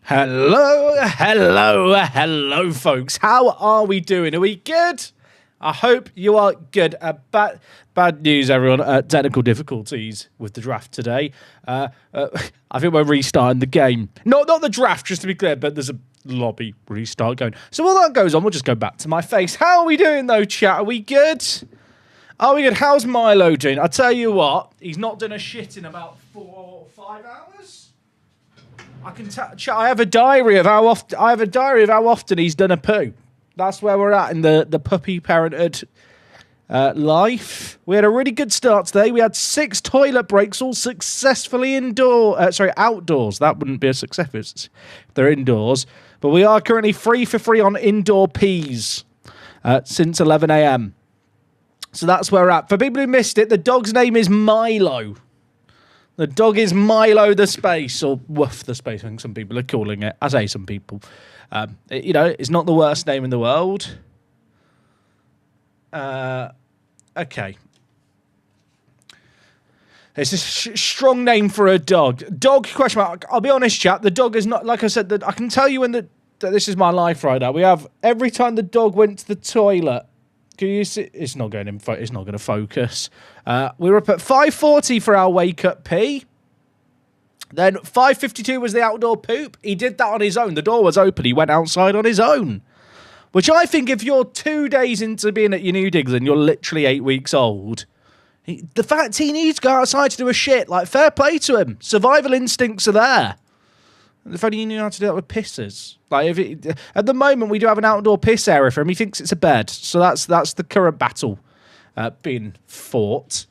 Hello, folks. How are we doing? Are we good? I hope you are good. Bad news, everyone. Technical difficulties with the draft today. I think we're restarting the game. Not the draft, just to be clear, but there's a lobby restart going. So while that goes on, we'll just go back to my face. How are we doing, though, chat? Are we good? Are we good? How's Milo doing? I'll tell you what, he's not done a shit in about 4 or 5 hours. I have a diary of how often he's done a poo. That's where we're at in the puppy parenthood life. We had a really good start today. We had 6 toilet breaks, all successfully outdoors. That wouldn't be a success if they're indoors. But we are currently 3 for 3 on indoor peas since 11 a.m. So that's where we're at. For people who missed it, the dog's name is Milo. The dog is Milo the Space, or Woof the Space, I think some people are calling it. I say some people. It's not the worst name in the world. Okay. It's a strong name for a dog. Dog, question mark. I'll be honest, chat. The dog is not, like I said, I can tell you that this is my life right now. We have, every time the dog went to the toilet, can you see? It's not going to focus. We were up at 5:40 for our wake up pee. Then 5:52 was the outdoor poop. He did that on his own. The door was open. He went outside on his own. Which I think, if you're 2 days into being at your new digs and you're literally 8 weeks old, the fact he needs to go outside to do a shit, like, fair play to him. Survival instincts are there. If only he knew how to do that with pisses. Like, at the moment, we do have an outdoor piss area for him. He thinks it's a bed. So that's the current battle being fought.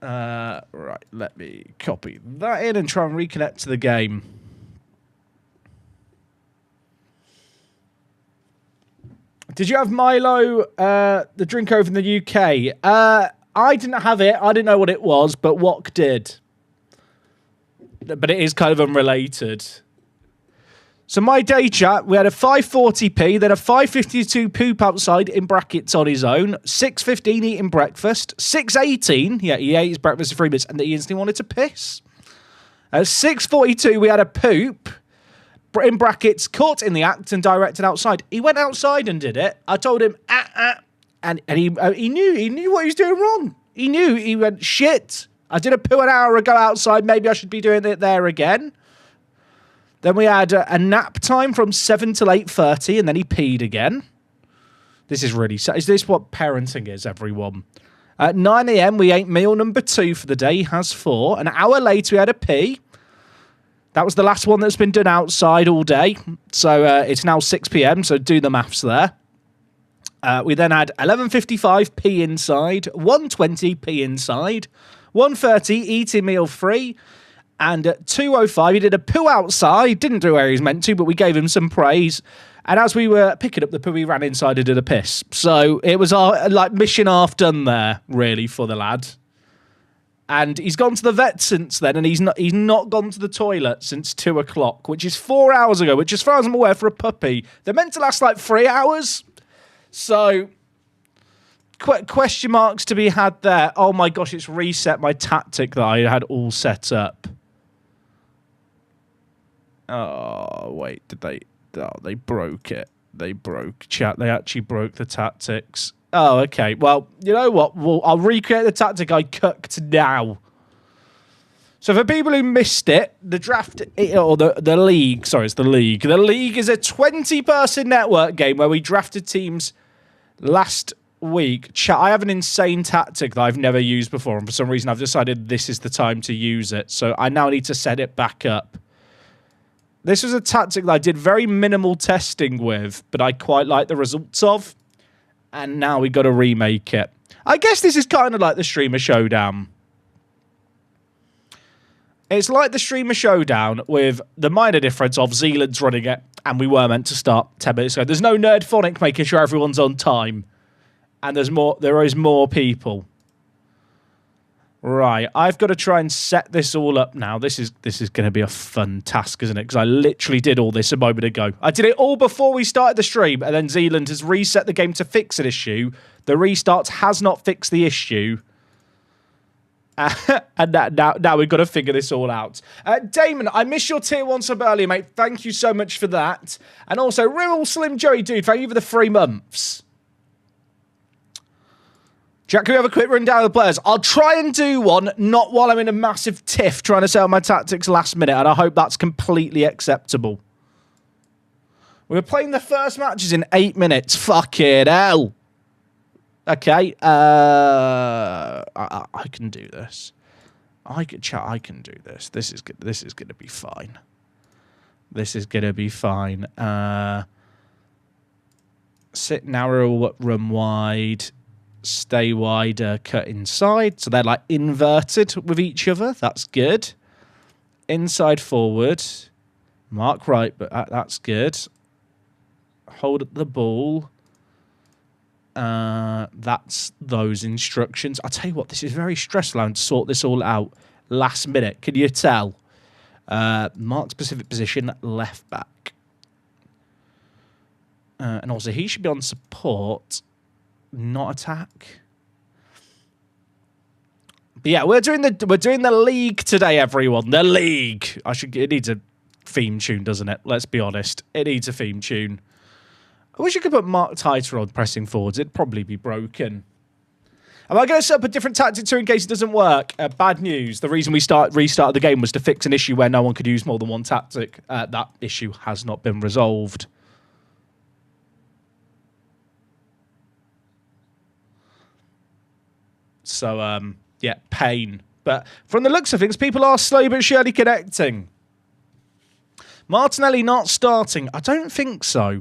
Right, let me copy that in and try and reconnect to the game. Did you have Milo, the drink over in the UK? I didn't have it. I didn't know what it was, but Wok did. But it is kind of unrelated. So my day, chat, we had a 5:40p, then a 5:52 poop outside in brackets on his own, 6:15 eating breakfast, 6:18, yeah, he ate his breakfast in 3 minutes, and he instantly wanted to piss. At 6:42, we had a poop, in brackets, caught in the act and directed outside. He went outside and did it. I told him, and he knew what he was doing wrong. He knew. He went, shit. I did a poo an hour ago outside. Maybe I should be doing it there again. Then we had a nap time from 7 till 8:30, and then he peed again. This is really sad. Is this what parenting is, everyone? At 9 a.m., we ate meal number 2 for the day. He has 4. An hour later, we had a pee. That was the last one that's been done outside all day. So it's now 6 p.m., so do the maths there. We then had 11:55 pee inside, 1:20 pee inside, 1:30 eating meal 3, and at 2:05 he did a poo outside. Didn't do where he was meant to, but we gave him some praise. And as we were picking up the poo, he ran inside and did a piss. So it was our mission half done there, really, for the lad. And he's gone to the vet since then, and he's not gone to the toilet since 2 o'clock, which is 4 hours ago, which, as far as I'm aware, for a puppy, they're meant to last like 3 hours. So, question marks to be had there. Oh my gosh, it's reset my tactic that I had all set up. Oh, wait, did they? Oh, they broke it. They broke, chat. They actually broke the tactics. Oh, okay. Well, you know what? I'll recreate the tactic I cooked now. So for people who missed it, the draft, or the league, sorry, it's the league. The league is a 20-person network game where we drafted teams last week. Chat, I have an insane tactic that I've never used before, and for some reason I've decided this is the time to use it. So I now need to set it back up. This was a tactic that I did very minimal testing with, but I quite like the results of. And now we got to remake it. I guess this is kind of like the Streamer Showdown. It's like the Streamer Showdown with the minor difference of Zealand's running it, and we were meant to start 10 minutes ago. There's no Nerdphonic making sure everyone's on time. And there is more people. Right, I've got to try and set this all up now. This is going to be a fun task, isn't it? Because I literally did all this a moment ago. I did it all before we started the stream, and then Zealand has reset the game to fix an issue. The restart has not fixed the issue. And now we've got to figure this all out. Damon, I missed your tier 1 sub earlier, mate. Thank you so much for that. And also, Real Slim Joey, dude, thank you for the 3 months. Jack, can we have a quick rundown of the players? I'll try and do one, not while I'm in a massive tiff trying to sell my tactics last minute, and I hope that's completely acceptable. We were playing the first matches in 8 minutes. Fucking hell. Okay, I can do this. I can do this. This is good. This is gonna be fine. This is gonna be fine. Sit narrow, run wide, stay wider, cut inside. So they're like inverted with each other. That's good. Inside forward, mark right, but that's good. Hold the ball. That's those instructions. I'll tell you what, this is very stressful to sort this all out last minute. Can you tell? Mark specific position, left back. And also, he should be on support, not attack. But yeah, we're doing the league today, everyone. The league. It needs a theme tune, doesn't it? Let's be honest. It needs a theme tune. I wish you could put Mark tighter on pressing forwards. It'd probably be broken. Am I going to set up a different tactic too in case it doesn't work? Bad news. The reason we restarted the game was to fix an issue where no one could use more than one tactic. That issue has not been resolved. So, yeah, pain. But from the looks of things, people are slowly but surely connecting. Martinelli not starting. I don't think so.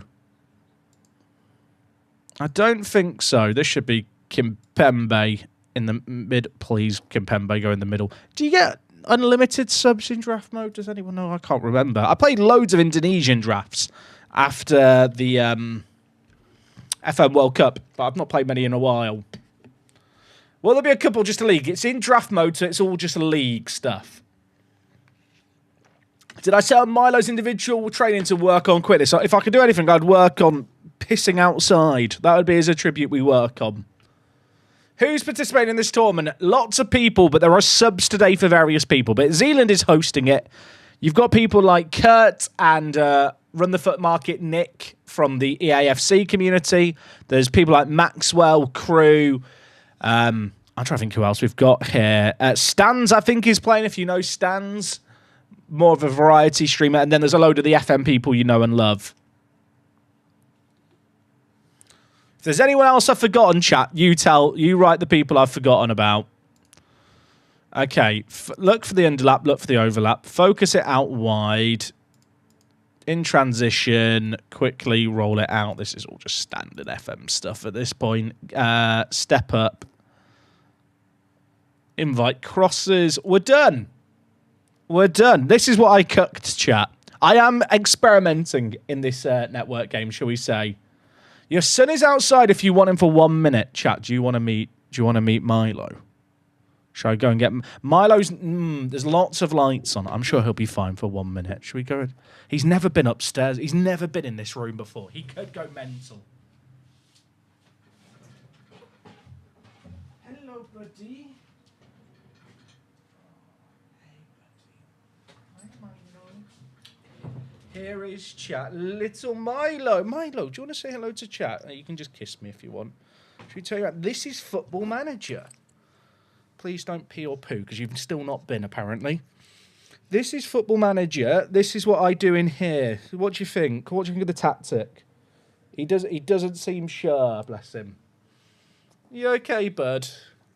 I don't think so. This should be Kimpembe in the mid. Please, Kimpembe, go in the middle. Do you get unlimited subs in draft mode? Does anyone know? I can't remember. I played loads of Indonesian drafts after the FM World Cup, but I've not played many in a while. Well, there'll be a couple just a league. It's in draft mode, so it's all just league stuff. Did I set up Milo's individual training to work on quickly? So if I could do anything, I'd work on pissing outside. That would be his attribute we work on. Who's participating in this tournament? Lots of people, but there are subs today for various people. But Zealand is hosting it. You've got people like Kurt and Run the Foot Market Nick from the EAFC community. There's people like Maxwell, Crew. I'm trying to think who else we've got here. Stans, I think, is playing, if you know Stans. More of a variety streamer. And then there's a load of the FM people you know and love. If there's anyone else I've forgotten, chat, you write the people I've forgotten about. Okay, look for the underlap, look for the overlap. Focus it out wide. In transition, quickly roll it out. This is all just standard FM stuff at this point. Step up. Invite crosses. We're done. We're done. This is what I cooked, chat. I am experimenting in this network game, shall we say. Your son is outside if you want him for 1 minute, chat. Do you want to meet Milo? Should I go and get Milo's? There's lots of lights on. I'm sure he'll be fine for 1 minute. Should we go? He's never been upstairs. He's never been in this room before. He could go mental. Hello, buddy. Hey, buddy. Hi, Milo. Here is chat. Little Milo. Milo, do you want to say hello to chat? You can just kiss me if you want. Should we tell you about this is Football Manager. Please don't pee or poo, because you've still not been, apparently. This is Football Manager. This is what I do in here. What do you think? What do you think of the tactic? He doesn't seem sure, bless him. You okay, bud?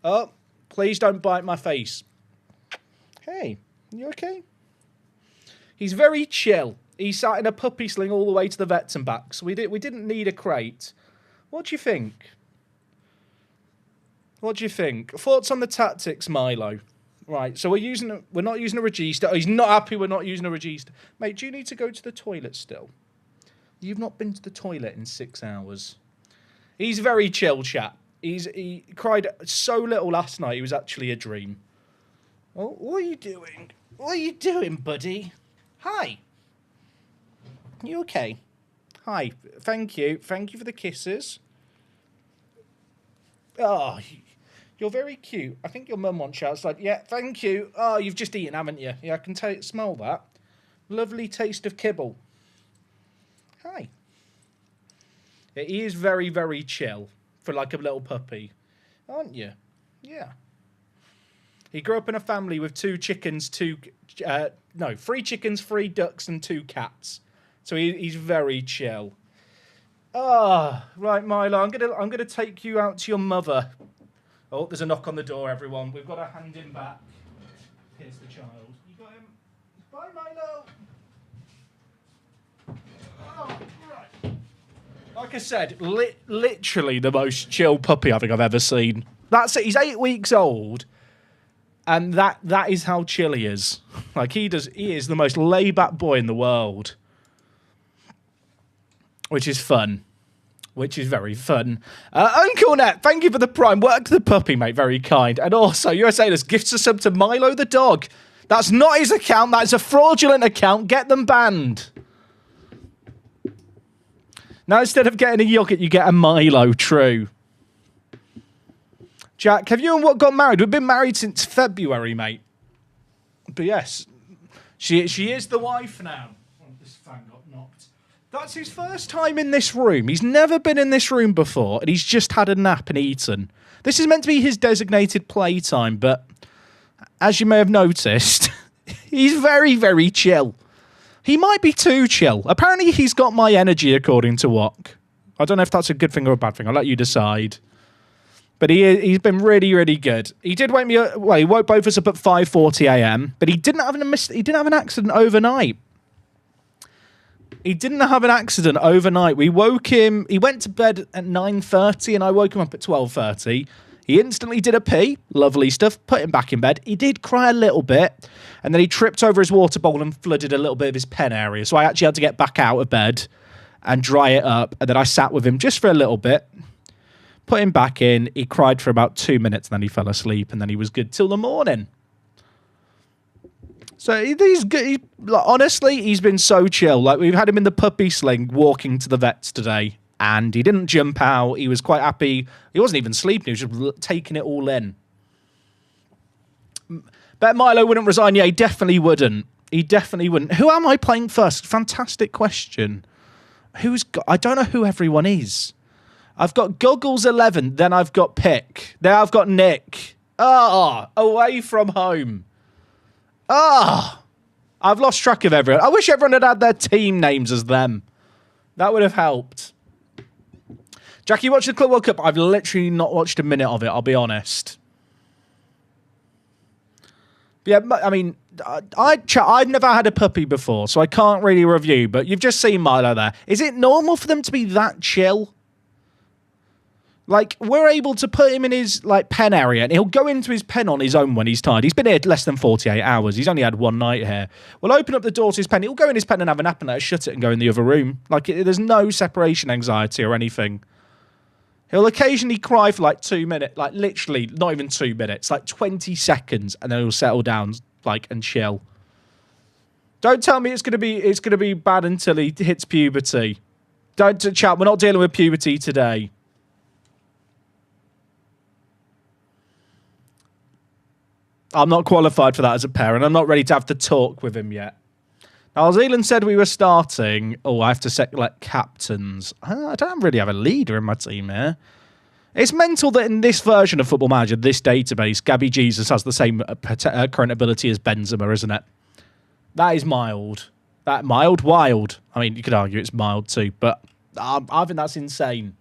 Oh, please don't bite my face. Hey, you okay? He's very chill. He sat in a puppy sling all the way to the vets and back, so we didn't need a crate. What do you think? What do you think? Thoughts on the tactics, Milo? Right, so we're not using a regista. Oh, he's not happy we're not using a regista. Mate, do you need to go to the toilet still? You've not been to the toilet in 6 hours. He's very chill, chat. He cried so little last night, he was actually a dream. Oh, what are you doing? What are you doing, buddy? Hi. You okay? Hi. Thank you. Thank you for the kisses. Oh, You're very cute. I think your mum wants you outside. Yeah, thank you. Oh, you've just eaten, haven't you? Yeah, I can smell that. Lovely taste of kibble. Hi. Yeah, he is very, very chill for like a little puppy. Aren't you? Yeah. He grew up in a family with 2 chickens, 3 chickens, 3 ducks, and 2 cats. So he's very chill. Ah, right, Milo. I'm gonna take you out to your mother. Oh, there's a knock on the door, everyone. We've got to hand him back. Here's the child. You got him. Bye, Milo. Oh, right. Like I said, literally the most chill puppy I think I've ever seen. That's it. He's 8 weeks old, and that is how chill he is. Like he is the most laid-back boy in the world, which is fun. Which is very fun. Uncle Net, thank you for the prime. Work the puppy, mate. Very kind. And also, USA Does gifts a sub to Milo the dog. That's not his account. That's a fraudulent account. Get them banned. Now, instead of getting a yogurt, you get a Milo. True. Jack, have you and what got married? We've been married since February, mate. But yes, she is the wife now. Oh, this fan got knocked. That's his first time in this room. He's never been in this room before, and he's just had a nap and eaten. This is meant to be his designated playtime, but as you may have noticed, he's very, very chill. He might be too chill. Apparently, he's got my energy, according to Wok. I don't know if that's a good thing or a bad thing. I'll let you decide. But he's been really, really good. He did wake me up. Well, he woke both of us up at 5:40 a.m., but he didn't have an accident overnight. He didn't have an accident overnight. We woke him. He went to bed at 9:30, and I woke him up at 12:30. He instantly did a pee. Lovely stuff. Put him back in bed. He did cry a little bit, and then he tripped over his water bowl and flooded a little bit of his pen area. So I actually had to get back out of bed and dry it up, and then I sat with him just for a little bit. Put him back in. He cried for about 2 minutes, and then he fell asleep, and then he was good till the morning. So he's good. Honestly, he's been so chill. Like, we've had him in the puppy sling walking to the vets today, and he didn't jump out. He was quite happy. He wasn't even sleeping. He was just taking it all in. Bet Milo wouldn't resign. Yeah, he definitely wouldn't. He definitely wouldn't. Who am I playing first? Fantastic question. I don't know who everyone is. I've got Goggles 11, then I've got Pick. Then I've got Nick. Away from home. I've lost track of everyone. I wish everyone had their team names as them. That would have helped. Jackie, watch the Club World Cup. I've literally not watched a minute of it, I'll be honest. But yeah, I mean, I've never had a puppy before, so I can't really review, but you've just seen Milo there. Is it normal for them to be that chill? Like, we're able to put him in his, like, pen area, and he'll go into his pen on his own when he's tired. He's been here less than 48 hours. He's only had one night here. We'll open up the door to his pen. He'll go in his pen and have a nap and let us shut it and go in the other room. Like, there's no separation anxiety or anything. He'll occasionally cry for, like, 2 minutes. Like, literally, not even 2 minutes. Like, 20 seconds, and then he'll settle down, like, and chill. Don't tell me it's gonna be bad until he hits puberty. Don't, chat, we're not dealing with puberty today. I'm not qualified for that as a parent. I'm not ready to have to talk with him yet. Now, Zealand said we were starting. Oh, I have to select captains. I don't really have a leader in my team here. It's mental that in this version of Football Manager, this database, Gabby Jesus has the same current ability as Benzema, isn't it? That is mild. Wild. I mean, you could argue it's mild too, but I think that's insane.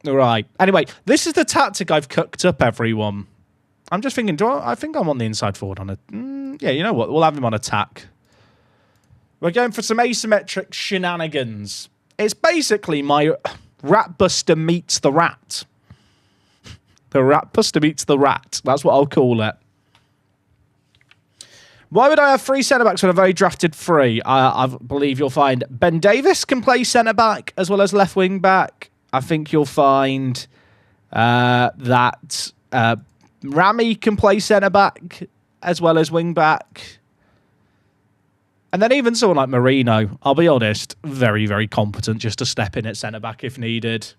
All right. Anyway, this is the tactic I've cooked up, everyone. I'm just thinking, I think I'm on the inside forward on it. Yeah, you know what? We'll have him on attack. We're going for some asymmetric shenanigans. It's basically my Rat Buster meets the rat. The Rat Buster meets the rat. That's what I'll call it. Why would I have 3 centre-backs when I've only drafted 3? I believe you'll find Ben Davis can play centre-back as well as left wing-back. I think you'll find that Rami can play centre-back as well as wing-back. And then even someone like Marino, I'll be honest, very, very competent just to step in at centre-back if needed.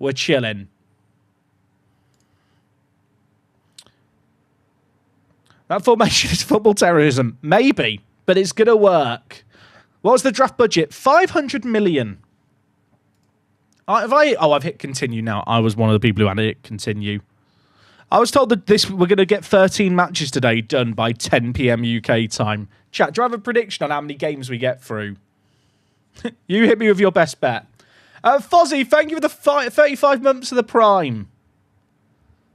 We're chilling. That formation is football terrorism. Maybe, but it's going to work. What was the draft budget? 500 million. I've hit continue now. I was one of the people who had to hit continue. I was told that we're going to get 13 matches today done by 10 p.m. UK time. Chat, do you have a prediction on how many games we get through? You hit me with your best bet. Fozzie, thank you for the 35 months of the Prime.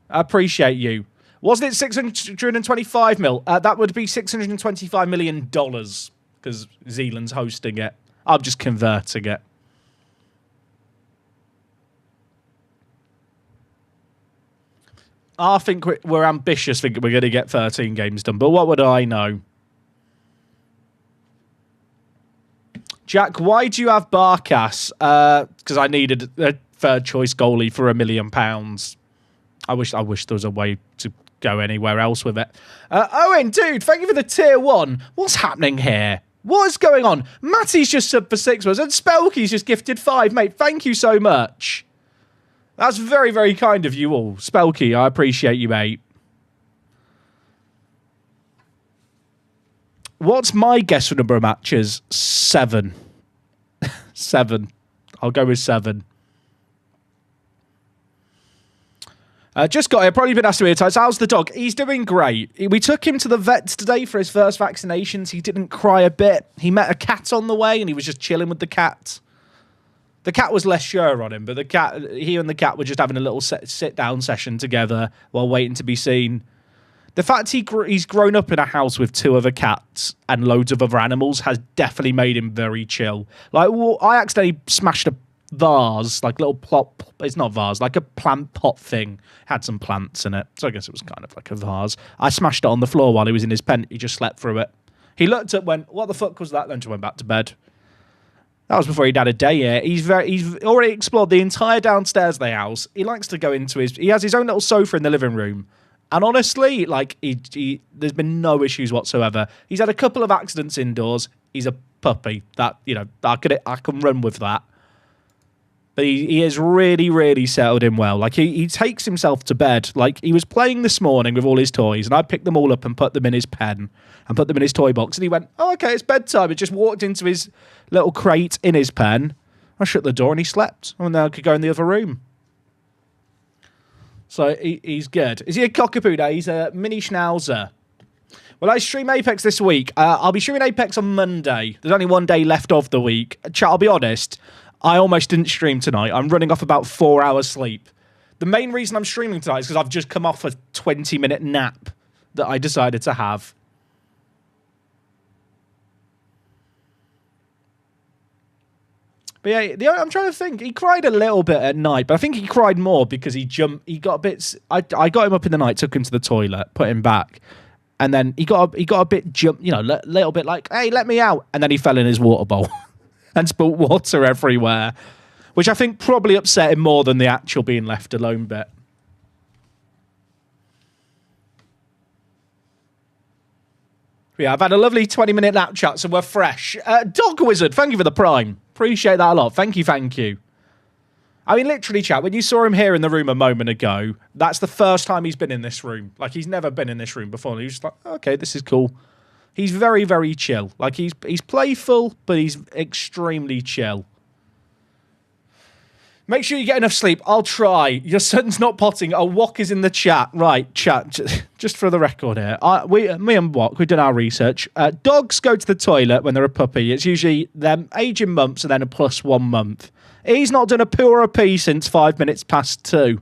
I appreciate you. Wasn't it 625 mil? That would be $625 million because Zealand's hosting it. I'm just converting it. I think we're ambitious thinking we're going to get 13 games done, but what would I know? Jack, why do you have Barkas? Because I needed a third choice goalie for £1 million. I wish there was a way to go anywhere else with it. Owen, dude, thank you for the tier 1. What's happening here? What is going on? Matty's just subbed for 6 months and Spelky's just gifted 5. Mate, thank you so much. That's very, very kind of you all. Spelky, I appreciate you, mate. What's my guess for number of matches? 7. 7. I'll go with 7. Just got here. Probably been asked to me times. How's the dog? He's doing great. We took him to the vets today for his first vaccinations. He didn't cry a bit. He met a cat on the way and he was just chilling with the cat. The cat was less sure on him, but he and the cat were just having a little sit-down session together while waiting to be seen. The fact he's grown up in a house with 2 other cats and loads of other animals has definitely made him very chill. Like, I accidentally smashed a vase, like little plot. It's not vase, like a plant pot thing. Had some plants in it, so I guess it was kind of like a vase. I smashed it on the floor while he was in his pen. He just slept through it. He looked up, went, "What the fuck was that?" Then just went back to bed. That was before he'd had a day here. He's already explored the entire downstairs of the house. He likes to go into he has his own little sofa in the living room. And honestly, like, there's been no issues whatsoever. He's had a couple of accidents indoors. He's a puppy. That, I can run with that. But he has really, really settled in well. Like, he takes himself to bed. Like, he was playing this morning with all his toys, and I picked them all up and put them in his pen and put them in his toy box. And he went, "Oh, okay, it's bedtime." He just walked into his little crate in his pen. I shut the door and he slept. And then I could go in the other room. So he's good. Is he a cockapoo now? He's a mini schnauzer. Well, I stream Apex this week. I'll be streaming Apex on Monday. There's only one day left of the week. Chat, I'll be honest, I almost didn't stream tonight. I'm running off about 4 hours sleep. The main reason I'm streaming tonight is because I've just come off a 20-minute nap that I decided to have. But yeah, I'm trying to think. He cried a little bit at night, but I think he cried more because he jumped. He got a bit. I got him up in the night, took him to the toilet, put him back, and then he got a bit jumped. Little bit like, "Hey, let me out!" And then he fell in his water bowl and spilled water everywhere, which I think probably upset him more than the actual being left alone bit. Yeah, I've had a lovely 20-minute nap chat, so we're fresh. Dog Wizard, thank you for the Prime. Appreciate that a lot. Thank you. I mean, literally, chat, when you saw him here in the room a moment ago, that's the first time he's been in this room. Like, he's never been in this room before. And he was just like, "Okay, this is cool." He's very, very chill. Like, he's playful, but he's extremely chill. Make sure you get enough sleep. I'll try. Your son's not potting. Oh, Wok is in the chat. Right, chat. Just for the record here. Me and Wok, we've done our research. Dogs go to the toilet when they're a puppy. It's usually them age in months and then a plus 1 month. He's not done a poo or a pee since 5 minutes past 2.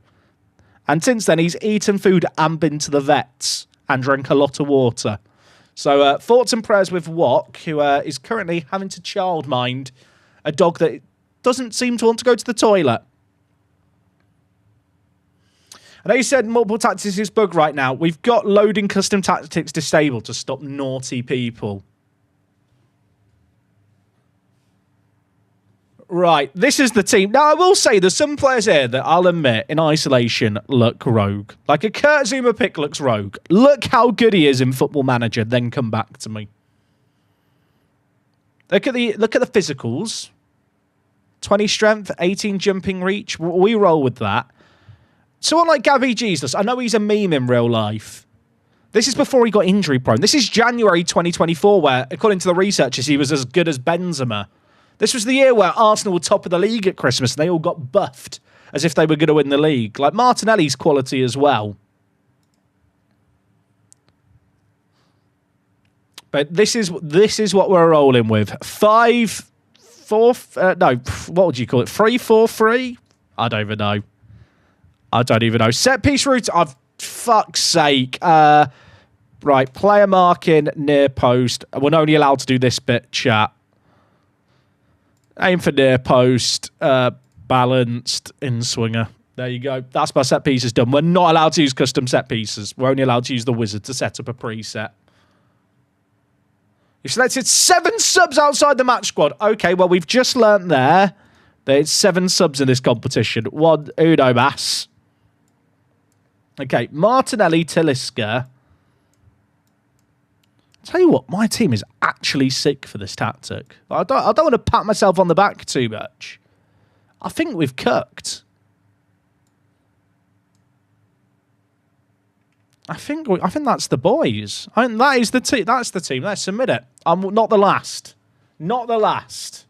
And since then, he's eaten food and been to the vets and drank a lot of water. So thoughts and prayers with Wok, who is currently having to childmind a dog that doesn't seem to want to go to the toilet. I know you said multiple tactics is bugged right now. We've got loading custom tactics disabled to stop naughty people. Right, this is the team. Now, I will say there's some players here that I'll admit, in isolation, look rogue. Like a Kurt Zuma pick looks rogue. Look how good he is in Football Manager, then come back to me. Look at the physicals. 20 strength, 18 jumping reach. We roll with that. Someone like Gabby Jesus, I know he's a meme in real life. This is before he got injury prone. This is January 2024, where, according to the researchers, he was as good as Benzema. This was the year where Arsenal were top of the league at Christmas, and they all got buffed as if they were going to win the league. Like Martinelli's quality as well. But this is what we're rolling with. 5-4. No, what would you call it? 3-4-3? I don't even know. Set piece route. Fuck's sake. Right, player marking near post. We're only allowed to do this bit, chat. Aim for near post. Balanced in swinger. There you go. That's my set pieces done. We're not allowed to use custom set pieces. We're only allowed to use the wizard to set up a preset. You've selected 7 subs outside the match squad. Okay, well, we've just learnt there that it's 7 subs in this competition. Uno mas. Okay, Martinelli, Talisca. Tell you what, my team is actually sick for this tactic. I don't want to pat myself on the back too much. I think we've cooked. I think that's the boys. I think that is the team. That's the team. Let's submit it. I'm not the last. Not the last.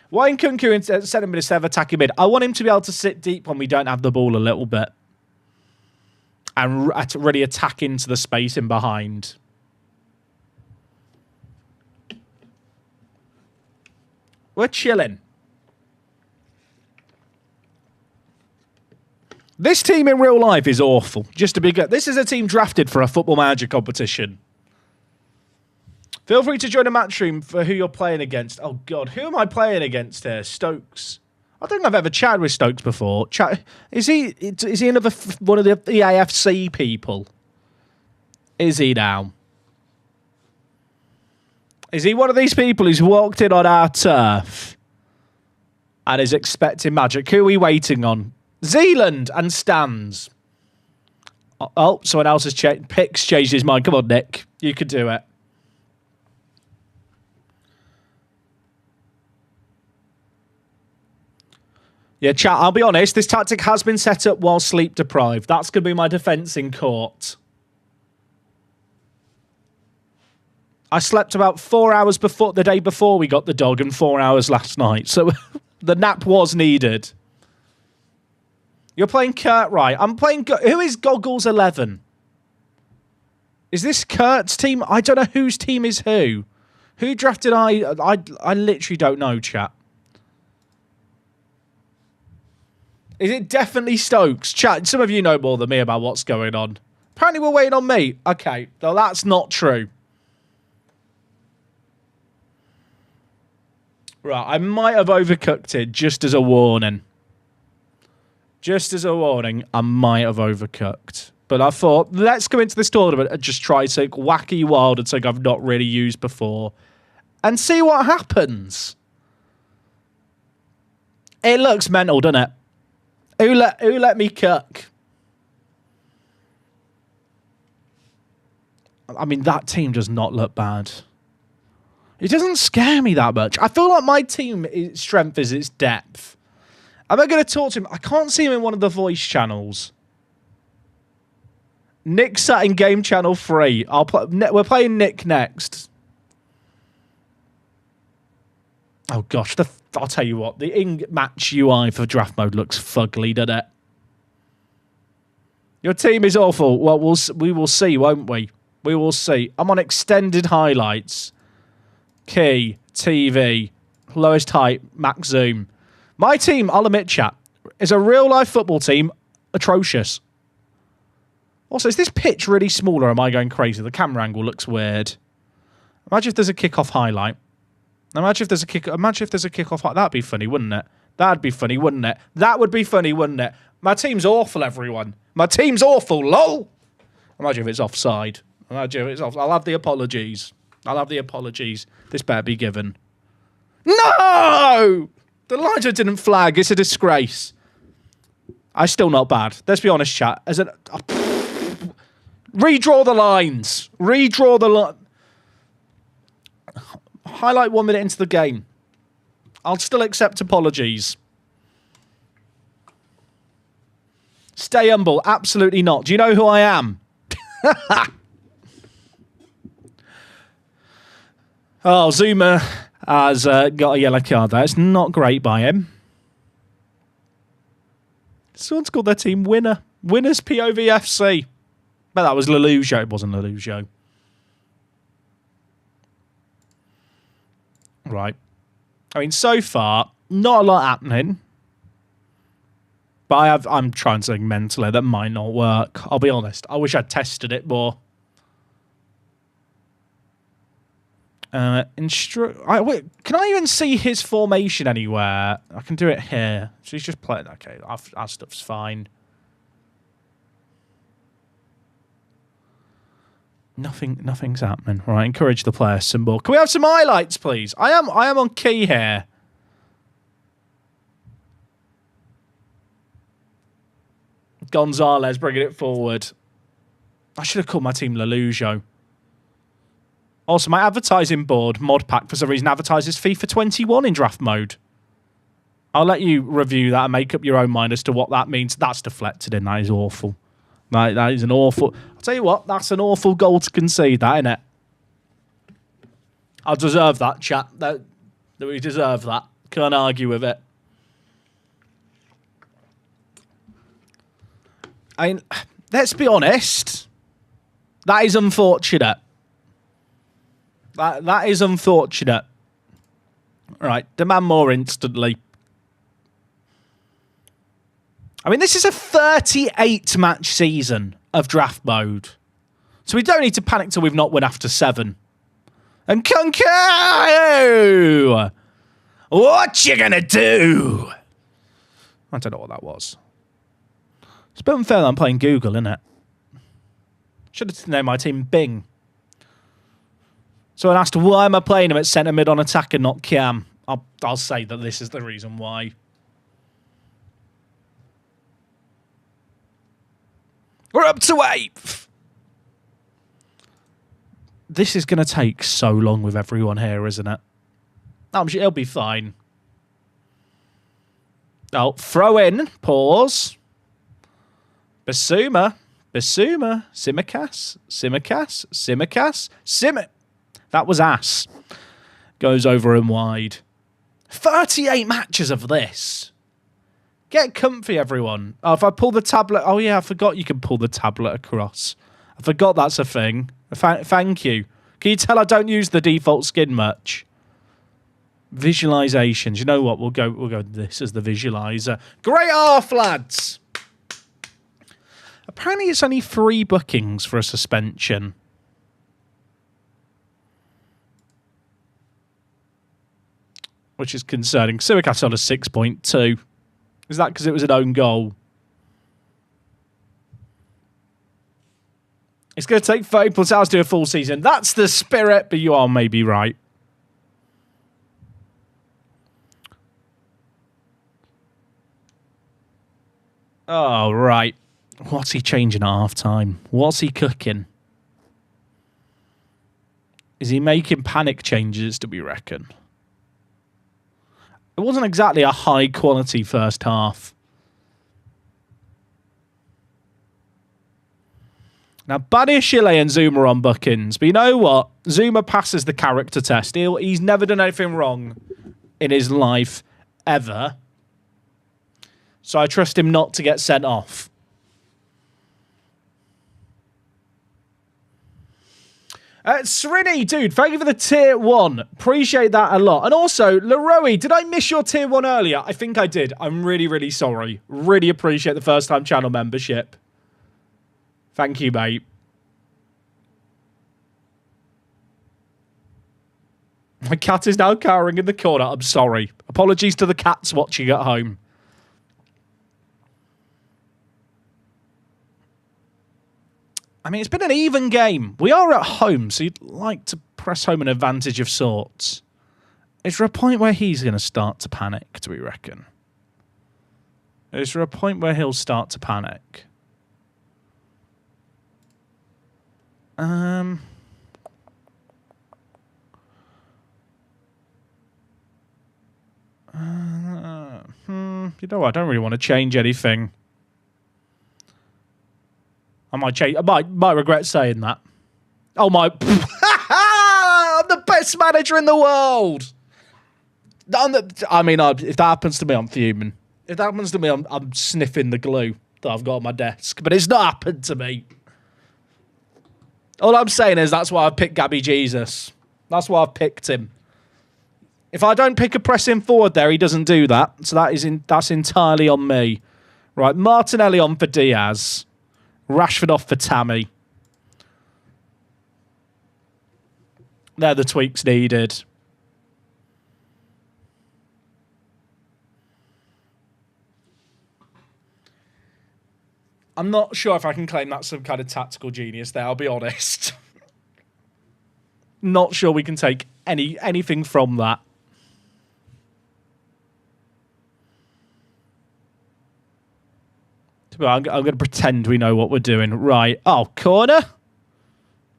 Why in Kunku send him instead of attacking mid? I want him to be able to sit deep when we don't have the ball a little bit. And really attack into the space in behind. We're chilling. This team in real life is awful. Just to be good. This is a team drafted for a Football Manager competition. Feel free to join a match stream for who you're playing against. Oh, God. Who am I playing against here? Stokes. I don't think I've ever chatted with Stokes before. Is he another one of the EAFC people? Is he now? Is he one of these people who's walked in on our turf and is expecting magic? Who are we waiting on? Zealand and Stans. Oh, someone else has changed. Picks changed his mind. Come on, Nick. You can do it. Yeah, chat, I'll be honest. This tactic has been set up while sleep deprived. That's going to be my defence in court. I slept about 4 hours before the day before we got the dog and 4 hours last night. So the nap was needed. You're playing Kurt, right? I'm playing... Who is Goggles 11? Is this Kurt's team? I don't know whose team is who. Who drafted I literally don't know, chat. Is it definitely Stokes? Chat, some of you know more than me about what's going on. Apparently we're waiting on me. Okay, well, that's not true. Right, I might have overcooked it just as a warning. Just as a warning, I might have overcooked. But I thought, let's go into this tournament and just try something wacky, wild, and something I've not really used before. And see what happens. It looks mental, doesn't it? Who let me cook? I mean, that team does not look bad. It doesn't scare me that much. I feel like my team's strength is its depth. Am I going to talk to him? I can't see him in one of the voice channels. Nick sat in game channel 3. We're playing Nick next. Oh gosh, I'll tell you what. The in-match UI for draft mode looks fugly, doesn't it? Your team is awful. Well, we will see, won't we? We will see. I'm on extended highlights. Key, TV, lowest height, max zoom. My team, I'll admit, chat, is a real-life football team. Atrocious. Also, is this pitch really small or am I going crazy? The camera angle looks weird. Imagine if there's a kickoff highlight. Imagine if there's a kickoff highlight. That'd be funny, wouldn't it? That'd be funny, wouldn't it? That would be funny, wouldn't it? My team's awful, everyone. My team's awful, lol. Imagine if it's offside. Imagine if it's off. I'll have the apologies. I'll have the apologies. This better be given. No! The lines didn't flag. It's a disgrace. I'm still not bad. Let's be honest, chat. Redraw the lines. Redraw the line. Highlight 1 minute into the game. I'll still accept apologies. Stay humble. Absolutely not. Do you know who I am? Oh, Zuma has got a yellow card there. It's not great by him. Someone's called their team Winner. Winners POVFC. But that was Lelujo. It wasn't Lelujo. Right. I mean, so far, not a lot happening. But I'm trying something mentally that might not work. I'll be honest. I wish I'd tested it more. Can I even see his formation anywhere? I can do it here. So he's just playing. Okay, our stuff's fine. Nothing's happening. Right, encourage the player symbol. Can we have some highlights, please? I am on key here. Gonzalez bringing it forward. I should have called my team Lelujo. Also, my advertising board, Modpack, for some reason, advertises FIFA 21 in draft mode. I'll let you review that and make up your own mind as to what that means. That's deflected in. That is awful. That is an awful... I'll tell you what, that's an awful goal to concede, that, isn't it? I deserve that, chat. That we deserve that. Can't argue with it. I mean, let's be honest. That is unfortunate. That is unfortunate. Right, demand more instantly. I mean, this is a 38-match season of draft mode. So we don't need to panic till we've not won after 7. And Kunku! What you gonna do? I don't know what that was. It's a bit unfair that I'm playing Google, isn't it? Should have named my team Bing. Someone asked, why am I playing him at centre mid on attack and not Cam? I'll say that this is the reason why. We're up to 8th. This is going to take so long with everyone here, isn't it? I'm sure it'll be fine. Oh, throw in. Pause. Basuma. Simicast. That was ass. Goes over and wide. 38 matches of this. Get comfy, everyone. Oh, if I pull the tablet... Oh, yeah, I forgot you can pull the tablet across. I forgot that's a thing. Thank you. Can you tell I don't use the default skin much? Visualizations. You know what? We'll go with this as the visualizer. Great half, lads. Apparently, it's only 3 bookings for a suspension. Which is concerning. Simicast on a 6.2. Is that because it was an own goal? It's going to take 30 plus hours to do a full season. That's the spirit, but you are maybe right. Oh, right. What's he changing at half-time? What's he cooking? Is he making panic changes, do we reckon? It wasn't exactly a high-quality first half. Now, Badiashile and Zuma are on bookings, but you know what? Zuma passes the character test. He's never done anything wrong in his life, ever. So I trust him not to get sent off. Srini, dude, thank you for the tier 1. Appreciate that a lot. And also, Leroy, did I miss your tier 1 earlier? I think I did. I'm really, really sorry. Really appreciate the first-time channel membership. Thank you, mate. My cat is now cowering in the corner. I'm sorry. Apologies to the cats watching at home. I mean, it's been an even game. We are at home, so you'd like to press home an advantage of sorts. Is there a point where he's going to start to panic, do we reckon? Is there a point where he'll start to panic? You know, I don't really want to change anything. I might change. I might regret saying that. Oh my! I'm the best manager in the world. If that happens to me, I'm fuming. If that happens to me, I'm sniffing the glue that I've got on my desk. But it's not happened to me. All I'm saying is that's why I picked Gabby Jesus. That's why I've picked him. If I don't pick a pressing forward there, he doesn't do that. So that's entirely on me. Right, Martinelli on for Diaz. Rashford off for Tammy. They're the tweaks needed. I'm not sure if I can claim that's some kind of tactical genius there, I'll be honest. Not sure we can take anything from that. I'm going to pretend we know what we're doing. Right. Oh, corner.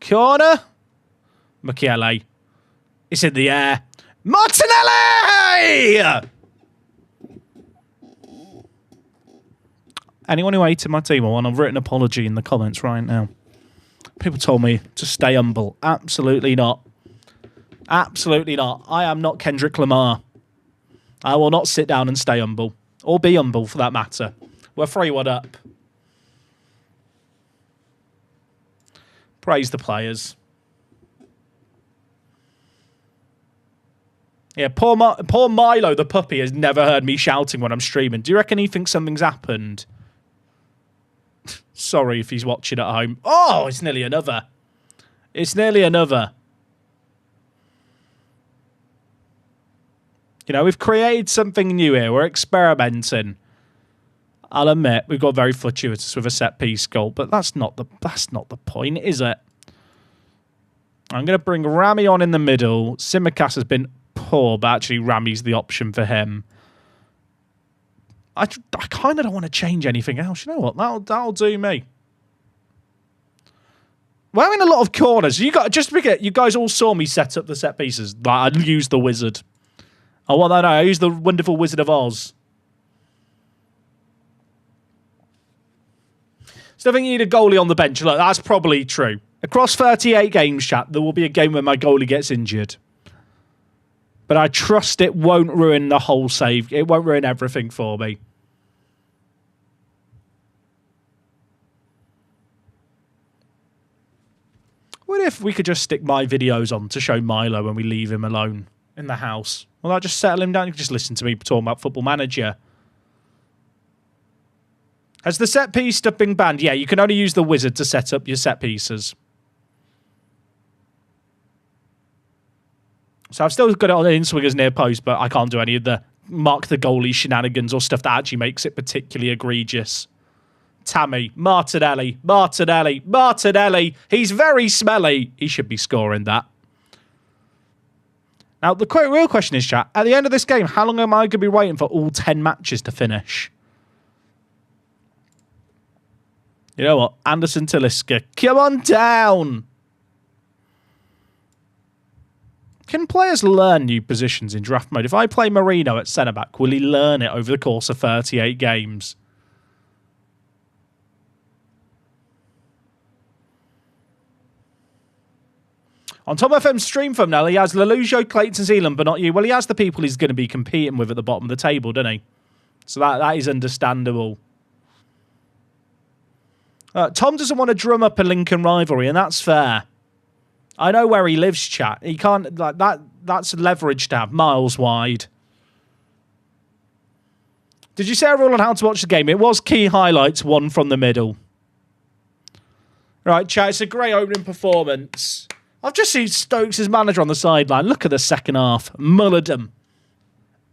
Corner. Michele. It's in the air. Martinelli! Anyone who hated my team, I want a written apology in the comments right now. People told me to stay humble. Absolutely not. Absolutely not. I am not Kendrick Lamar. I will not sit down and stay humble. Or be humble, for that matter. We're 3-1 up. Praise the players. Yeah, poor Milo, the puppy, has never heard me shouting when I'm streaming. Do you reckon he thinks something's happened? Sorry if he's watching at home. Oh, it's nearly another. It's nearly another. You know, we've created something new here. We're experimenting. I'll admit, we've got very fortuitous with a set-piece goal, but that's not the point, is it? I'm going to bring Rami on in the middle. Simicast has been poor, but actually Rami's the option for him. I kind of don't want to change anything else. You know what? That'll do me. We're in a lot of corners. You guys all saw me set up the set pieces. Like, I used the wizard. Oh, well, no, I used the wonderful Wizard of Oz. So I think you need a goalie on the bench. Look, that's probably true. Across 38 games, chat, there will be a game where my goalie gets injured. But I trust it won't ruin the whole save. It won't ruin everything for me. What if we could just stick my videos on to show Milo when we leave him alone in the house? Will that just settle him down? You can just listen to me talking about Football Manager. Has the set piece stuff been banned? Yeah, you can only use the wizard to set up your set pieces. So I've still got it on the in-swingers near post, but I can't do any of the mark the goalie shenanigans or stuff that actually makes it particularly egregious. Tammy, Martinelli. He's very smelly. He should be scoring that. Now, the real question is, chat, at the end of this game, how long am I going to be waiting for all 10 matches to finish? You know what? Anderson Talisca, come on down. Can players learn new positions in draft mode? If I play Marino at centre-back, will he learn it over the course of 38 games? On Top FM's stream thumbnail, he has Lelujo, Clayton Zealand, but not you. Well, he has the people he's going to be competing with at the bottom of the table, doesn't he? So that is understandable. Tom doesn't want to drum up a Lincoln rivalry, and that's fair. I know where he lives, chat. He can't, like, that's leverage to have, miles wide. Did you say a rule on how to watch the game? It was key highlights, one from the middle. Right, chat, it's a great opening performance. I've just seen Stokes' manager on the sideline. Look at the second half. Mullered him.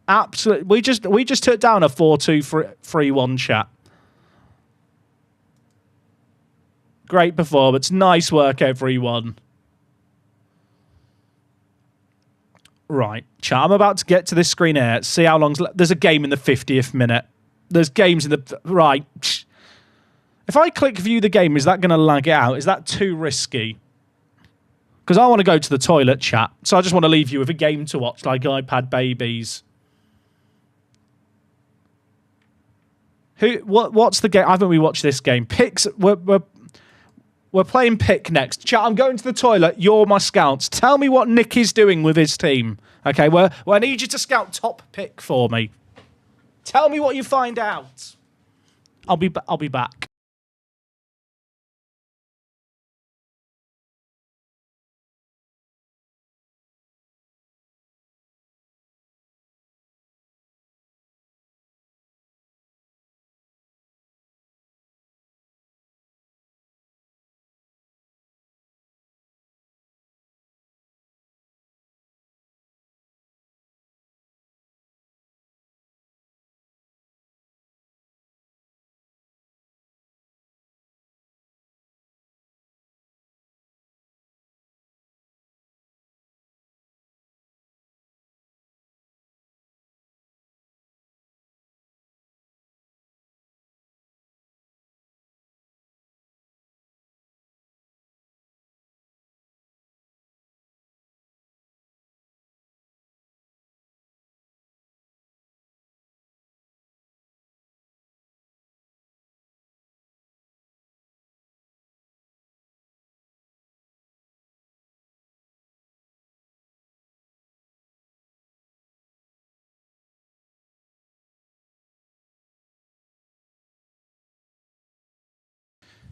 Absolutely. We just took down a 4-2-3-1, chat. Great performance. Nice work, everyone. Right, chat, I'm about to get to this screen here. See how long's left. There's a game in the 50th minute. There's games in the... Right. If I click view the game, is that going to lag it out? Is that too risky? Because I want to go to the toilet, chat. So I just want to leave you with a game to watch, like iPad babies. What's the game? I haven't rewatched this game. Picks. We're playing pick next. Chat, I'm going to the toilet. You're my scouts. Tell me what Nick is doing with his team. Okay, well, I need you to scout top pick for me. Tell me what you find out. I'll be back.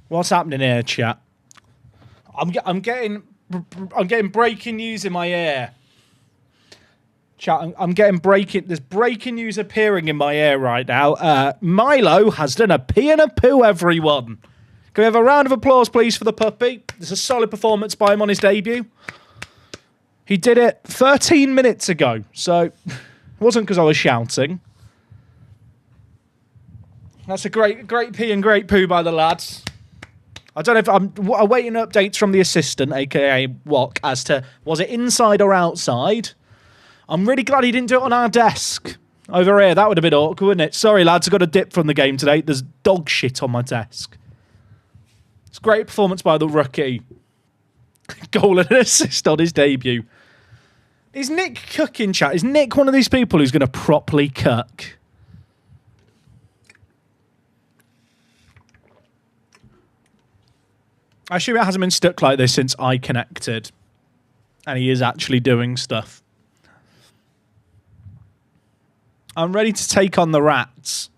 What's happening here, chat? I'm getting breaking news in my ear. Chat, I'm getting breaking. There's breaking news appearing in my ear right now. Milo has done a pee and a poo, everyone. Can we have a round of applause, please, for the puppy? It's a solid performance by him on his debut. He did it 13 minutes ago, so it wasn't because I was shouting. That's a great pee and great poo by the lads. I don't know if I'm awaiting updates from the assistant, aka Wok, as to was it inside or outside. I'm really glad he didn't do it on our desk over here. That would have been awkward, wouldn't it? Sorry, lads, I got a dip from the game today. There's dog shit on my desk. It's a great performance by the rookie. Goal and an assist on his debut. Is Nick cooking, chat? Is Nick one of these people who's going to properly cook? I assume it hasn't been stuck like this since I connected. And he is actually doing stuff. I'm ready to take on the rats.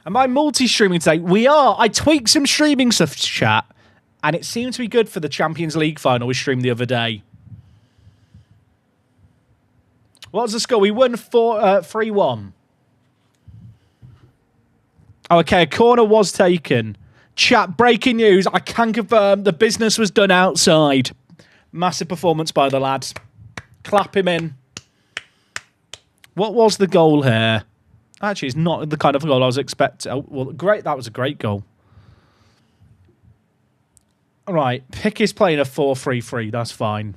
Am I multi-streaming today? We are. I tweaked some streaming stuff, chat. And it seemed to be good for the Champions League final we streamed the other day. What was the score? We won 3-1. Oh, okay, a corner was taken. Chat, breaking news. I can confirm the business was done outside. Massive performance by the lads. Clap him in. What was the goal here? Actually, it's not the kind of goal I was expecting. Oh, well, great. That was a great goal. All right, Pick is playing a 4-3-3. That's fine.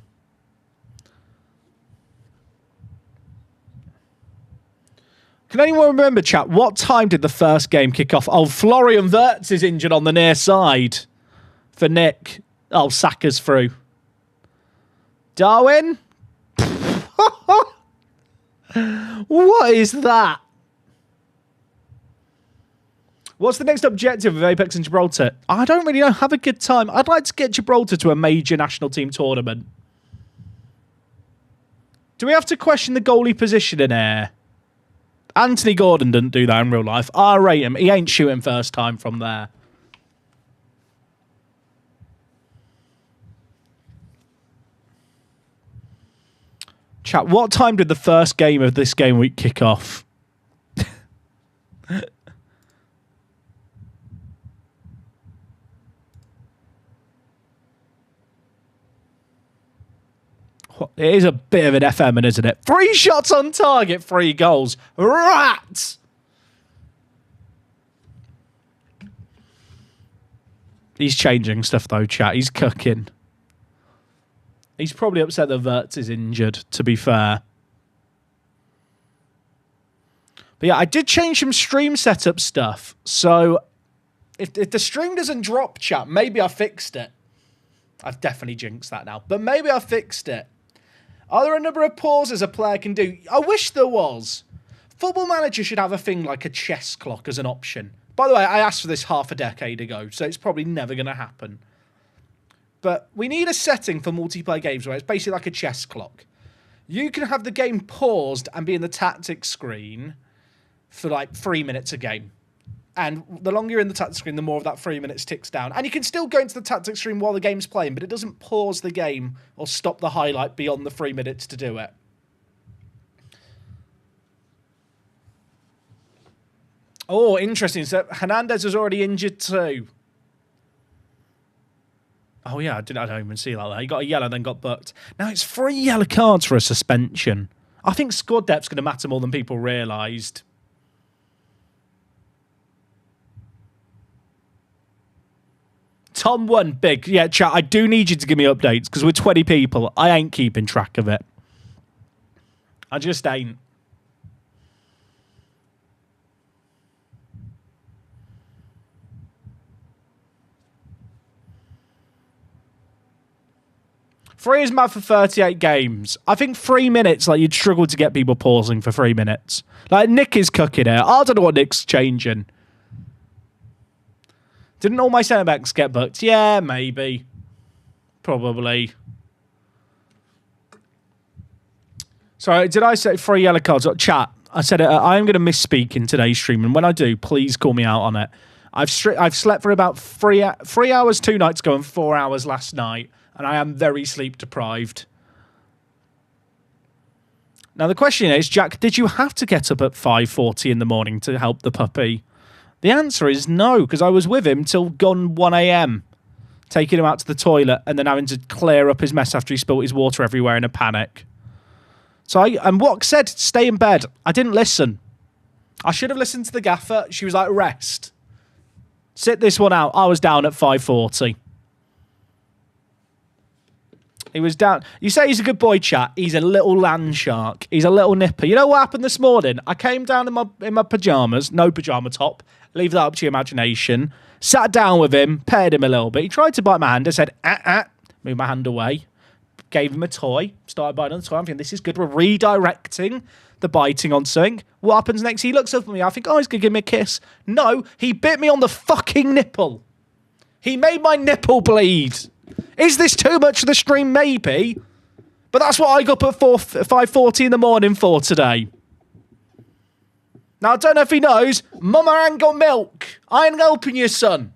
Can anyone remember, chat, what time did the first game kick off? Oh, Florian Wirtz is injured on the near side for Nick. Oh, Saka's through. Darwin? What is that? What's the next objective of Apex and Gibraltar? I don't really know. Have a good time. I'd like to get Gibraltar to a major national team tournament. Do we have to question the goalie position in here? Anthony Gordon didn't do that in real life. I rate him. He ain't shooting first time from there. Chat, what time did the first game of this game week kick off? It is a bit of an FM, isn't it? 3 shots on target, 3 goals. Rats! He's changing stuff, though, chat. He's cooking. He's probably upset that Wirtz is injured, to be fair. But yeah, I did change some stream setup stuff. So if the stream doesn't drop, chat, maybe I fixed it. I've definitely jinxed that now. But maybe I fixed it. Are there a number of pauses a player can do? I wish there was. Football Manager should have a thing like a chess clock as an option. By the way, I asked for this half a decade ago, so it's probably never going to happen. But we need a setting for multiplayer games where it's basically like a chess clock. You can have the game paused and be in the tactics screen for like 3 minutes a game. And the longer you're in the tactics screen, the more of that 3 minutes ticks down. And you can still go into the tactics screen while the game's playing, but it doesn't pause the game or stop the highlight beyond the 3 minutes to do it. Oh, interesting. So Hernandez was already injured too. Oh, yeah, I don't even see that. He got a yellow, then got booked. Now, it's 3 yellow cards for a suspension. I think squad depth's going to matter more than people realised. Tom won big. Yeah, chat, I do need you to give me updates because we're 20 people. I ain't keeping track of it. I just ain't. Free is mad for 38 games. I think 3 minutes, like, you'd struggle to get people pausing for 3 minutes. Like, Nick is cooking it. I don't know what Nick's changing. Didn't all my centre-backs get booked? Yeah, maybe. Probably. Sorry, did I say 3 yellow cards? Chat, I said it. I am going to misspeak in today's stream, and when I do, please call me out on it. I've slept for about 3 hours 2 nights ago and 4 hours last night. And I am very sleep deprived. Now the question is, Jack, did you have to get up at 5:40 in the morning to help the puppy? The answer is no, because I was with him till gone 1 a.m. taking him out to the toilet and then having to clear up his mess after he spilt his water everywhere in a panic. So and Wok said, stay in bed. I didn't listen. I should have listened to the gaffer. She was like, rest. Sit this one out. I was down at 5:40. He was down. You say he's a good boy, chat. He's a little land shark. He's a little nipper. You know what happened this morning? I came down in my pajamas, no pajama top. Leave that up to your imagination. Sat down with him, petted him a little bit. He tried to bite my hand. I said, Moved my hand away. Gave him a toy. Started biting on the toy. I'm thinking, this is good. We're redirecting the biting on something. What happens next? He looks up at me. I think, he's going to give me a kiss. No, he bit me on the fucking nipple. He made my nipple bleed. Is this too much for the stream? Maybe. But that's what I got up at 5:40 in the morning for today. Now, I don't know if he knows. Mama ain't got milk. I ain't helping you, son.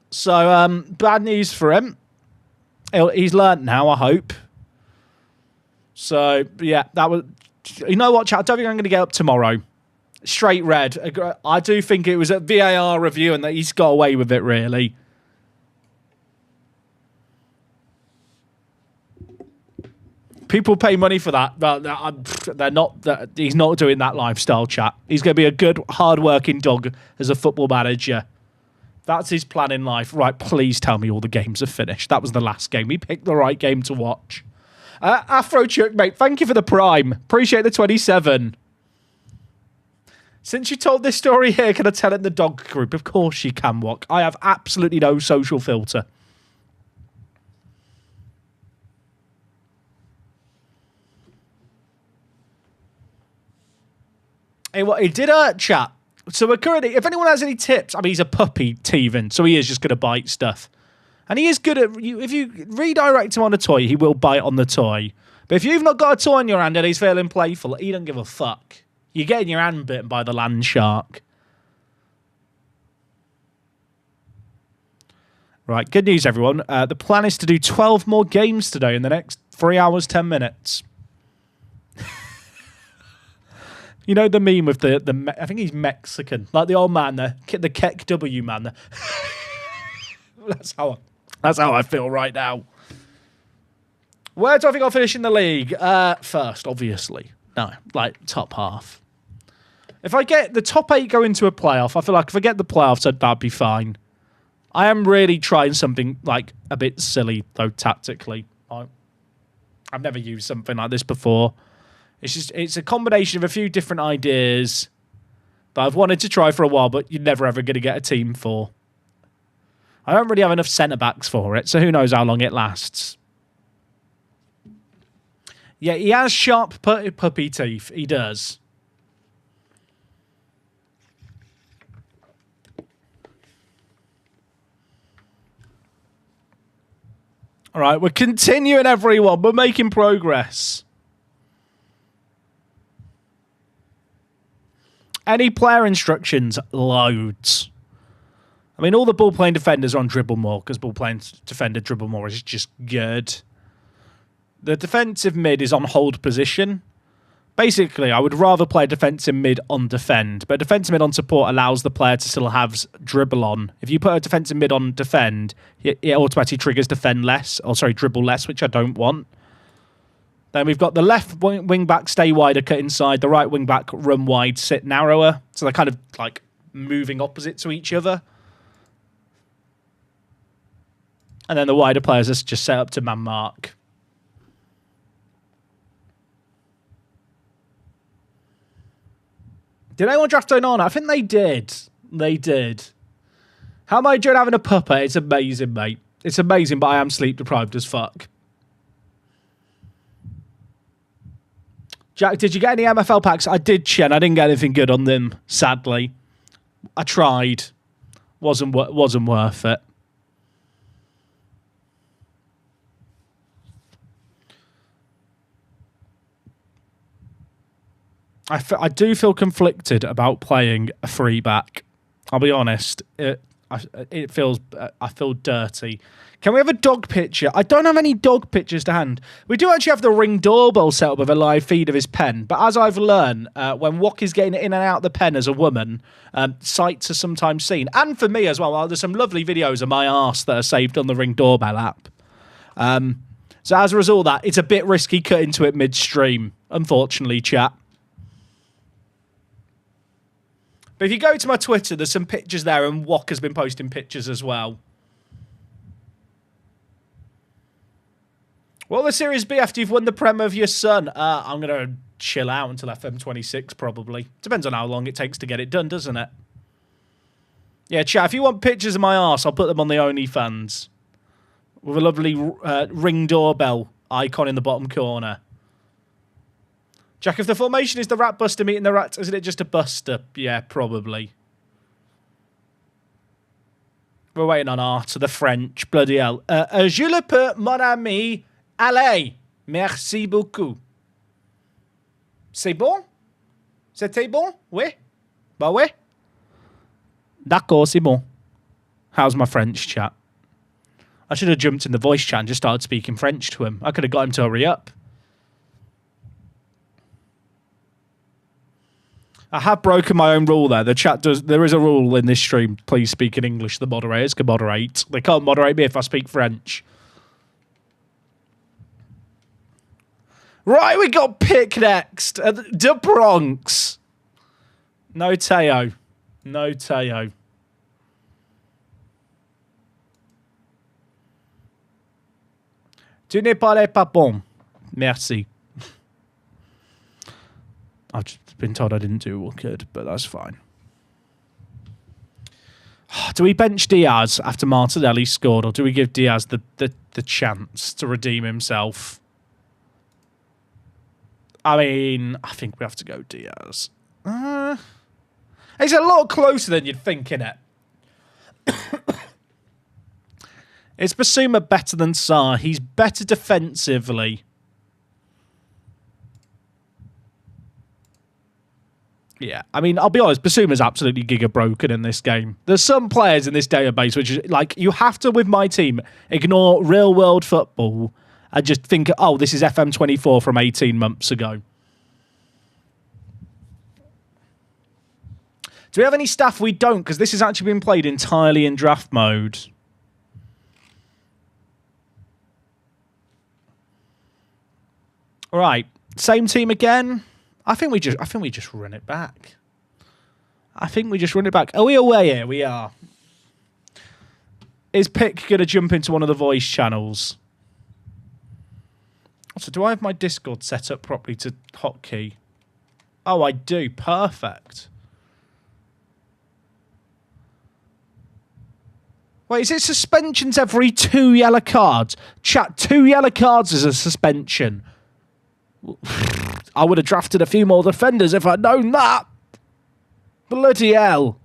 So, bad news for him. He's learnt now, I hope. So, yeah, that was... You know what, chat? I don't think I'm going to get up tomorrow. Straight red. I do think it was a VAR review and that he's got away with it, really. People pay money for that. They're not. He's not doing that lifestyle, chat. He's going to be a good, hard-working dog as a football manager. That's his plan in life. Right, please tell me all the games are finished. That was the last game. We picked the right game to watch. Afro Chuck, mate, thank you for the prime. Appreciate the 27. Since you told this story here, can I tell it in the dog group? Of course you can, Wok. I have absolutely no social filter. Hey, what? He did a chat. So we're currently, if anyone has any tips, I mean, he's a puppy, Teven, so he is just going to bite stuff. And he is good at, if you redirect him on a toy, he will bite on the toy. But if you've not got a toy in your hand and he's feeling playful, he don't give a fuck. You're getting your hand bitten by the land shark. Right, good news, everyone. The plan is to do 12 more games today in the next 3 hours, 10 minutes. You know the meme with the I think he's Mexican, like the old man, the Keck W man. That's how I feel right now. Where do I think I'll finish in the league? First, obviously. No, like top half. If I get the top 8 go into a playoff, I feel like if I get the playoffs, that'd be fine. I am really trying something like a bit silly, though, tactically. I've never used something like this before. It's a combination of a few different ideas that I've wanted to try for a while, but you're never ever going to get a team for. I don't really have enough centre-backs for it, so who knows how long it lasts. Yeah, he has sharp puppy teeth. He does. All right, we're continuing, everyone. We're making progress. Any player instructions? Loads. I mean, all the ball-playing defenders are on dribble more because ball-playing defender dribble more is just good. The defensive mid is on hold position. Basically, I would rather play defensive mid on defend, but defensive mid on support allows the player to still have dribble on. If you put a defensive mid on defend, it automatically triggers defend less, or sorry, dribble less, which I don't want. Then we've got the left wing back stay wider, cut inside. The right wing back run wide, sit narrower. So they're kind of like moving opposite to each other. And then the wider players are just set up to man mark. Did anyone draft Onana? I think they did. They did. How am I enjoying having a puppet? It's amazing, mate. It's amazing, but I am sleep deprived as fuck. Jack, did you get any MFL packs? I did, Chen. I didn't get anything good on them, sadly. I tried. Wasn't worth it. I do feel conflicted about playing a free back. I'll be honest. I feel dirty. Can we have a dog picture? I don't have any dog pictures to hand. We do actually have the Ring doorbell set up with a live feed of his pen. But as I've learned, when Wok is getting in and out of the pen as a woman, sights are sometimes seen. And for me as well, there's some lovely videos of my arse that are saved on the Ring doorbell app. So as a result of that, it's a bit risky cutting to it midstream, unfortunately, chat. But if you go to my Twitter, there's some pictures there, and Wok has been posting pictures as well. Well, the Series B after you've won the Prem of your son? I'm going to chill out until FM26, probably. Depends on how long it takes to get it done, doesn't it? Yeah, chat, if you want pictures of my arse, I'll put them on the OnlyFans. With a lovely Ring doorbell icon in the bottom corner. Jack, if the formation is the rat buster meeting the rat, isn't it just a buster? Yeah, probably. We're waiting on art to the French. Bloody hell. Je le peux, mon ami. Allez. Merci beaucoup. C'est bon? C'était bon? Oui? Bah oui? D'accord, c'est bon. How's my French, chat? I should have jumped in the voice chat and just started speaking French to him. I could have got him to hurry up. I have broken my own rule there. The chat does. There is a rule in this stream. Please speak in English. The moderators can moderate. They can't moderate me if I speak French. Right, we got pick next. De Bronx. No Teo. No Teo. Tu ne parles pas bon. Merci. I've just been told I didn't do good, but that's fine. Do we bench Diaz after Martinelli scored, or do we give Diaz the chance to redeem himself? I mean, I think we have to go Diaz. He's a lot closer than you'd think, innit? Is Basuma better than Sarr? He's better defensively. Yeah, I mean, I'll be honest, Basuma's absolutely giga broken in this game. There's some players in this database which is like, you have to, with my team, ignore real world football and just think, oh, this is FM24 from 18 months ago. Do we have any staff? We don't, because this has actually been played entirely in draft mode. All right, same team again. I think we just run it back. I think we just run it back. Are we away here? We are. Is Pick going to jump into one of the voice channels? So do I have my Discord set up properly to hotkey? Oh, I do. Perfect. Wait, is it suspensions every 2 yellow cards? Chat, 2 yellow cards is a suspension. I would have drafted a few more defenders if I'd known that. Bloody hell.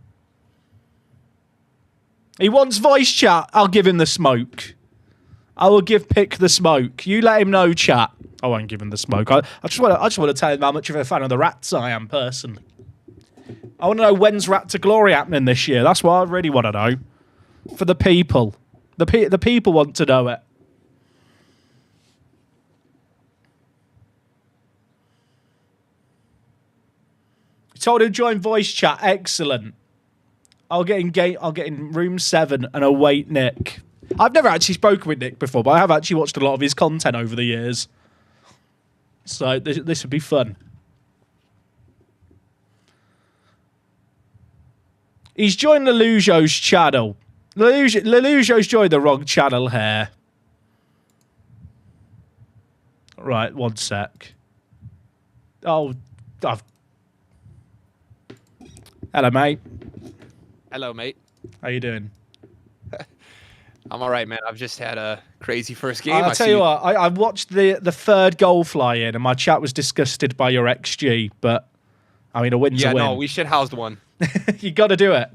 He wants voice chat. I'll give him the smoke. I will give Pick the smoke. You let him know, chat. I won't give him the smoke. I just want to tell him how much of a fan of the Rats I am, personally. I want to know when's Rat to Glory happening this year. That's what I really want to know. For the people. The people want to know it. You told him to join voice chat. Excellent. I'll get in room 7 and await Nick. I've never actually spoken with Nick before, but I have actually watched a lot of his content over the years. So this would be fun. He's joined Lelujo's channel. Lelujo's joined the wrong channel here. Right, one sec. Oh, hello, mate. Hello, mate. How you doing? I'm all right, man. I've just had a crazy first game. I'll tell you what, I watched the third goal fly in, and my chat was disgusted by your XG, but, I mean, a win's a win. Yeah, no, we shithoused one. You got to do it.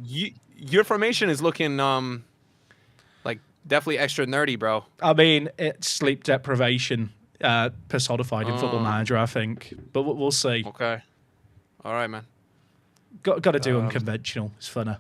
Your formation is looking, like, definitely extra nerdy, bro. I mean, it's sleep deprivation personified in Football Manager, I think. But we'll see. Okay. All right, man. Got to do unconventional. It's funner.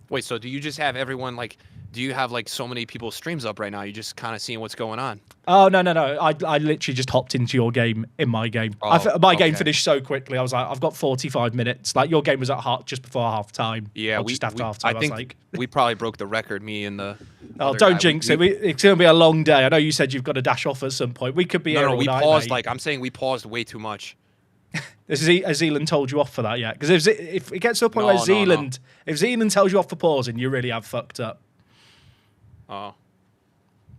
Wait, so do you just have everyone, like, do you have, like, so many people's streams up right now? You're just kind of seeing what's going on? Oh, no. I literally just hopped into your game in my game. Oh, my game finished so quickly. I was like, I've got 45 minutes. Like, your game was at just before half time. Yeah, just after half time. I think we probably broke the record, me and the Oh, don't jinx it. It's going to be a long day. I know you said you've got to dash off at some point. We could be here all we night, paused, mate. like, I'm saying we paused way too much. Has Zealand told you off for that yet? Because if it gets to a point where if Zealand tells you off for pausing, you really have fucked up. Oh.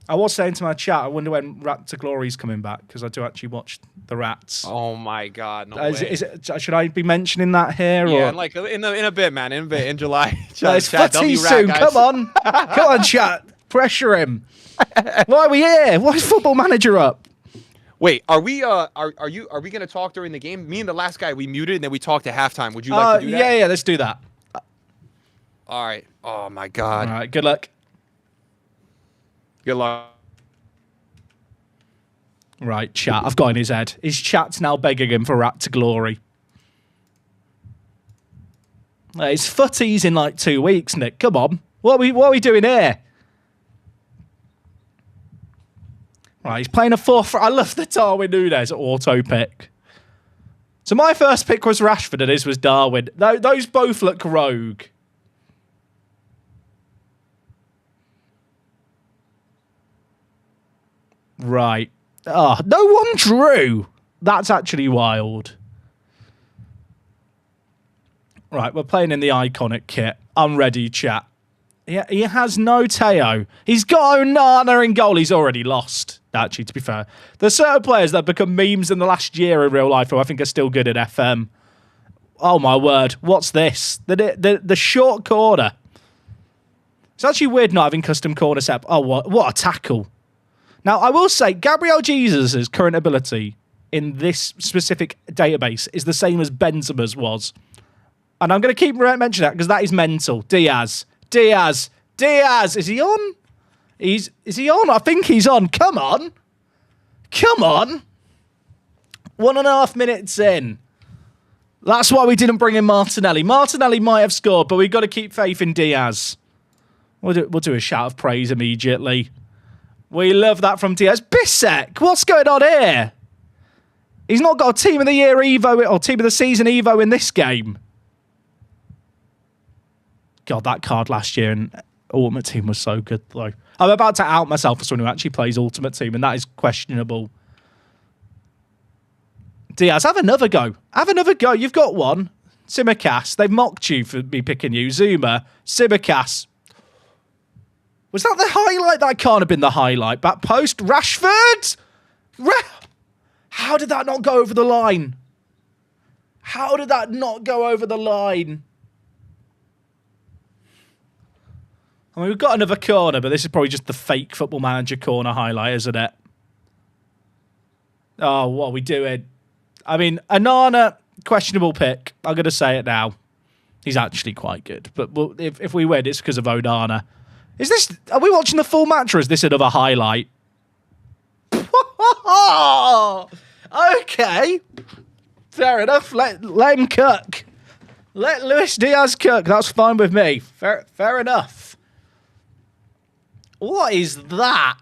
I was saying to my chat, I wonder when Rat to Glory's coming back, because I do actually watch the Rats. Oh my God! No way. Should I be mentioning that here? Yeah, or? like in a bit, man. In July. It's footy soon. Come on, come on, chat. Pressure him. Why are we here? Why is Football Manager up? Wait, are we gonna talk during the game? Me and the last guy, we muted and then we talked at halftime. Would you like to do that? Yeah, let's do that. All right. Oh my God. All right, good luck. Good luck. Right, chat. I've got in his head. His chat's now begging him for Rat to Glory. It's footies in like 2 weeks, Nick. Come on. What are we doing here? Right, he's playing a 4-4. I love the Darwin Núñez auto pick. So my first pick was Rashford and his was Darwin. Those both look rogue. Right. Oh, no one drew. That's actually wild. Right, we're playing in the iconic kit. I'm ready, chat. He has no Teo. He's got Onana in goal. He's already lost, actually, to be fair. There's certain players that have become memes in the last year in real life who I think are still good at FM. Oh, my word. What's this? The short corner. It's actually weird not having custom corner set. Oh, what a tackle. Now, I will say, Gabriel Jesus' current ability in this specific database is the same as Benzema's was. And I'm going to keep mentioning that because that is mental. Diaz. Is he on? Is he on? I think he's on. Come on. 1.5 minutes in. That's why we didn't bring in Martinelli. Martinelli might have scored, but we've got to keep faith in Diaz. We'll do a shout of praise immediately. We love that from Diaz. Bissek, what's going on here? He's not got a Team of the Year Evo or Team of the Season Evo in this game. God, that card last year in Ultimate Team was so good, though. I'm about to out myself for someone who actually plays Ultimate Team, and that is questionable. Diaz, have another go. You've got one. Simicast, they've mocked you for me picking you. Zuma, Simicast. Was that the highlight? That can't have been the highlight. Back post, Rashford! How did that not go over the line? I mean, we've got another corner, but this is probably just the fake Football Manager corner highlight, isn't it? Oh, what are we doing? I mean, Anana, questionable pick. I'm going to say it now. He's actually quite good. But if we win, it's because of Onana. Are we watching the full match or is this another highlight? Okay. Fair enough. Let him cook. Let Luis Diaz cook. That's fine with me. Fair enough. What is that?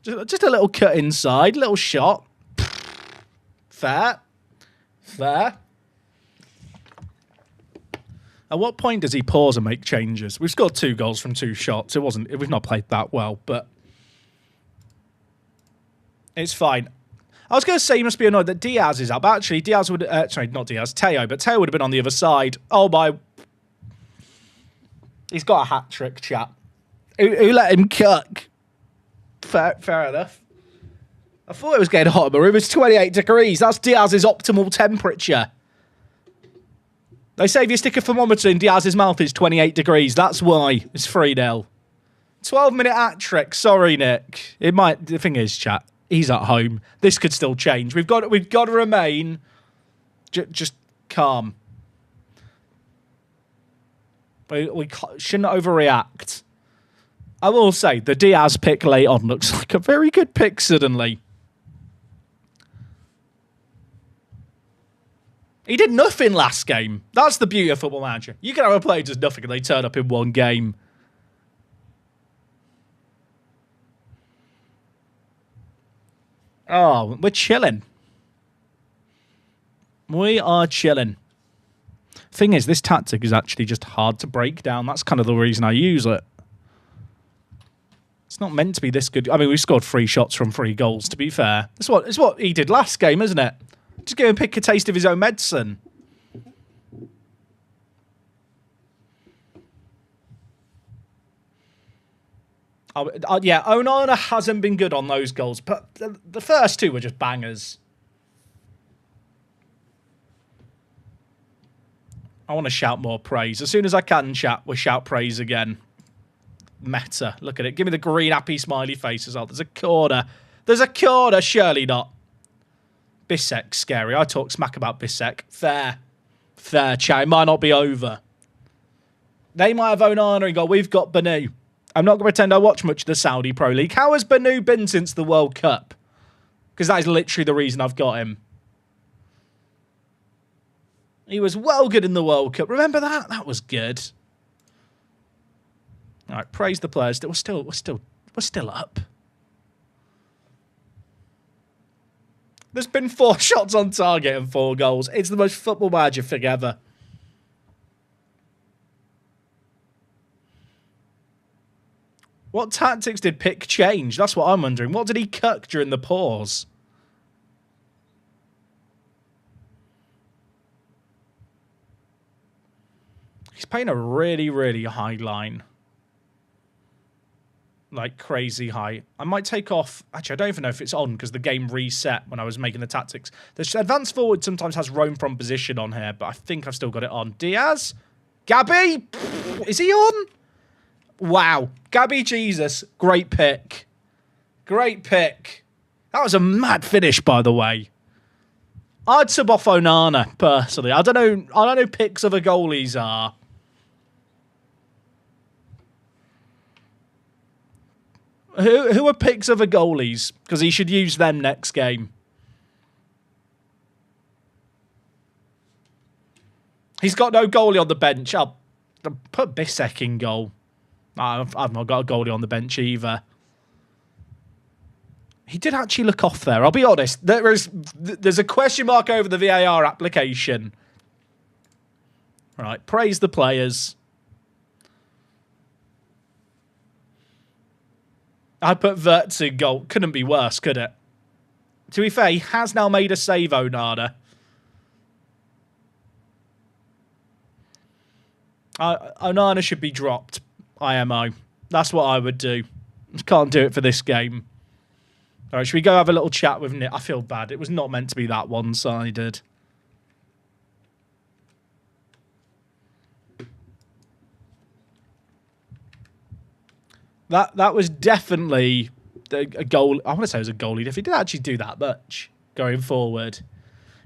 Just a little cut inside, little shot. Fair. At what point does he pause and make changes? We've scored 2 goals from 2 shots. We've not played that well, but it's fine. I was going to say you must be annoyed that Diaz is up. Actually, Diaz would... sorry, not Diaz. Teo. But Teo would have been on the other side. Oh, my... He's got a hat-trick, chat. Who let him cook? Fair enough. I thought it was getting hot in my room. It's 28 degrees. That's Diaz's optimal temperature. They say if you stick a thermometer in Diaz's mouth, it's 28 degrees. That's why. It's 3-0. 12-minute hat-trick. Sorry, Nick. It might... The thing is, chat... He's at home. This could still change. We've got to remain just calm. We shouldn't overreact. I will say the Diaz pick late on looks like a very good pick suddenly. He did nothing last game. That's the beauty of Football Manager. You can have a player who does nothing and they turn up in one game. Oh, we're chilling. We are chilling. Thing is, this tactic is actually just hard to break down. That's kind of the reason I use it. It's not meant to be this good. I mean, we scored 3 shots from 3 goals, to be fair. It's what he did last game, isn't it? Just give him pick a taste of his own medicine. Yeah, Onana hasn't been good on those goals, but the first 2 were just bangers. I want to shout more praise. As soon as I can, chat, we'll shout praise again. Meta, look at it. Give me the green happy smiley face as well. There's a corner. There's a corner, surely not. Bissek, scary. I talk smack about Bissek. Fair, chat. It might not be over. They might have Onana and go, we've got Banu. I'm not going to pretend I watch much of the Saudi Pro League. How has Banu been since the World Cup? Because that is literally the reason I've got him. He was well good in the World Cup. Remember that? That was good. All right, praise the players. We're still up. There's been 4 shots on target and 4 goals. It's the most Football Manager thing ever. What tactics did Pick change? That's what I'm wondering. What did he cook during the pause? He's playing a really, really high line. Like, crazy high. I might take off... Actually, I don't even know if it's on because the game reset when I was making the tactics. The advance forward sometimes has roam from position on here, but I think I've still got it on. Diaz? Gabby? Is he on? Wow. Gabby Jesus. Great pick. Great pick. That was a mad finish, by the way. I'd sub off Onana, personally. I don't know who picks other goalies are. Who are picks other goalies? Because he should use them next game. He's got no goalie on the bench. I'll put Bissek in goal. I've not got a goalie on the bench either. He did actually look off there. I'll be honest. There's a question mark over the VAR application. Right, praise the players. I put Wirtz in goal. Couldn't be worse, could it? To be fair, he has now made a save, Onana. Onana should be dropped. IMO. That's what I would do. Just can't do it for this game. All right, should we go have a little chat with Nick? I feel bad. It was not meant to be that one-sided. That was definitely a goal. I want to say it was a goalie. If he did actually do that much going forward,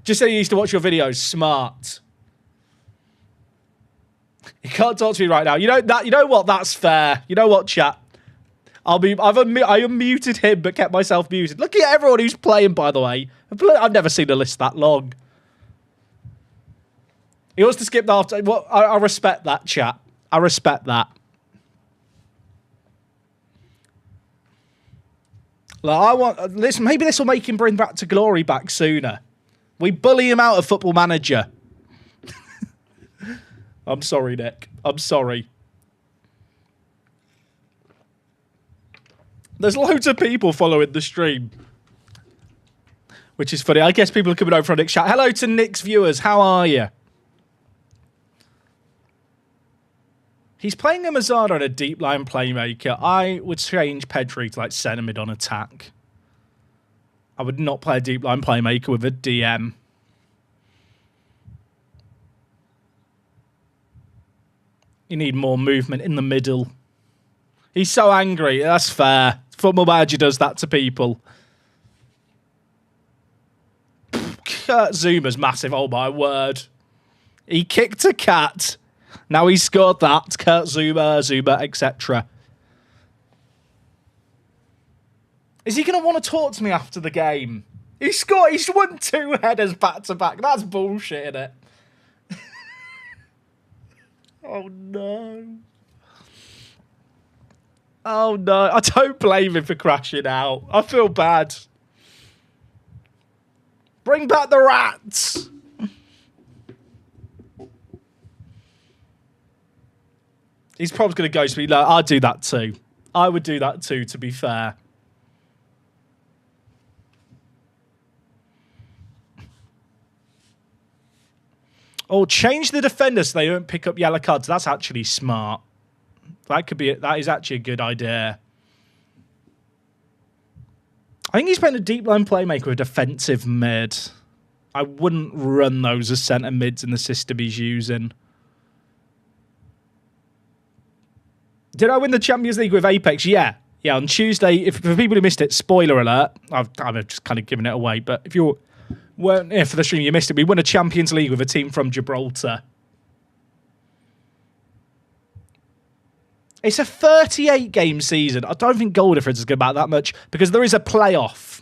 just say he used to watch your videos. Smart. You can't talk to me right now. You know what? That's fair. You know what, chat? I unmuted him, but kept myself muted. Look at everyone who's playing, by the way. I've never seen a list that long. He wants to skip the half time. Well, I respect that, chat. I respect that. Like, maybe this will make him bring Back to Glory back sooner. We bully him out of Football Manager. I'm sorry, Nick. I'm sorry. There's loads of people following the stream, which is funny. I guess people are coming over from Nick's chat. Hello to Nick's viewers. How are you? He's playing a Mazada on a deep line playmaker. I would change Pedri to like centre mid on attack. I would not play a deep line playmaker with a DM. You need more movement in the middle. He's so angry. That's fair. Football Manager does that to people. Kurt Zuma's massive. Oh my word. He kicked a cat. Now he's scored that. Kurt Zuma, etc. Is he going to want to talk to me after the game? He's won 2 headers back to back. That's bullshit, isn't it? Oh no. Oh no. I don't blame him for crashing out. I feel bad. Bring back the rats. He's probably going to go to me. Like, I'd do that too. I would do that too, to be fair. Oh, change the defenders so they don't pick up yellow cards. That's actually smart. That is actually a good idea. I think he's playing a deep line playmaker with defensive mid. I wouldn't run those as centre mids in the system he's using. Did I win the Champions League with Apex? Yeah. Yeah, on Tuesday. For people who missed it, spoiler alert. I'm just kind of giving it away. But if you weren't here for the stream, you missed it. We won a Champions League with a team from Gibraltar. It's a 38-game season. I don't think goal difference is going to matter that much because there is a playoff.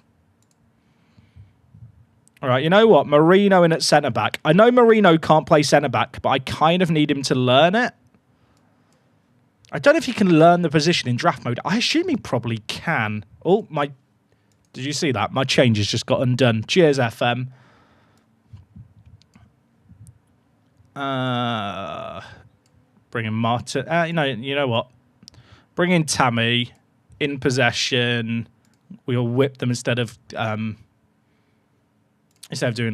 All right, you know what? Marino in at centre-back. I know Marino can't play centre-back, but I kind of need him to learn it. I don't know if he can learn the position in draft mode. I assume he probably can. Oh, my... Did you see that? My changes just got undone. Cheers, FM. Bring in Martin. You know what? Bring in Tammy in possession. We'll whip them instead of doing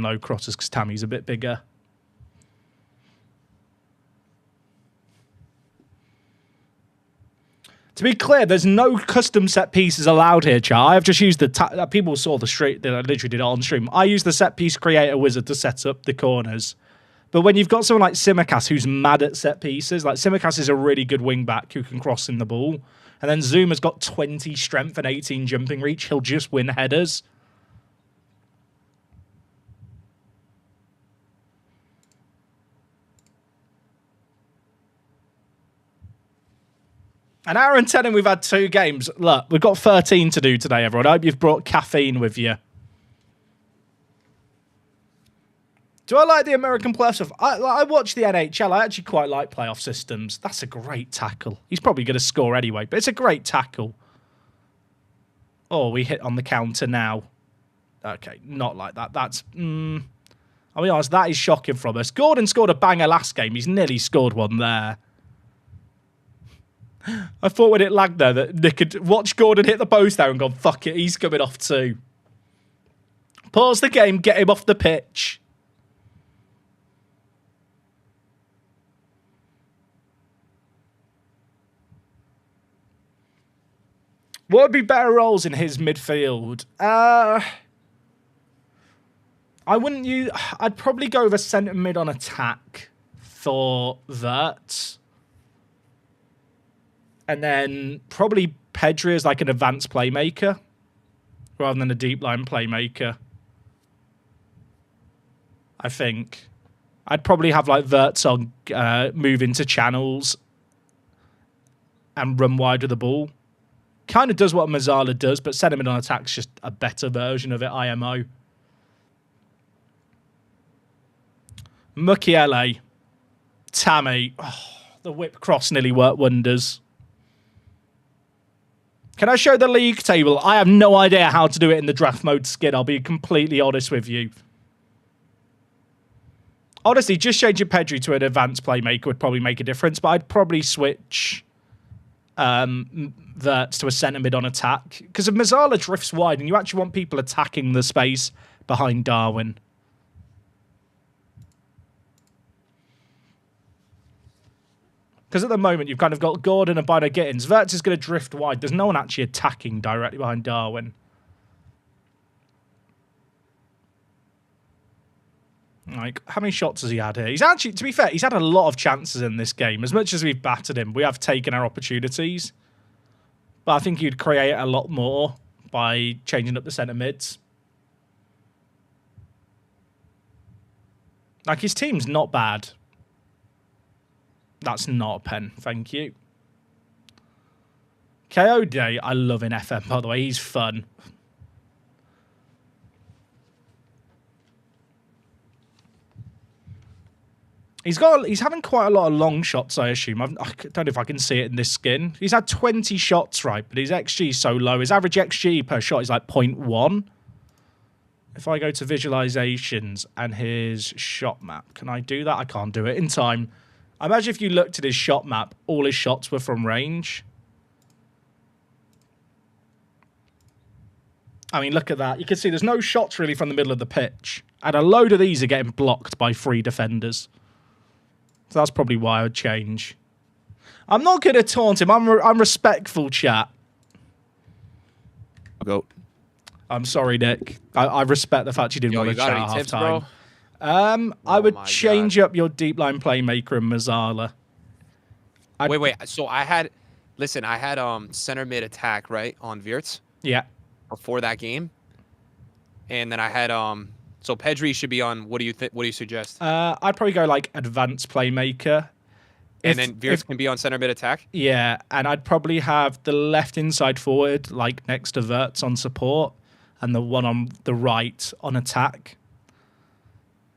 low crosses because Tammy's a bit bigger. To be clear, there's no custom set pieces allowed here, chat. I have just used the... people saw the stream. I literally did it on stream. I used the set piece creator wizard to set up the corners. But when you've got someone like Simicast who's mad at set pieces, like Simicast is a really good wing back who can cross in the ball. And then Zuma's got 20 strength and 18 jumping reach. He'll just win headers. An hour and 10 and we've had 2 games. Look, we've got 13 to do today, everyone. I hope you've brought caffeine with you. Do I like the American playoff stuff? I watch the NHL. I actually quite like playoff systems. That's a great tackle. He's probably going to score anyway, but it's a great tackle. Oh, we hit on the counter now. Okay, not like that. That's... I'll be honest, that is shocking from us. Gordon scored a banger last game. He's nearly scored one there. I thought when it lagged there that Nick had watched Gordon hit the post there and gone, fuck it, he's coming off too. Pause the game, get him off the pitch. What would be better roles in his midfield? I wouldn't use... I'd probably go with a centre mid on attack for that. And then probably Pedri as like an advanced playmaker rather than a deep line playmaker. I think I'd probably have like Wirtz on move into channels and run wide with the ball. Kind of does what Mazzala does, but sentiment on attack's just a better version of it, IMO. Mukiele. Tammy. Oh, the whip cross nearly worked wonders. Can I show the league table? I have no idea how to do it in the draft mode skin. I'll be completely honest with you. Honestly, just changing Pedri to an advanced playmaker would probably make a difference, but I'd probably switch Wirtz to a centre mid on attack. Because if Mazzala drifts wide and you actually want people attacking the space behind Darwin. Because at the moment, you've kind of got Gordon and Bino Gittins. Wirtz is going to drift wide. There's no one actually attacking directly behind Darwin. Like, how many shots has he had here? He's actually, to be fair, he's had a lot of chances in this game. As much as we've battered him, we have taken our opportunities. But I think you'd create a lot more by changing up the centre mids. Like, his team's not bad. That's not a pen, thank you. KO Day, I love in FM, by the way. He's fun. He's having quite a lot of long shots, I assume. I don't know if I can see it in this skin. He's had 20 shots, right? But his XG is so low. His average XG per shot is like 0.1. If I go to visualizations and his shot map, can I do that? I can't do it in time. I imagine if you looked at his shot map, all his shots were from range. I mean, look at that. You can see there's no shots really from the middle of the pitch. And a load of these are getting blocked by 3 defenders. So that's probably why I would change. I'm not going to taunt him. I'm respectful, chat. Go. I'm sorry, Nick. I respect the fact you didn't want to chat at half time. I would change up your deep line playmaker in Mazzala. Wait. So I had center mid attack, right, on Wirtz. Yeah. Before that game. And then I had so Pedri should be on, what do you suggest? I'd probably go like advanced playmaker. And then Wirtz can be on center mid attack? Yeah, and I'd probably have the left inside forward like next to Wirtz on support and the one on the right on attack.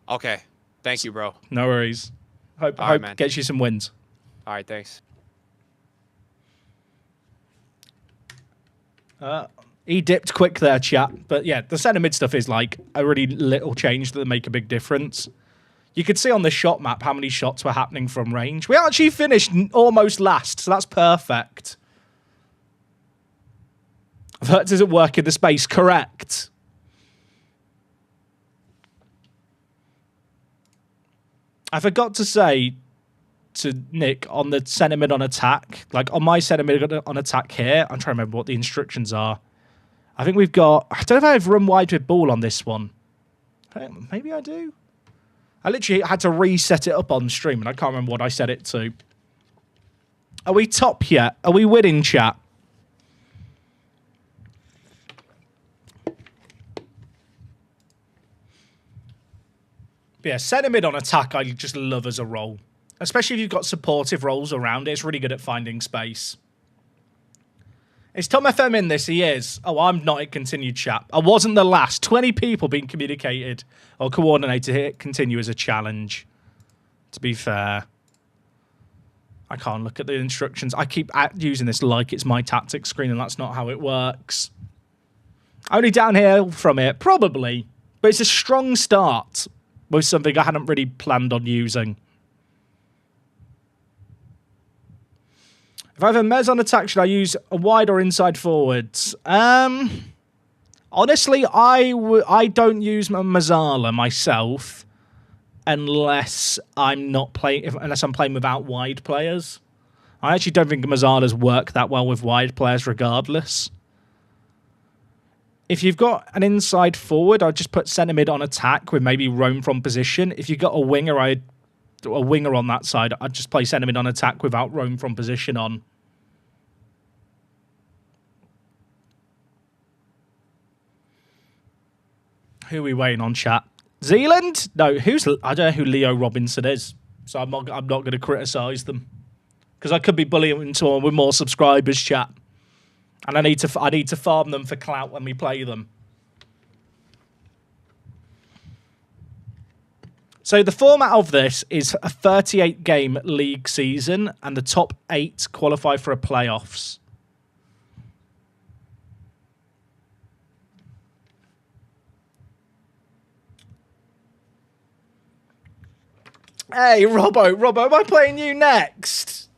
Okay. Thank you, bro. No worries. Hope gets you some wins. All right, thanks. He dipped quick there, chat. But yeah, the centre mid stuff is like a really little change that make a big difference. You could see on the shot map how many shots were happening from range. We actually finished almost last, so that's perfect. That doesn't work in the space, correct. I forgot to say to Nick on the centre mid on attack, like on my centre mid on attack here, I'm trying to remember what the instructions are. I think we've got, I don't know if I've run wide with ball on this one. Maybe I do. I literally had to reset it up on stream and I can't remember what I set it to. Are we top yet? Are we winning, chat? But yeah, centre mid on attack, I just love as a role. Especially if you've got supportive roles around it. It's really good at finding space. Is Tom FM in this? He is. Oh, I'm not at continued chat. I wasn't the last. 20 people being communicated or coordinated here. Continue as a challenge. To be fair. I can't look at the instructions. I keep using this like it's my tactics screen and that's not how it works. Only downhill from it? Probably. But it's a strong start with something I hadn't really planned on using. If I have a Mez on attack, should I use a wide or inside forwards? Honestly, I don't use Mazzala myself unless I'm playing without wide players. I actually don't think Mazzala's work that well with wide players regardless. If you've got an inside forward, I'd just put centre mid on attack with maybe roam from position. If you've got a winger on that side, I'd just play centre mid on attack without roam from position on. Who are we waiting on, chat? Zealand? No, I don't know who Leo Robinson is, so I'm not going to criticise them because I could be bullying someone with more subscribers, chat, and I need to farm them for clout when we play them. So the format of this is a 38-game league season, and the top 8 qualify for a playoffs. Hey, Robbo, am I playing you next?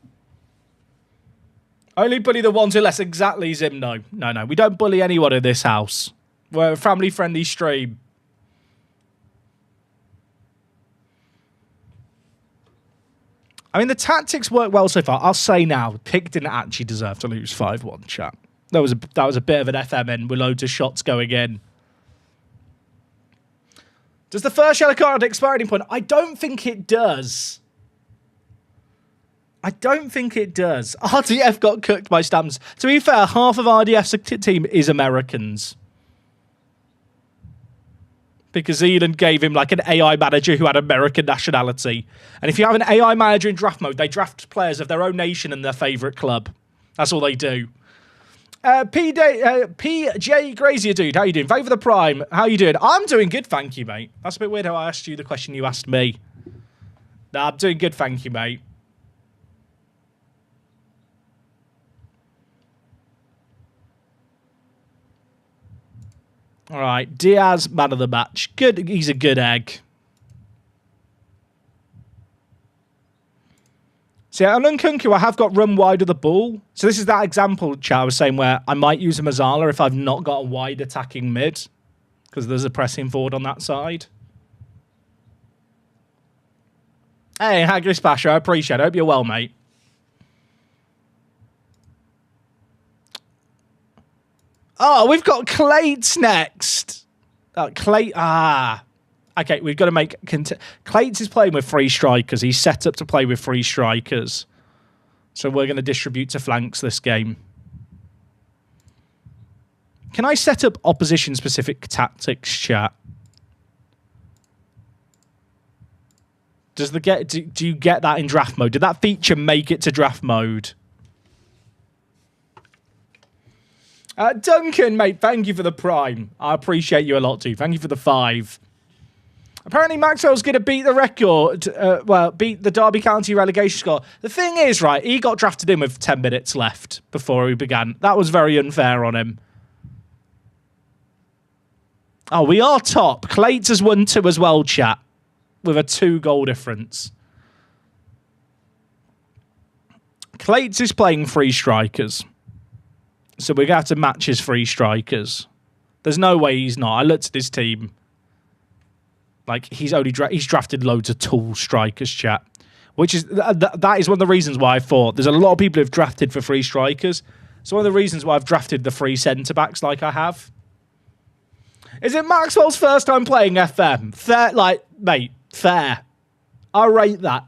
Only bully the ones who less exactly Zim. No, we don't bully anyone in this house. We're a family-friendly stream. I mean, the tactics work well so far. I'll say now, Pig didn't actually deserve to lose 5-1, chat. That was a bit of an FM in with loads of shots going in. Does the first yellow card expire at any point? I don't think it does. RDF got cooked by Stamps. To be fair, half of RDF's team is Americans. Because Zealand gave him like an AI manager who had American nationality. And if you have an AI manager in draft mode, they draft players of their own nation and their favourite club. That's all they do. PJ Grazier, dude, how you doing? Thank you for the prime. How you doing? I'm doing good, thank you, mate. That's a bit weird how I asked you the question you asked me. Nah, I'm doing good, thank you, mate. All right, Diaz, man of the match. Good, he's a good egg. So yeah, on Nkunku, I have got run wide of the ball. So this is that example, chat, I was saying where I might use a Mazzala if I've not got a wide attacking mid. Because there's a pressing forward on that side. Hey, Hagris Basher, I appreciate it. I hope you're well, mate. Oh, we've got Clates next. Okay, we've got to make... Clates is playing with 3 strikers. He's set up to play with 3 strikers. So we're going to distribute to flanks this game. Can I set up opposition-specific tactics, chat? Do you get that in draft mode? Did that feature make it to draft mode? Duncan, mate, thank you for the prime. I appreciate you a lot, too. Thank you for the 5. Apparently, Maxwell's going to beat the record, beat the Derby County relegation score. The thing is, right, he got drafted in with 10 minutes left before he began. That was very unfair on him. Oh, we are top. Clates has won 2 as well, chat, with a 2-goal difference. Clates is playing 3 strikers. So we're going to have to match his 3 strikers. There's no way he's not. I looked at his team. Like, he's drafted loads of tall strikers, chat. Which is, that is one of the reasons why I thought. There's a lot of people who've drafted for 3 strikers. So one of the reasons why I've drafted the 3 centre-backs like I have. Is it Maxwell's first time playing FM? Fair, mate, fair. I rate that.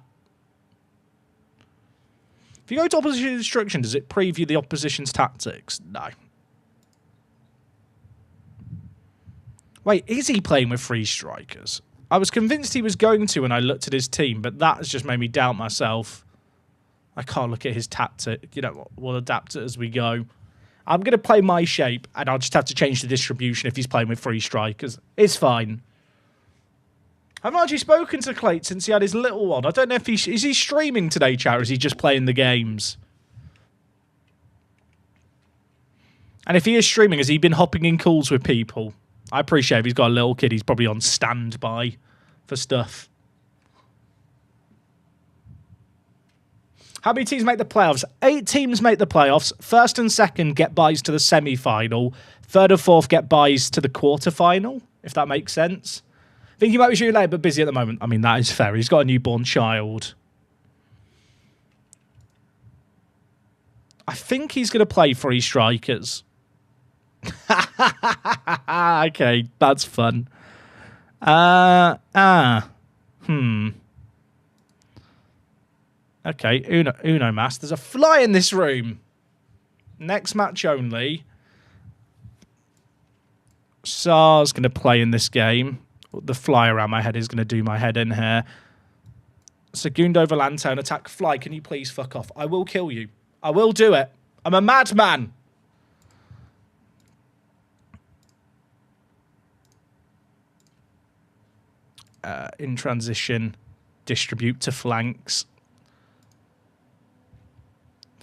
If you go to opposition instruction, does it preview the opposition's tactics? No. Wait, is he playing with 3 strikers? I was convinced he was going to when I looked at his team, but that has just made me doubt myself. I can't look at his tactic. You know what? We'll adapt it as we go. I'm going to play my shape, and I'll just have to change the distribution if he's playing with 3 strikers. It's fine. I've not actually spoken to Clate since he had his little one. I don't know if is he streaming today, chat, or is he just playing the games? And if he is streaming, has he been hopping in calls with people? I appreciate if he's got a little kid, he's probably on standby for stuff. How many teams make the playoffs? 8 teams make the playoffs. First and second get buys to the semi-final. Third and fourth get buys to the quarter-final, if that makes sense. I think he might be shooting late, but busy at the moment. I mean, that is fair. He's got a newborn child. I think he's going to play 3 strikers. Okay, that's fun. Okay, Uno Mas. There's a fly in this room. Next match only. Sar's going to play in this game. The fly around my head is going to do my head in here. Segundo Volante on attack. Fly, can you please fuck off? I will kill you. I will do it. I'm a madman. In transition, distribute to flanks.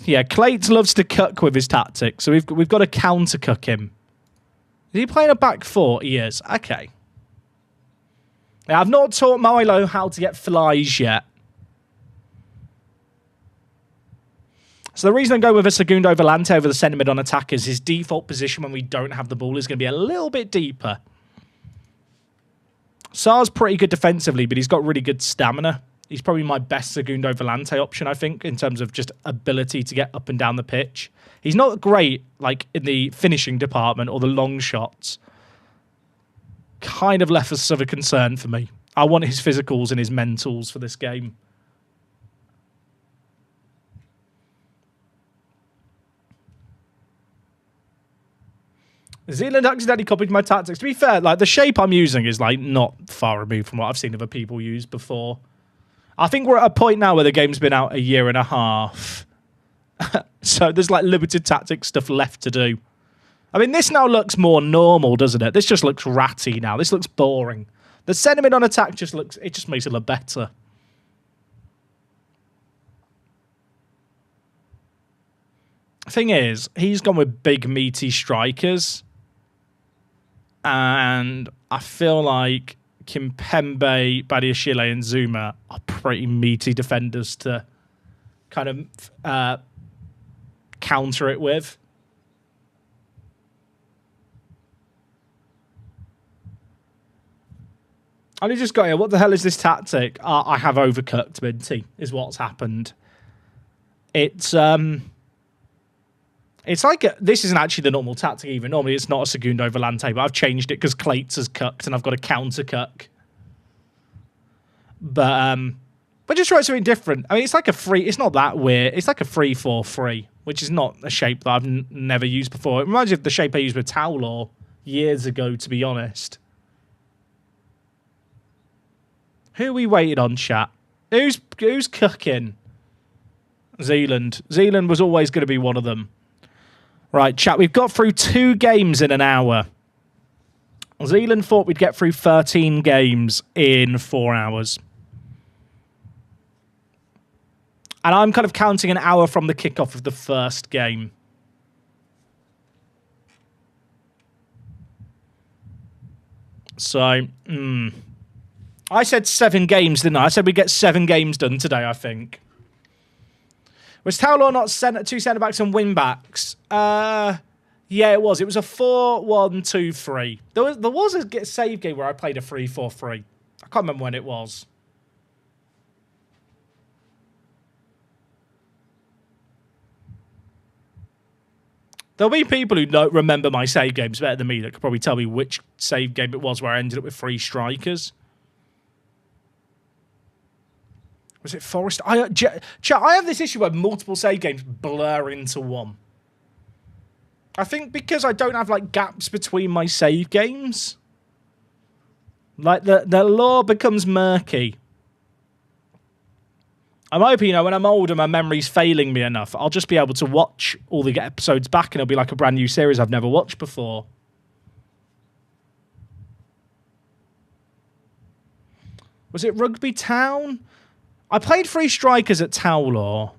Yeah, Clates loves to cuck with his tactics, so we've got to counter cuck him. Is he playing a back four? He is. Okay. Now, I've not taught Milo how to get flies yet. So the reason I go with a Segundo Volante over the centre mid on attack is his default position when we don't have the ball is going to be a little bit deeper. Sar's pretty good defensively, but he's got really good stamina. He's probably my best Segundo Volante option, I think, in terms of just ability to get up and down the pitch. He's not great, like, in the finishing department or the long shots. Kind of left us of a concern for me. I want his physicals and his mentals for this game. Zealand accidentally copied my tactics. To be fair, like the shape I'm using is like not far removed from what I've seen other people use before. I think we're at a point now where the game's been out a year and a half. So there's like limited tactic stuff left to do. I mean, this now looks more normal, doesn't it? This just looks ratty now. This looks boring. The sentiment on attack just looks, it just makes it look better. Thing is, he's gone with big, meaty strikers. And I feel like Kimpembe, Badiashile, and Zuma are pretty meaty defenders to kind of counter it with. And he just got here. What the hell is this tactic? I have overcooked Minty, is what's happened. It's like, this isn't actually the normal tactic even. Normally it's not a Segundo Volante, but I've changed it because Clates has cucked and I've got a counter cuck. But just try something different. I mean, it's like a free, it's not that weird. It's like a 3-4-3, which is not a shape that I've never used before. It reminds me of the shape I used with Towlaw years ago, to be honest. Who are we waiting on, chat? Who's cooking? Zealand. Zealand was always going to be one of them. Right, chat, we've got through 2 games in an hour. Zealand thought we'd get through 13 games in 4 hours. And I'm kind of counting an hour from the kickoff of the first game. So, I said 7 games, didn't I? I said we'd get 7 games done today, I think. Was Towlaw not 2 centre-backs and wing-backs? Yeah, it was. It was a 4-1-2-3. There was a save game where I played a 3-4-3. I can't remember when it was. There'll be people who don't remember my save games better than me that could probably tell me which save game it was where I ended up with 3 strikers. Was it Forest? I have this issue where multiple save games blur into one. I think because I don't have like gaps between my save games. Like the lore becomes murky. I'm hoping, when I'm older, my memory's failing me enough, I'll just be able to watch all the episodes back and it'll be like a brand new series I've never watched before. Was it Rugby Town? I played 3 strikers at Towlaw.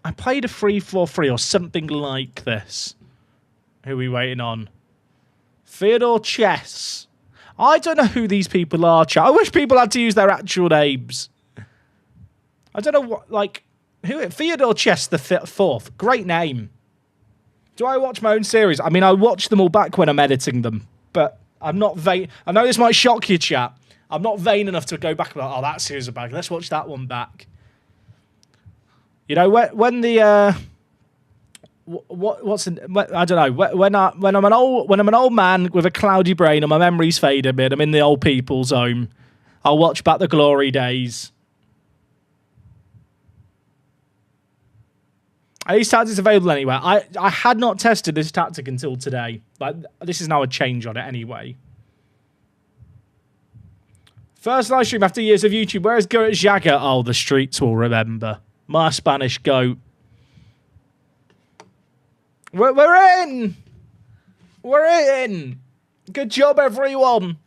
I played a 3-4-3 or something like this. Who are we waiting on? Theodore Chess. I don't know who these people are, chat. I wish people had to use their actual names. I don't know what, like, who? Theodore Chess the 4th. Great name. Do I watch my own series? I mean, I watch them all back when I'm editing them, but I'm not vain. I know this might shock you, chat. I'm not vain enough to go back and be like, oh, that series is back. Let's watch that one back. You know, when the I don't know, when I'm an old man with a cloudy brain and my memory's faded a bit, I'm in the old people's home. I'll watch back the glory days. Are these tactics available anywhere? I had not tested this tactic until today. Like, this is now a change on it anyway. First live stream after years of YouTube. Where is Garrett Jagger? Oh, the streets will remember. My Spanish goat. We're in! We're in! Good job, everyone.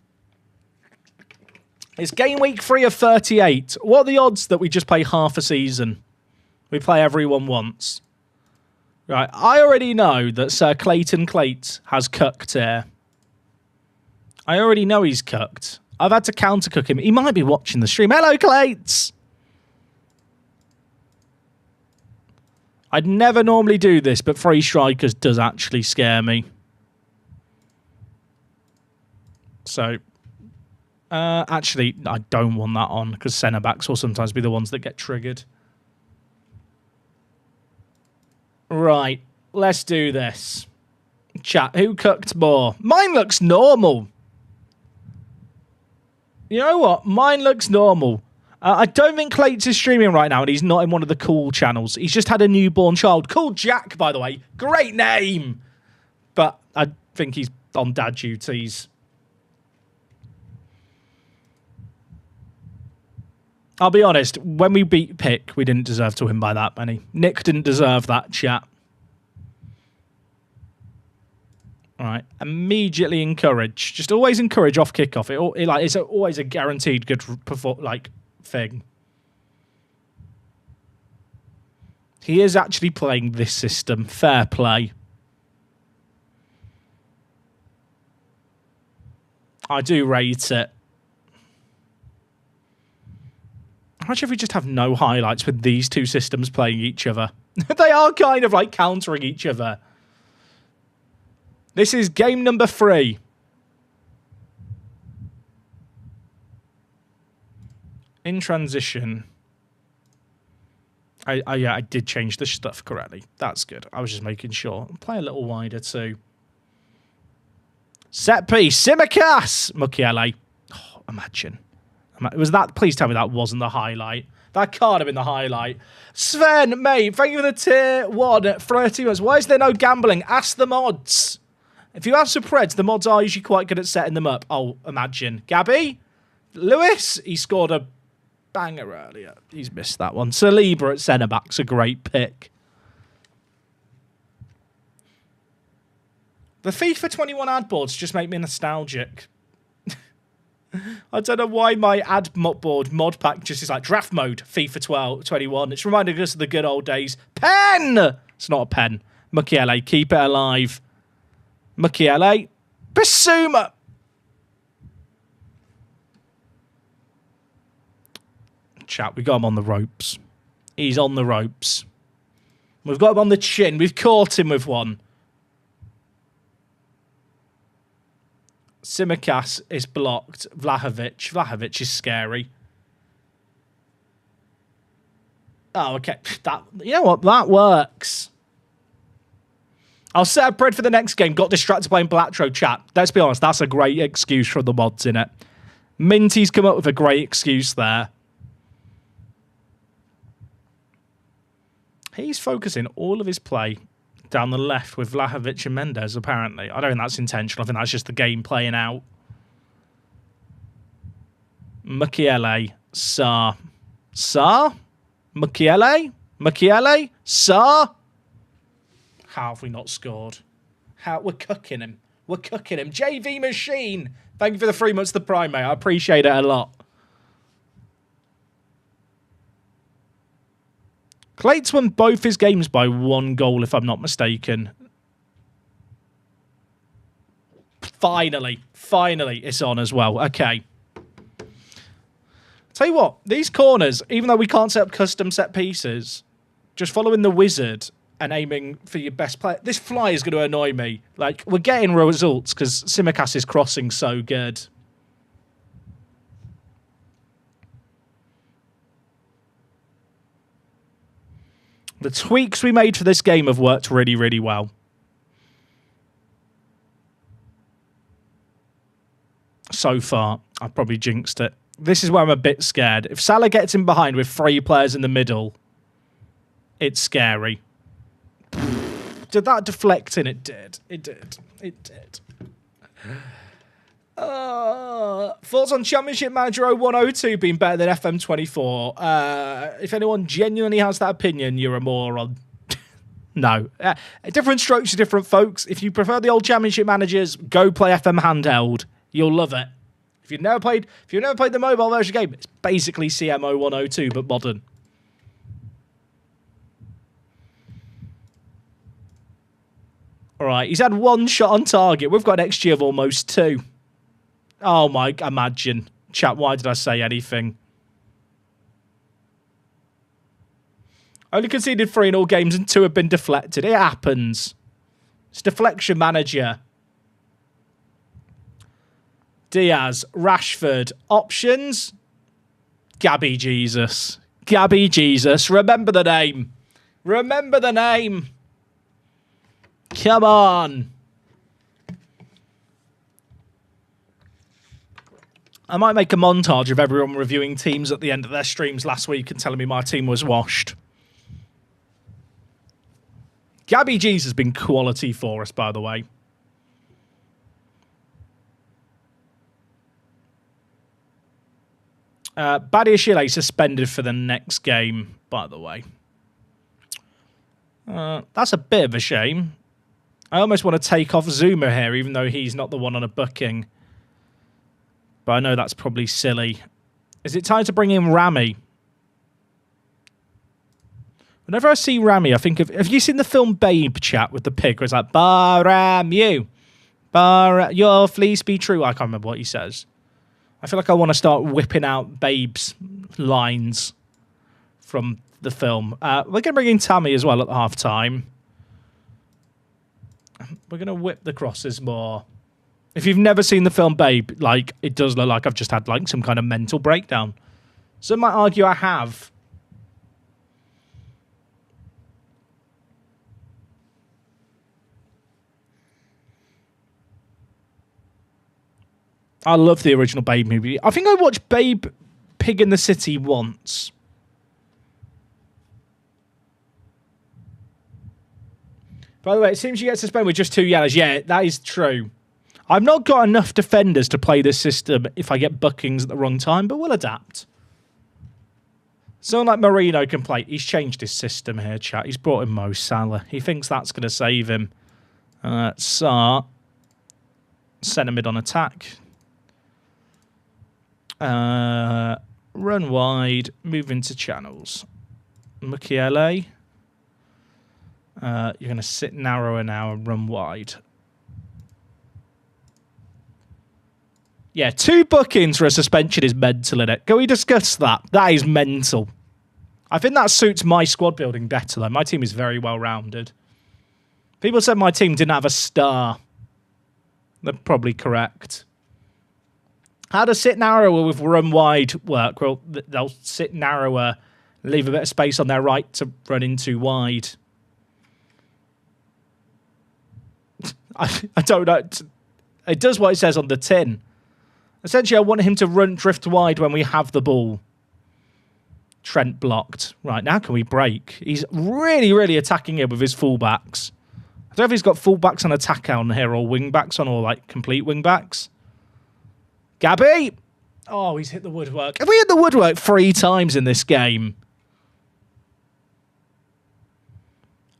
It's game week 3 of 38. What are the odds that we just play half a season? We play everyone once. Right, I already know that Sir Clayton Clates has cooked here. I already know he's cooked. I've had to counter-cook him. He might be watching the stream. Hello, Clates! I'd never normally do this, but 3 strikers does actually scare me. So, actually, I don't want that on, because centre-backs will sometimes be the ones that get triggered. Right, let's do this. Chat, who cooked more? Mine looks normal. You know what? Mine looks normal. I don't think Clates is streaming right now, and he's not in one of the cool channels. He's just had a newborn child. Called Jack, by the way. Great name! But I think he's on dad duties. I'll be honest, when we beat Pick, we didn't deserve to win by that many. Nick didn't deserve that, chat. All right, immediately encourage. Just always encourage off kickoff. It's always a guaranteed good thing. He is actually playing this system. Fair play. I do rate it. Imagine if we just have no highlights with these two systems playing each other. They are kind of like countering each other. This is game number 3. In transition. Yeah, I did change the stuff correctly. That's good. I was just making sure. Play a little wider too. Set piece. Simicast. Mukiele. Oh, imagine. Was that? Please tell me that wasn't the highlight. That can't have been the highlight. Sven, mate, thank you for the tier 1 at 30 months. Why is there no gambling? Ask the mods. If you ask the Preds, the mods are usually quite good at setting them up. Oh, imagine. Gabby? Lewis? He scored a banger earlier. He's missed that one. Saliba at centre-back's a great pick. The FIFA 21 ad boards just make me nostalgic. I don't know why my ad board mod pack just is like draft mode, FIFA 21. It's reminding us of the good old days. Pen! It's not a pen. Mukiele, keep it alive. Mukiele. Basuma. Chat, we got him on the ropes. He's on the ropes. We've got him on the chin. We've caught him with one. Simicast is blocked. Vlahovic is scary. Oh, okay. You know what? That works. I'll set a bread for the next game. Got distracted playing Blatro, chat. Let's be honest. That's a great excuse from the mods, innit? Minty's come up with a great excuse there. He's focusing all of his play down the left with Vlahovic and Mendes, apparently. I don't think that's intentional. I think that's just the game playing out. Mukiele, Sa. Mukiele? Sa? How have we not scored? We're cooking him. We're cooking him. JV Machine! Thank you for the 3 months of the Prime, mate. I appreciate it a lot. Clates won both his games by 1 goal, if I'm not mistaken. Finally, it's on as well. Okay. Tell you what, these corners, even though we can't set up custom set pieces, just following the wizard and aiming for your best player. This fly is going to annoy me. Like, we're getting results because Simicast is crossing so good. The tweaks we made for this game have worked really, really well. So far, I've probably jinxed it. This is where I'm a bit scared. If Salah gets in behind with 3 players in the middle, it's scary. Did that deflect in? It did. It did. Thoughts on Championship Manager 0102 being better than FM24? If anyone genuinely has that opinion, you're a moron. No. Different strokes for different folks. If you prefer the old Championship Managers, go play FM Handheld. You'll love it. If you've never played the mobile version game, it's basically CMO 102 but modern. All right, he's had one shot on target. We've got an XG of almost 2. Oh my, imagine. Chat, why did I say anything? Only conceded 3 in all games and 2 have been deflected. It happens. It's deflection manager. Diaz, Rashford, options. Gabby Jesus. Gabby Jesus. Remember the name. Remember the name. Come on. I might make a montage of everyone reviewing teams at the end of their streams last week and telling me my team was washed. Gabby G's has been quality for us, by the way. Badiashile suspended for the next game, by the way. That's a bit of a shame. I almost want to take off Zuma here, even though he's not the one on a booking. But I know that's probably silly. Is it time to bring in Rami? Whenever I see Rami, I think of... Have you seen the film Babe, chat, with the pig? Where it's like, Baram you. Your fleece be true. I can't remember what he says. I feel like I want to start whipping out Babe's lines from the film. We're going to bring in Tammy as well at the half-time. We're going to whip the crosses more. If you've never seen the film Babe, like, it does look like I've just had, like, some kind of mental breakdown. Some might argue I have. I love the original Babe movie. I think I watched Babe Pig in the City once. By the way, it seems you get suspended with just 2 yellows. Yeah, that is true. I've not got enough defenders to play this system if I get bookings at the wrong time, but we'll adapt. Someone like Marino can play. He's changed his system here, chat. He's brought in Mo Salah. He thinks that's going to save him. Sarr. Centre mid on attack. Run wide. Move into channels. Mukiele. You're going to sit narrower now and run wide. Yeah, 2 bookings for a suspension is mental, innit? Can we discuss that? That is mental. I think that suits my squad building better, though. My team is very well-rounded. People said my team didn't have a star. They're probably correct. How does sit narrower with run wide work? Well, they'll sit narrower, leave a bit of space on their right to run into wide. I don't know. It does what it says on the tin. Essentially, I want him to drift wide when we have the ball. Trent blocked. Right, now can we break? He's really, really attacking here with his fullbacks. I don't know if he's got fullbacks on attack on here or wingbacks on or like complete wingbacks. Gabby! Oh, he's hit the woodwork. Have we hit the woodwork 3 times in this game?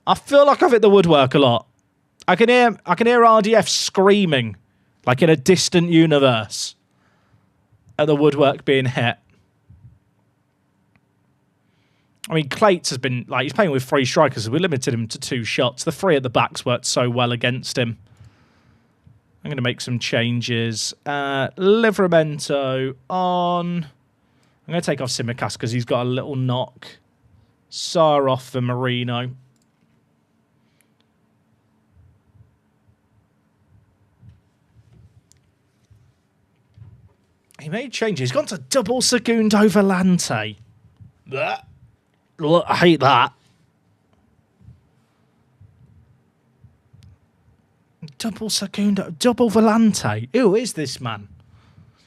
I feel like I've hit the woodwork a lot. I can hear RDF screaming like in a distant universe at the woodwork being hit. I mean, Clates has been, like, he's playing with 3 strikers, so we limited him to 2 shots. The 3 at the backs worked so well against him. I'm going to make some changes. Livramento on. I'm going to take off Simicast because he's got a little knock. Sarr off for Marino. He made changes. He's gone to double Segundo Volante. Look, I hate that. Double Segundo, double Volante. Who is this man?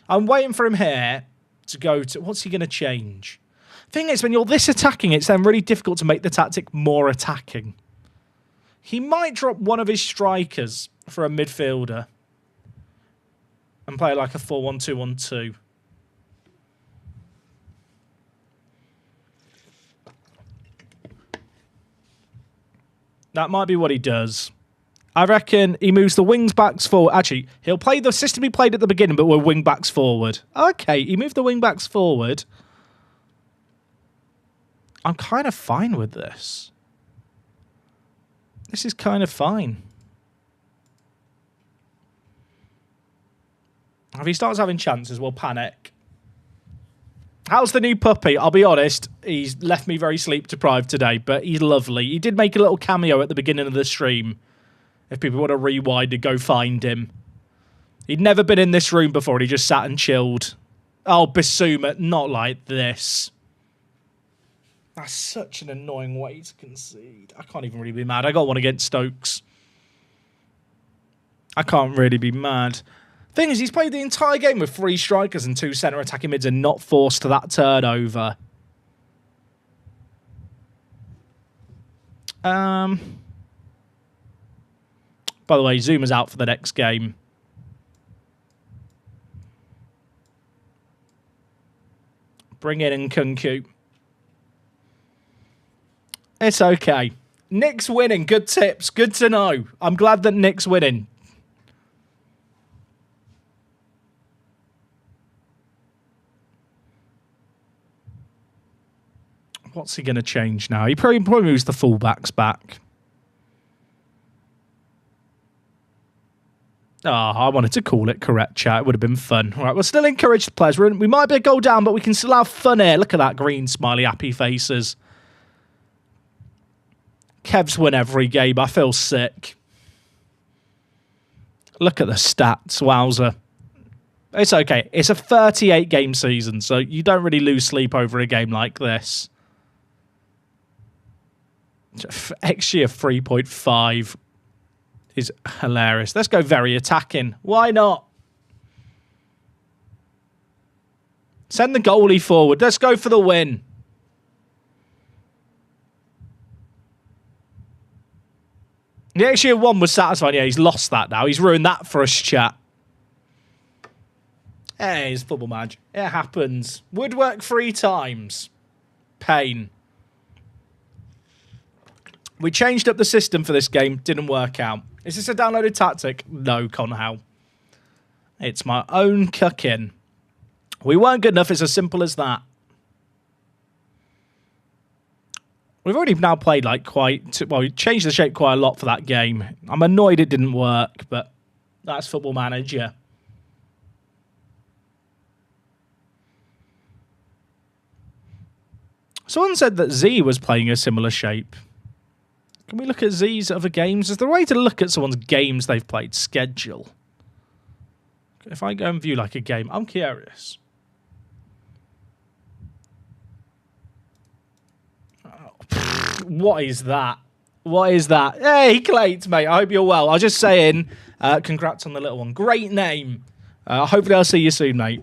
I'm waiting for him here to go to... What's he going to change? Thing is, when you're this attacking, it's then really difficult to make the tactic more attacking. He might drop one of his strikers for a midfielder. and play like a 4-1-2-1-2. That might be what he does. I reckon he moves the wings backs forward. Actually, he'll play the system he played at the beginning, but with wing backs forward. Okay, he moved the wing backs forward. I'm kind of fine with this. This is kind of fine. If he starts having chances, we'll panic. How's the new puppy? I'll be honest, he's left me very sleep deprived today, but he's lovely. He did make a little cameo at the beginning of the stream. If people want to rewind and go find him. He'd never been in this room before and he just sat and chilled. Oh, Basuma, not like this. That's such an annoying way to concede. I can't even really be mad. I got one against Stokes. I can't really be mad. Thing is, he's played the entire game with 3 strikers and 2 centre attacking mids and not forced that turnover. By the way, Zuma's out for the next game. Bring in Nkunku. It's okay. Nick's winning. Good tips. Good to know. I'm glad that Nick's winning. What's he going to change now? He probably moves the fullbacks back. I wanted to call it correct, chat. It would have been fun. All right, we'll still encourage the players. We might be a goal down, but we can still have fun here. Look at that green smiley happy faces. Kev's win every game. I feel sick. Look at the stats. Wowzer. It's okay. It's a 38-game season, so you don't really lose sleep over a game like this. XG of 3.5 is hilarious. Let's go very attacking. Why not? Send the goalie forward. Let's go for the win. The XG of 1 was satisfying. Yeah, he's lost that now. He's ruined that for us, chat. Hey, it's football match. It happens. Woodwork 3 times. Pain. We changed up the system for this game. Didn't work out. Is this a downloaded tactic? No, Conhow. It's my own cooking. We weren't good enough. It's as simple as that. We've already now played like quite... Well, we changed the shape quite a lot for that game. I'm annoyed it didn't work, but that's Football Manager. Someone said that Z was playing a similar shape. Can we look at Z's other games? Is there a way to look at someone's games they've played? Schedule. If I go and view like a game, I'm curious. Oh, what is that? What is that? Hey, Clates, mate. I hope you're well. I was just saying, congrats on the little one. Great name. Hopefully I'll see you soon, mate.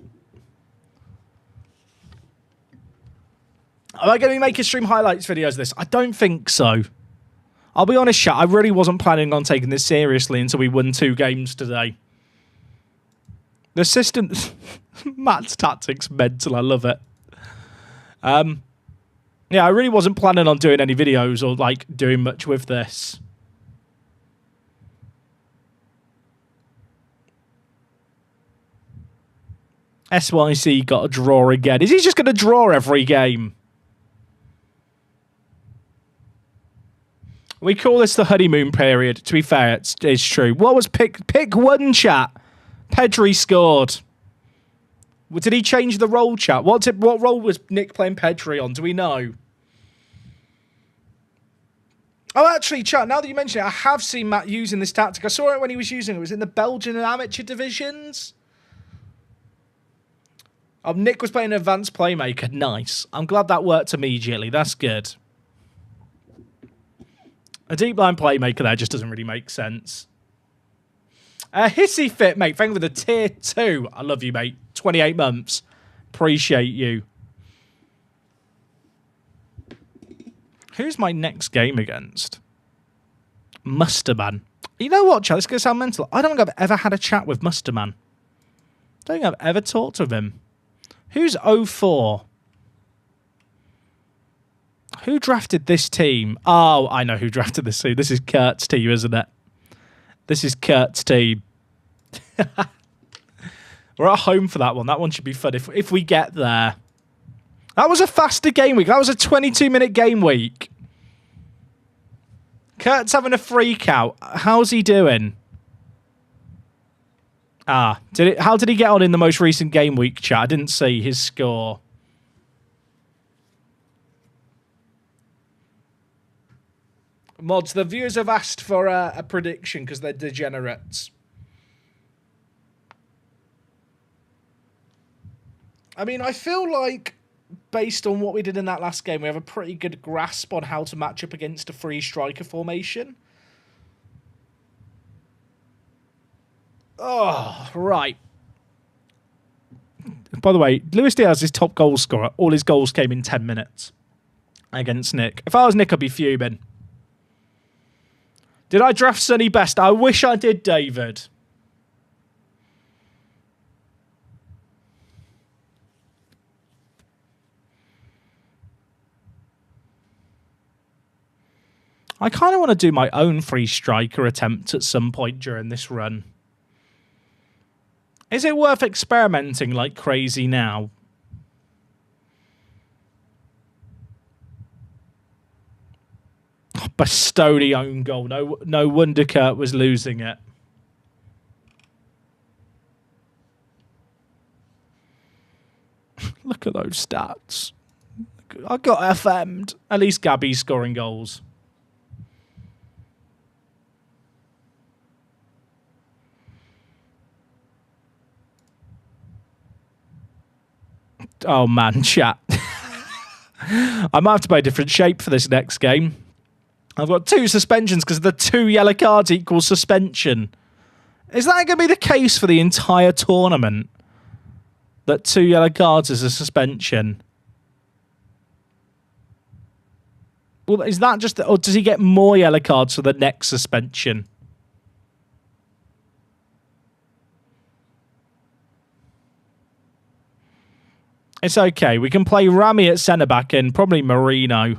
Am I going to be making stream highlights videos of this? I don't think so. I'll be honest, chat, I really wasn't planning on taking this seriously until we won 2 games today. The system... Matt's tactics mental, I love it. Yeah, I really wasn't planning on doing any videos or, like, doing much with this. SYC got a draw again. Is he just going to draw every game? We call this the honeymoon period. To be fair, it's true. What was pick 1, chat? Pedri scored. Did he change the role, chat? What role was Nick playing Pedri on? Do we know? Oh, actually, chat, now that you mention it, I have seen Matt using this tactic. I saw it when he was using it. It was in the Belgian and amateur divisions. Oh, Nick was playing an advanced playmaker. Nice. I'm glad that worked immediately. That's good. A deep line playmaker there just doesn't really make sense. Hissy Fit, mate. Thank you for the tier 2. I love you, mate. 28 months. Appreciate you. Who's my next game against? Musterman. You know what, chat? This is going to sound mental. I don't think I've ever had a chat with Musterman. don't think I've ever talked to him. Who's 04? Who drafted this team? Oh, I know who drafted this team. This is Kurt's team, isn't it? This is Kurt's team. We're at home for that one. That one should be fun if we get there. That was a faster game week. That was a 22-minute game week. Kurt's having a freak out. How's he doing? How did he get on in the most recent game week chat? I didn't see his score. Mods, the viewers have asked for a prediction because they're degenerates. I mean, I feel like, based on what we did in that last game, we have a pretty good grasp on how to match up against a free striker formation. Oh, right. By the way, Luis Diaz is top goal scorer. All his goals came in 10 minutes against Nick. If I was Nick, I'd be fuming. Did I draft Sonny Best? I wish I did, David. I kind of want to do my own free striker attempt at some point during this run. Is it worth experimenting like crazy now? Bastoni own goal. No wonder Kurt was losing it. Look at those stats. I got FM'd. At least Gabby's scoring goals. Oh man, chat. I might have to play a different shape for this next game. I've got 2 suspensions because the 2 yellow cards equals suspension. Is that going to be the case for the entire tournament? That 2 yellow cards is a suspension? Well, is that just... Or does he get more yellow cards for the next suspension? It's okay. We can play Rami at centre-back and probably Marino.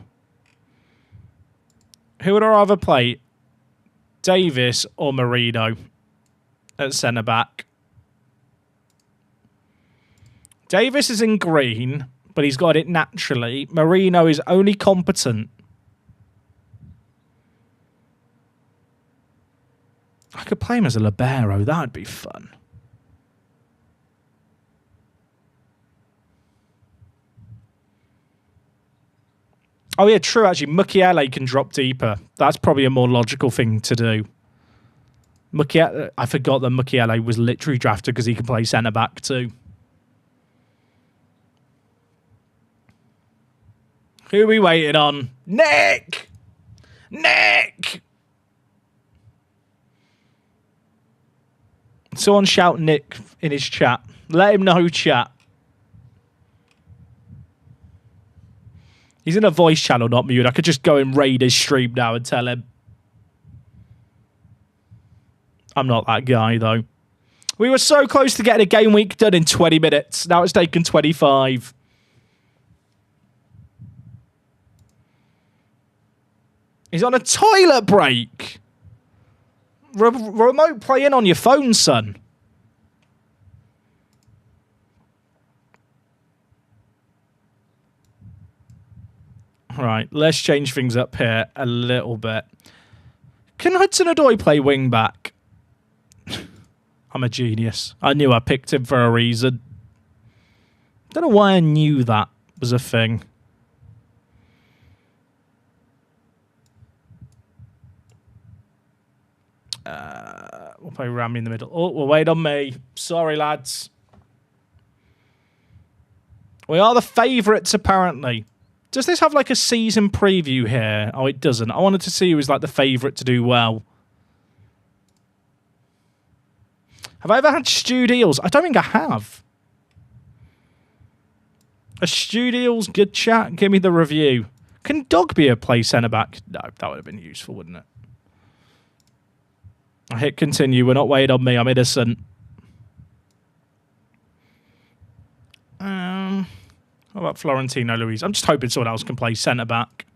Who would I rather play? Davis or Marino at centre-back? Davis is in green, but he's got it naturally. Marino is only competent. I could play him as a libero. That would be fun. Oh, yeah, true, actually. Mukiele can drop deeper. That's probably a more logical thing to do. I forgot that Mukiele was literally drafted because he can play centre-back too. Who are we waiting on? Nick! Nick! Someone shout Nick in his chat. Let him know, chat. He's in a voice channel, not mute. I could just go and raid his stream now and tell him. I'm not that guy, though. We were so close to getting a game week done in 20 minutes. Now it's taken 25. He's on a toilet break. Remote playing on your phone, son. Right, let's change things up here a little bit. Can Hudson-Odoi play wing back? I'm a genius. I knew I picked him for a reason. Don't know why I knew that was a thing. We'll play Rami in the middle. Oh, we'll wait on me. Sorry, lads. We are the favourites, apparently. Does this have like a season preview here? Oh, it doesn't. I wanted to see who was like the favourite to do well. Have I ever had Stu Deals? I don't think I have. A Stu Deals good chat? Give me the review. Can Dogbia play centre-back? No, that would have been useful, wouldn't it? I hit continue. We're not waiting on me. I'm innocent. What about Florentino Luis? I'm just hoping someone else can play centre-back.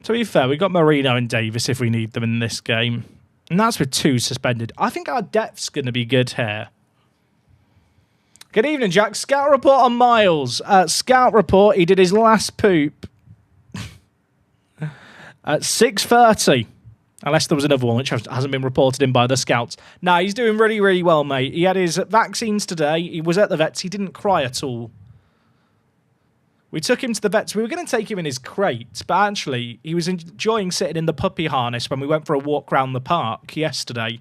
To be fair, we got Marino and Davis if we need them in this game. And that's with 2 suspended. I think our depth's going to be good here. Good evening, Jack. Scout report on Miles. Scout report, he did his last poop at 6:30. Unless there was another one which hasn't been reported in by the scouts. Nah, he's doing really, really well, mate. He had his vaccines today. He was at the vets. He didn't cry at all. We took him to the vets. We were going to take him in his crate, but actually, he was enjoying sitting in the puppy harness when we went for a walk around the park yesterday.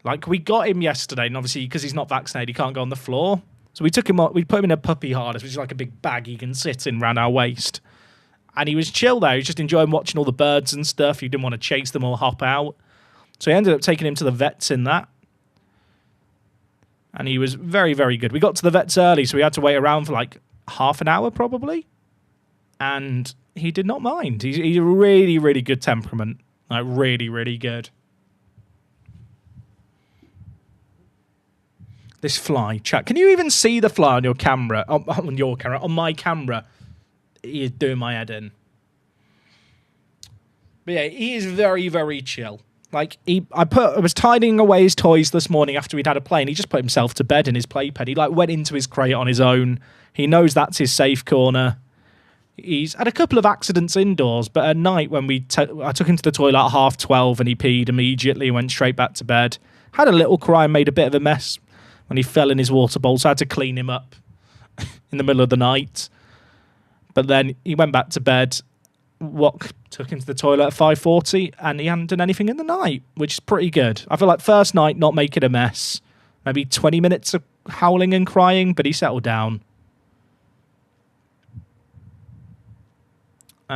Like, we got him yesterday, and obviously, because he's not vaccinated, he can't go on the floor. So we took him up, we put him in a puppy harness, which is like a big bag he can sit in around our waist. And he was chill there. He was just enjoying watching all the birds and stuff. He didn't want to chase them or hop out. So he ended up taking him to the vets in that. And he was very, very good. We got to the vets early, so we had to wait around for like half an hour probably. And he did not mind. He's a really, really good temperament. Like, really, really good. This fly, chat. Can you even see the fly on your camera? On your camera? On my camera. He is doing my head in. But yeah, he is very, very chill. Like, I was tidying away his toys this morning after we'd had a play, and he just put himself to bed in his playpen. He like went into his crate on his own. He knows that's his safe corner. He's had a couple of accidents indoors, but at night when I took him to the toilet at 12:30 and he peed immediately and went straight back to bed. Had a little cry and made a bit of a mess when he fell in his water bowl, so I had to clean him up in the middle of the night. But then he went back to bed. Took him to the toilet at 5:40, and he hadn't done anything in the night, which is pretty good. I feel like first night, not making a mess. Maybe 20 minutes of howling and crying, but he settled down. Do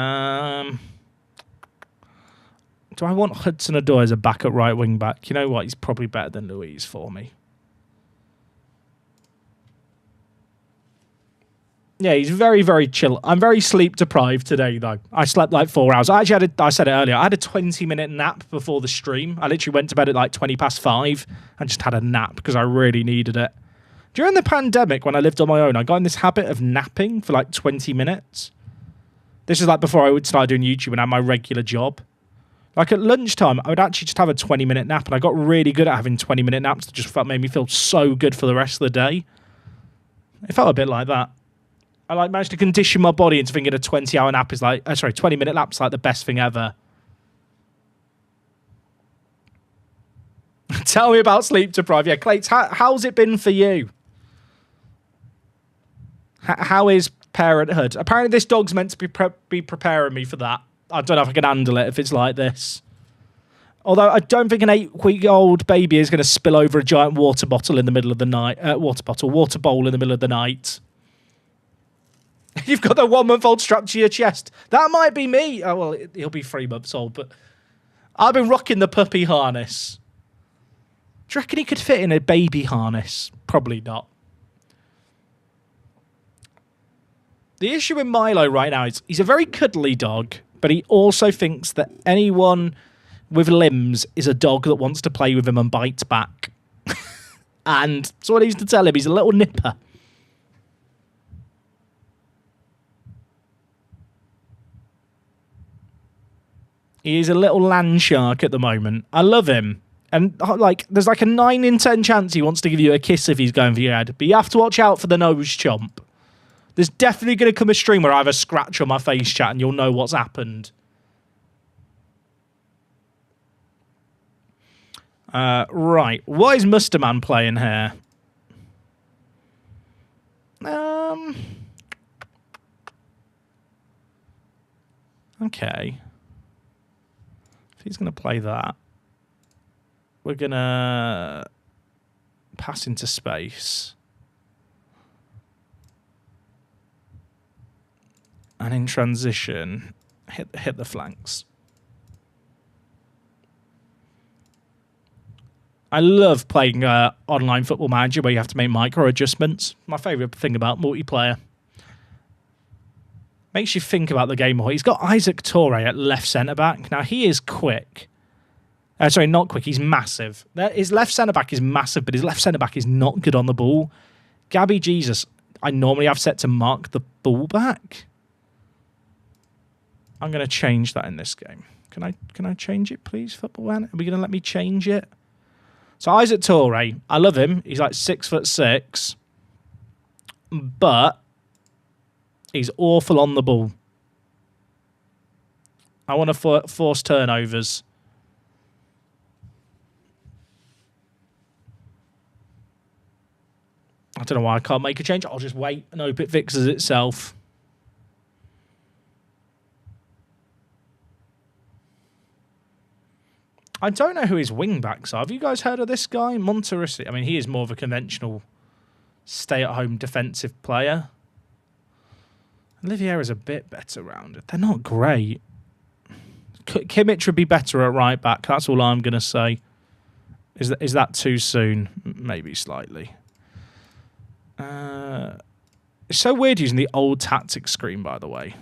I want Hudson-Odoi as a backup right wing back? You know what? He's probably better than Luis for me. Yeah, he's very, very chill. I'm very sleep deprived today, though. I slept like 4 hours. I said it earlier, I had a 20-minute nap before the stream. I literally went to bed at like 5:20 and just had a nap because I really needed it. During the pandemic, when I lived on my own, I got in this habit of napping for like 20 minutes. This is like before I would start doing YouTube and have my regular job. Like at lunchtime, I would actually just have a 20-minute nap, and I got really good at having 20-minute naps that just made me feel so good for the rest of the day. It felt a bit like that. I like managed to condition my body into thinking a 20-hour nap is like, 20-minute nap's like the best thing ever. Tell me about sleep deprived. Yeah, Clates, how's it been for you? How is parenthood? Apparently this dog's meant to be preparing me for that. I don't know if I can handle it if it's like this. Although I don't think an 8-week-old baby is going to spill over a giant water bottle in the middle of the night. Water bowl in the middle of the night. You've got the 1-month-old strapped to your chest. That might be me. Oh, well, he'll be 3 months old, but I've been rocking the puppy harness. Do you reckon he could fit in a baby harness? Probably not. The issue with Milo right now is he's a very cuddly dog, but he also thinks that anyone with limbs is a dog that wants to play with him and bites back. And so what I used to tell him, he's a little nipper. He is a little land shark at the moment. I love him. And like, there's like a 9 in 10 chance he wants to give you a kiss if he's going for your head. But you have to watch out for the nose chomp. There's definitely going to come a stream where I have a scratch on my face, chat, and you'll know what's happened. Right. What is Musterman playing here? Okay. If he's going to play that, we're going to pass into space. And in transition, hit the flanks. I love playing online Football Manager where you have to make micro adjustments. My favourite thing about multiplayer. Makes you think about the game more. He's got Isaac Toure at left centre-back. Now, he is quick. Sorry, not quick. He's massive. His left centre-back is massive, but his left centre-back is not good on the ball. Gabby Jesus, I normally have set to mark the ball back. I'm going to change that in this game. Can I change it, please, Football Man? Are we going to let me change it? So Isaac Toure, I love him. He's like 6'6", but he's awful on the ball. I want to force turnovers. I don't know why I can't make a change. I'll just wait and hope it fixes itself. I don't know who his wing-backs are. Have you guys heard of this guy? Monterrisi. I mean, he is more of a conventional stay-at-home defensive player. Olivier is a bit better rounded. They're not great. Kimmich would be better at right-back. That's all I'm going to say. Is that too soon? Maybe slightly. It's so weird using the old tactics screen, by the way.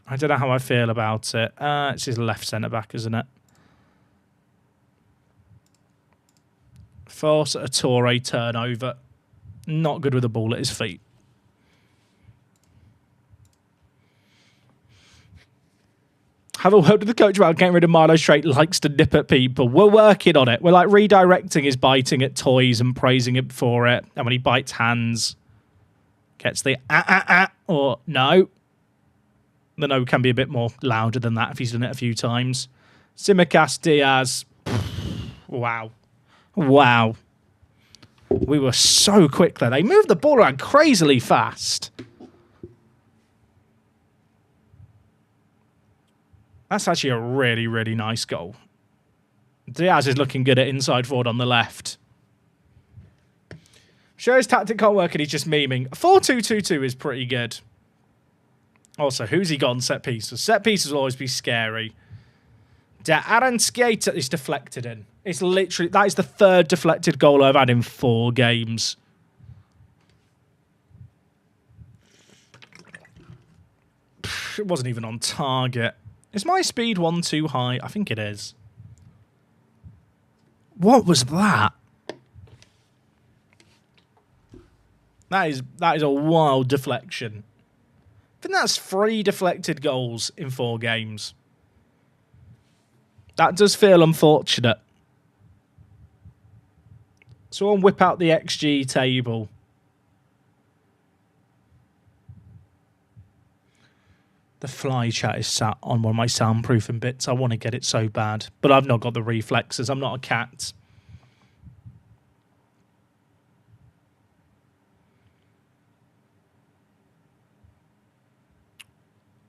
I don't know how I feel about it. It's his left centre-back, isn't it? Force a Toure turnover. Not good with the ball at his feet. Have a word with the coach about getting rid of Milo Straight. Likes to nip at people. We're working on it. We're like redirecting his biting at toys and praising him for it. And when he bites hands, gets the or no. The no can be a bit more louder than that if he's done it a few times. Simicast Diaz. Wow. Wow. We were so quick there. They moved the ball around crazily fast. That's actually a really, really nice goal. Diaz is looking good at inside forward on the left. Sure his tactic can't work and he's just memeing. 4-2-2-2 is pretty good. Also, who's he got on set pieces? Set pieces will always be scary. Addons is deflected in. It's literally, that is the third deflected goal I've had in 4 games. It wasn't even on target. Is my speed 1 too high? I think it is. What was that? That is a wild deflection. I think that's 3 deflected goals in 4 games. That does feel unfortunate. So I'll whip out the XG table. The fly chat is sat on one of my soundproofing bits. I want to get it so bad. But I've not got the reflexes. I'm not a cat.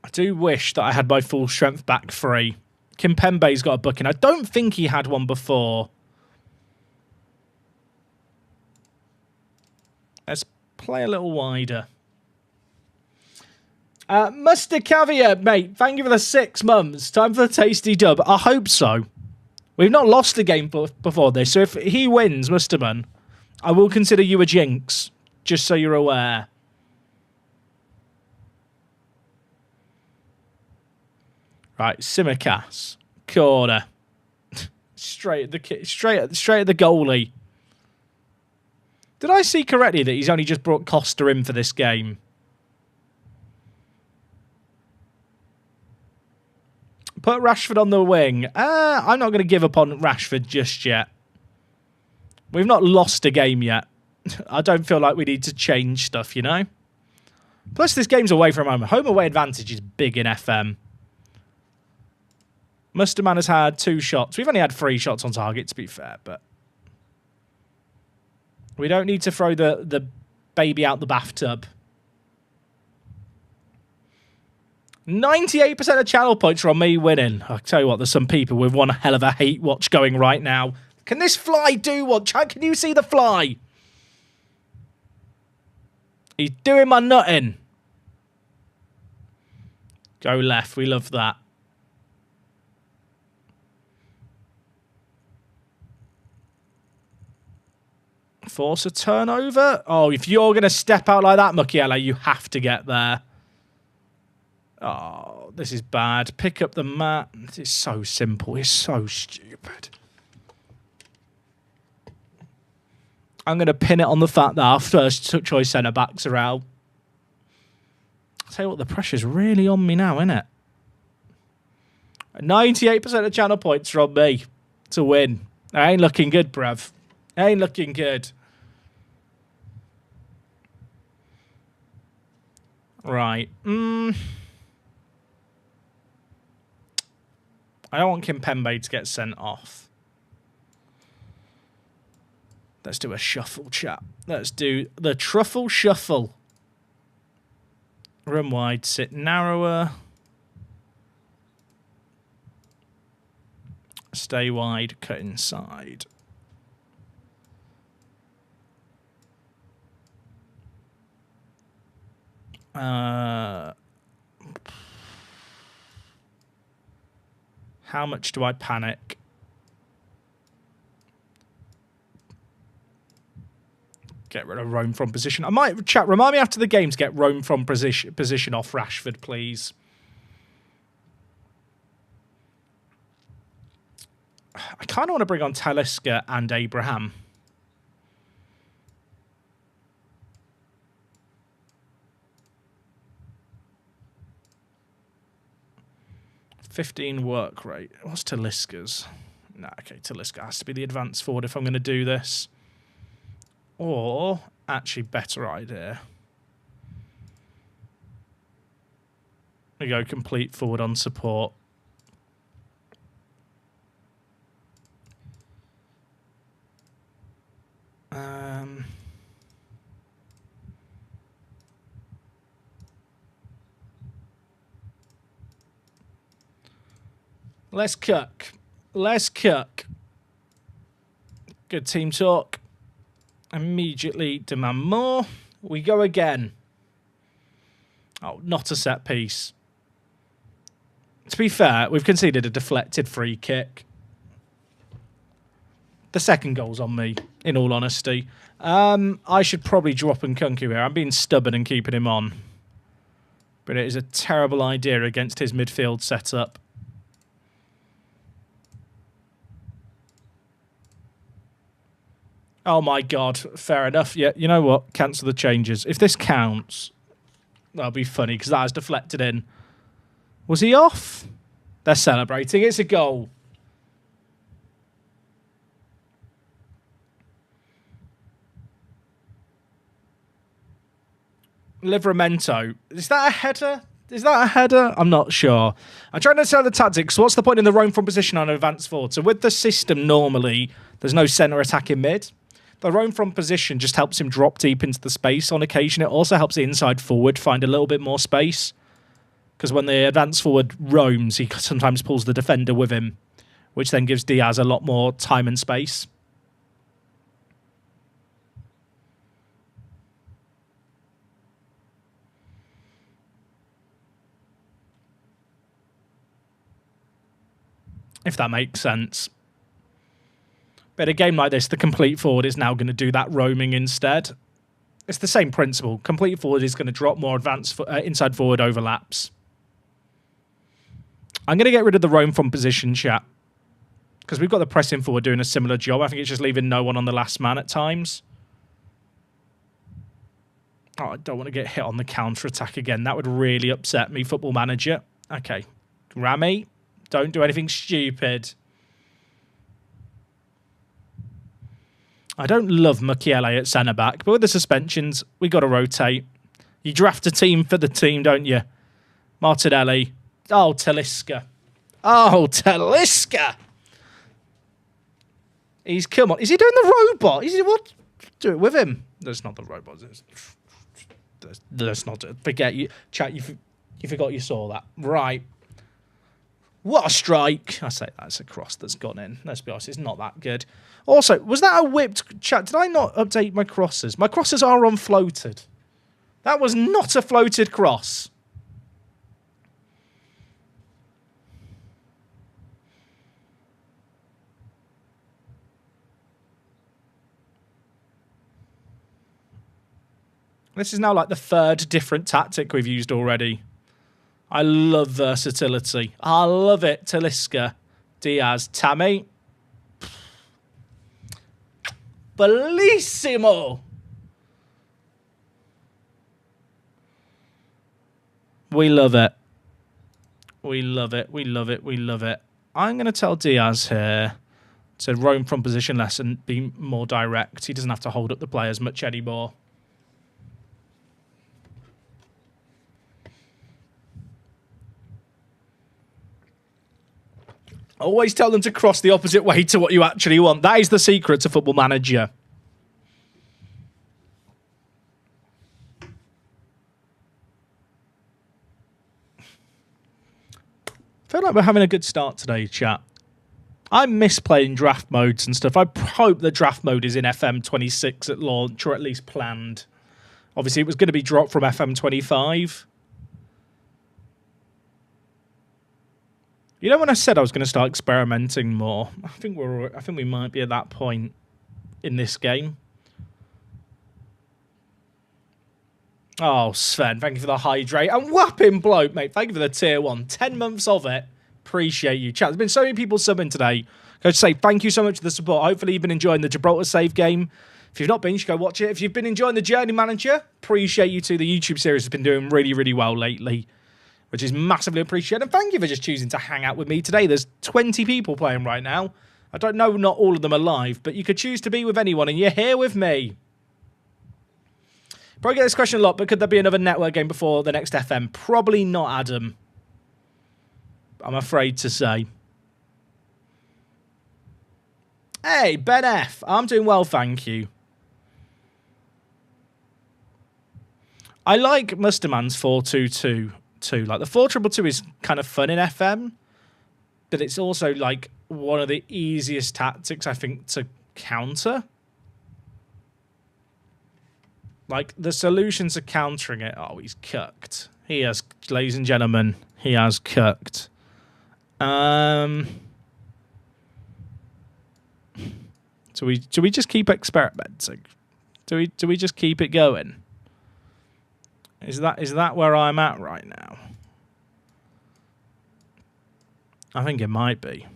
I do wish that I had my full strength back free. Kimpembe's got a booking. I don't think he had one before. Let's play a little wider. Mustard Caviar, mate, thank you for the 6 months. Time for the tasty dub. I hope so. We've not lost a game before this, so if he wins, Musterman, I will consider you a jinx, just so you're aware. Right, Simicast, corner, straight at the goalie. Did I see correctly that he's only just brought Costa in for this game? Put Rashford on the wing. I'm not going to give up on Rashford just yet. We've not lost a game yet. I don't feel like we need to change stuff, you know? Plus, this game's away from home. Home away advantage is big in FM. Musterman has had 2 shots. We've only had 3 shots on target, to be fair, but we don't need to throw the baby out the bathtub. 98% of channel points are on me winning. I'll tell you what, there's some people with one hell of a hate watch going right now. Can this fly do what? Can you see the fly? He's doing my nutting. Go left. We love that. Force a turnover. Oh, if you're going to step out like that, Mukiele, you have to get there. Oh, this is bad. Pick up the mat. This is so simple. It's so stupid. I'm going to pin it on the fact that our first choice centre-backs are out. I'll tell you what, the pressure's really on me now, isn't it? 98% of channel points are on me to win. I ain't looking good, bruv. Ain't looking good. Right. I don't want Kimpembe to get sent off. Let's do a shuffle, chat. Let's do the truffle shuffle. Run wide, sit narrower. Stay wide, cut inside. How much do I panic? Get rid of Rome from position. I might, chat, remind me after the game to get Rome from position off Rashford, please. I kind of want to bring on Talisca and Abraham. $15 work rate. What's Talisca's? Nah, okay, Talisca has to be the advanced forward if I'm going to do this. Or, actually, better idea. We go complete forward on support. Let's cook. Let's cook. Good team talk. Immediately demand more. We go again. Oh, not a set piece. To be fair, we've conceded a deflected free kick. The second goal's on me, in all honesty. I should probably drop Nkunku here. I'm being stubborn and keeping him on. But it is a terrible idea against his midfield setup. Oh my God, fair enough. Yeah, you know what? Cancel the changes. If this counts, that'll be funny because that is deflected in. Was he off? They're celebrating. It's a goal. Livramento. Is that a header? Is that a header? I'm not sure. I'm trying to sell the tactics. What's the point in the roam from position on an advanced forward? So with the system, normally, there's no centre attack in mid. The roam from position just helps him drop deep into the space on occasion. It also helps the inside forward find a little bit more space. Because when the advanced forward roams, he sometimes pulls the defender with him, which then gives Diaz a lot more time and space. If that makes sense. But a game like this, the complete forward is now going to do that roaming instead. It's the same principle. Complete forward is going to drop more advanced inside forward overlaps. I'm going to get rid of the roam from position, chat. Because we've got the pressing forward doing a similar job. I think it's just leaving no one on the last man at times. Oh, I don't want to get hit on the counter-attack again. That would really upset me, Football Manager. Okay. Rami, don't do anything stupid. I don't love Mukiele at centre-back, but with the suspensions, we got to rotate. You draft a team for the team, don't you? Martinelli. Oh, Talisca. Oh, Talisca. He's come on. Is he doing the robot? Is he what? Do it with him. That's not the robot. That's not it. Forget you. Chat, you forgot you saw that. Right. What a strike. I say that's a cross that's gone in. Let's be honest, it's not that good. Also, was that a whipped... Chat, did I not update my crosses? My crosses are unfloated. That was not a floated cross. This is now like the third different tactic we've used already. I love versatility. I love it. Talisca, Diaz, Tammy. Bellissimo. We love it. We love it. We love it. We love it. I'm going to tell Diaz here to roam from position less and be more direct. He doesn't have to hold up the play as much anymore. Always tell them to cross the opposite way to what you actually want. That is the secret to Football Manager. I feel like we're having a good start today, chat. I miss playing draft modes and stuff. I hope the draft mode is in FM26 at launch, or at least planned. Obviously, it was going to be dropped from FM25. You know, when I said I was going to start experimenting more, I think we might be at that point in this game. Oh, Sven, thank you for the hydrate. And whapping bloke, mate. Thank you for the tier 1. 10 months of it. Appreciate you. Chat, there's been so many people subbing today. Go to say thank you so much for the support. Hopefully you've been enjoying the Gibraltar save game. If you've not been, you should go watch it. If you've been enjoying the Journey Manager, appreciate you too. The YouTube series has been doing really, really well lately, which is massively appreciated. And thank you for just choosing to hang out with me today. There's 20 people playing right now. I don't know, not all of them are live, but you could choose to be with anyone, and you're here with me. Probably get this question a lot, but could there be another network game before the next FM? Probably not, Adam. I'm afraid to say. Hey, Ben F. I'm doing well, thank you. I like Musterman's 4-2-2-2. Like, the 4-2-2 is kind of fun in FM, but it's also, like, one of the easiest tactics, I think, to counter. Like, the solution to countering it... Oh, he's cooked. He has, ladies and gentlemen, he has cooked. Do we just keep experimenting? Do we just keep it going? Is that where I'm at right now? I think it might be.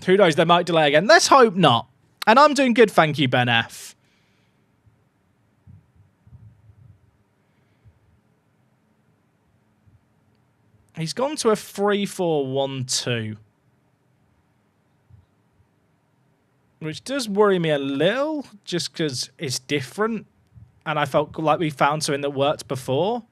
Who knows? They might delay again. Let's hope not. And I'm doing good, thank you, Ben F. He's gone to a 3-4-1-2. Which does worry me a little, just because it's different. And I felt like we found something that worked before.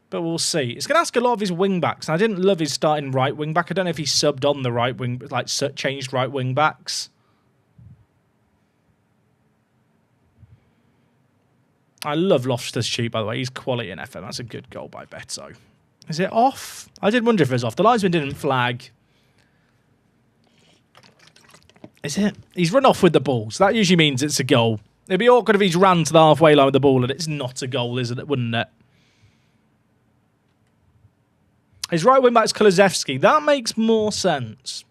But we'll see. It's going to ask a lot of his wing-backs. And I didn't love his starting right wing-back. I don't know if he subbed on the right wing, like changed right wing-backs. I love Loftus-Cheek, by the way. He's quality in FM. That's a good goal by Beto. Is it off? I did wonder if it was off. The linesman didn't flag. Is it? He's run off with the ball, so that usually means it's a goal. It'd be awkward if he's ran to the halfway line with the ball and it's not a goal, isn't it? Wouldn't it? His right wing back's Kulusevski. That makes more sense.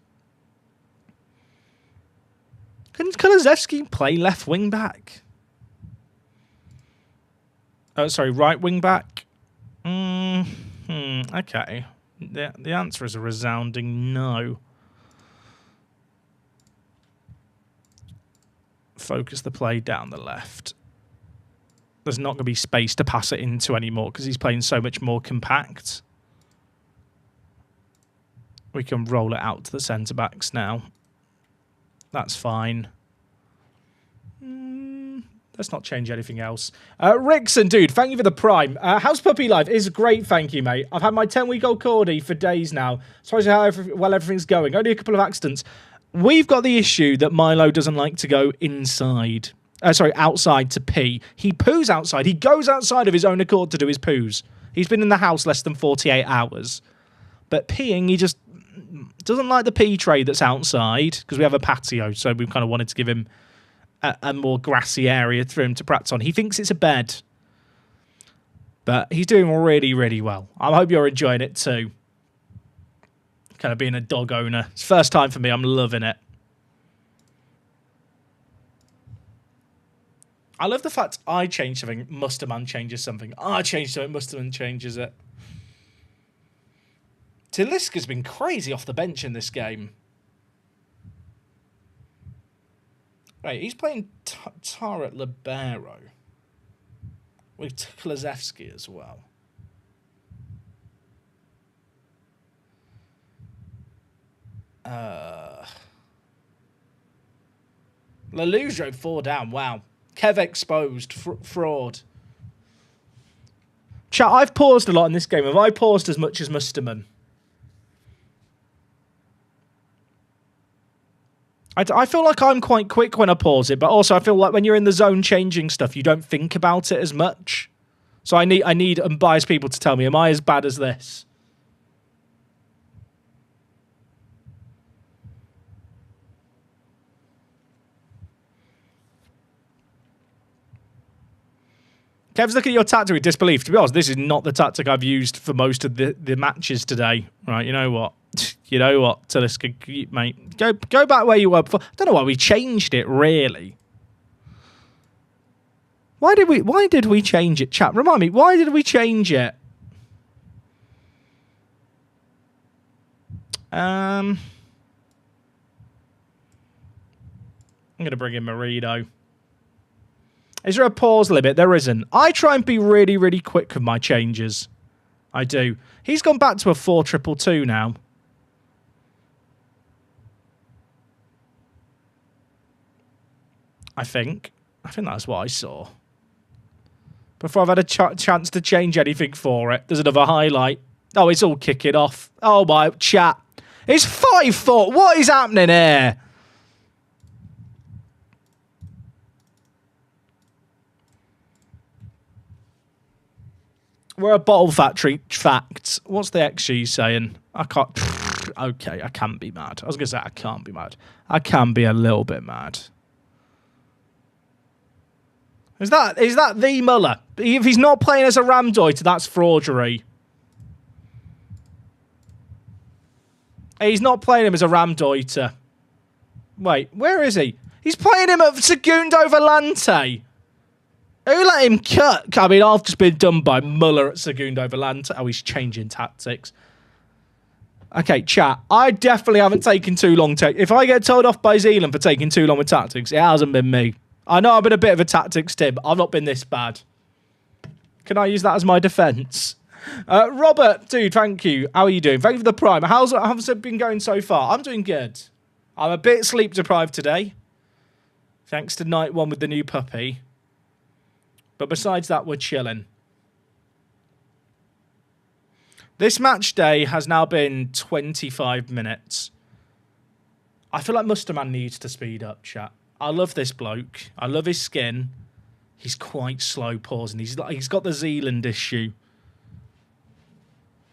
Couldn't Kulusevski play left wing back? Oh, sorry, right wing back. Okay. The answer is a resounding no. Focus the play down the left. There's not going to be space to pass it into anymore because he's playing so much more compact. We can roll it out to the centre-backs now. That's fine. Let's not change anything else. Rickson, dude, thank you for the prime. How's Puppy Life? It's great, thank you, mate. I've had my 10-week-old Cordy for days now. Sorry how well everything's going. Only a couple of accidents. We've got the issue that Milo doesn't like to go inside. Outside to pee. He poos outside. He goes outside of his own accord to do his poos. He's been in the house less than 48 hours. But peeing, he just doesn't like the pee tray that's outside because we have a patio, so we kind of wanted to give him a more grassy area for him to practice on. He thinks it's a bed. But he's doing really, really well. I hope you're enjoying it too. Kind of being a dog owner. It's first time for me. I'm loving it. I love the fact I change something, Musterman changes something. I change something, Musterman changes it. Talisca's been crazy off the bench in this game. Right, he's playing Tarat Libero with Klazewski as well. Lelujo 4 down. Wow. Kev exposed. Fraud. Chat, I've paused a lot in this game. Have I paused as much as Musterman? I feel like I'm quite quick when I pause it, but also I feel like when you're in the zone changing stuff, you don't think about it as much. So I need unbiased people to tell me, am I as bad as this? Kev's looking at your tactic with disbelief. To be honest, this is not the tactic I've used for most of the matches today. Right, you know what? You know what, Taliska, mate? Go back where you were before. I don't know why we changed it, really. Why did we change it, chat? Remind me, why did we change it? I'm going to bring in Marino. Is there a pause limit? There isn't. I try and be really, really quick with my changes. I do. He's gone back to a 4-2-2 now. I think that's what I saw. Before I've had a chance to change anything for it. There's another highlight. Oh, it's all kicking off. Oh, my chat. It's 5-4. What is happening here? We're a bottle factory. Facts. What's the XG saying? I can't. Okay, I can't be mad. I was going to say I can't be mad. I can be a little bit mad. Is that the Muller? If he's not playing as a Ramdoiter, that's fraudery. He's not playing him as a Ramdoiter. Wait, where is he? He's playing him at Segundo Volante. Who let him cut? I mean, I've just been done by Muller at Segundo Volante. Oh, he's changing tactics. Okay, chat. I definitely haven't taken too long. If I get told off by Zealand for taking too long with tactics, it hasn't been me. I know I've been a bit of a tactics Tim. I've not been this bad. Can I use that as my defence? Robert, dude, thank you. How are you doing? Thank you for the prime. How's it been going so far? I'm doing good. I'm a bit sleep deprived today. Thanks to night one with the new puppy. But besides that, we're chilling. This match day has now been 25 minutes. I feel like Musterman needs to speed up, chat. I love this bloke. I love his skin. He's quite slow pausing. He's got the Zealand issue.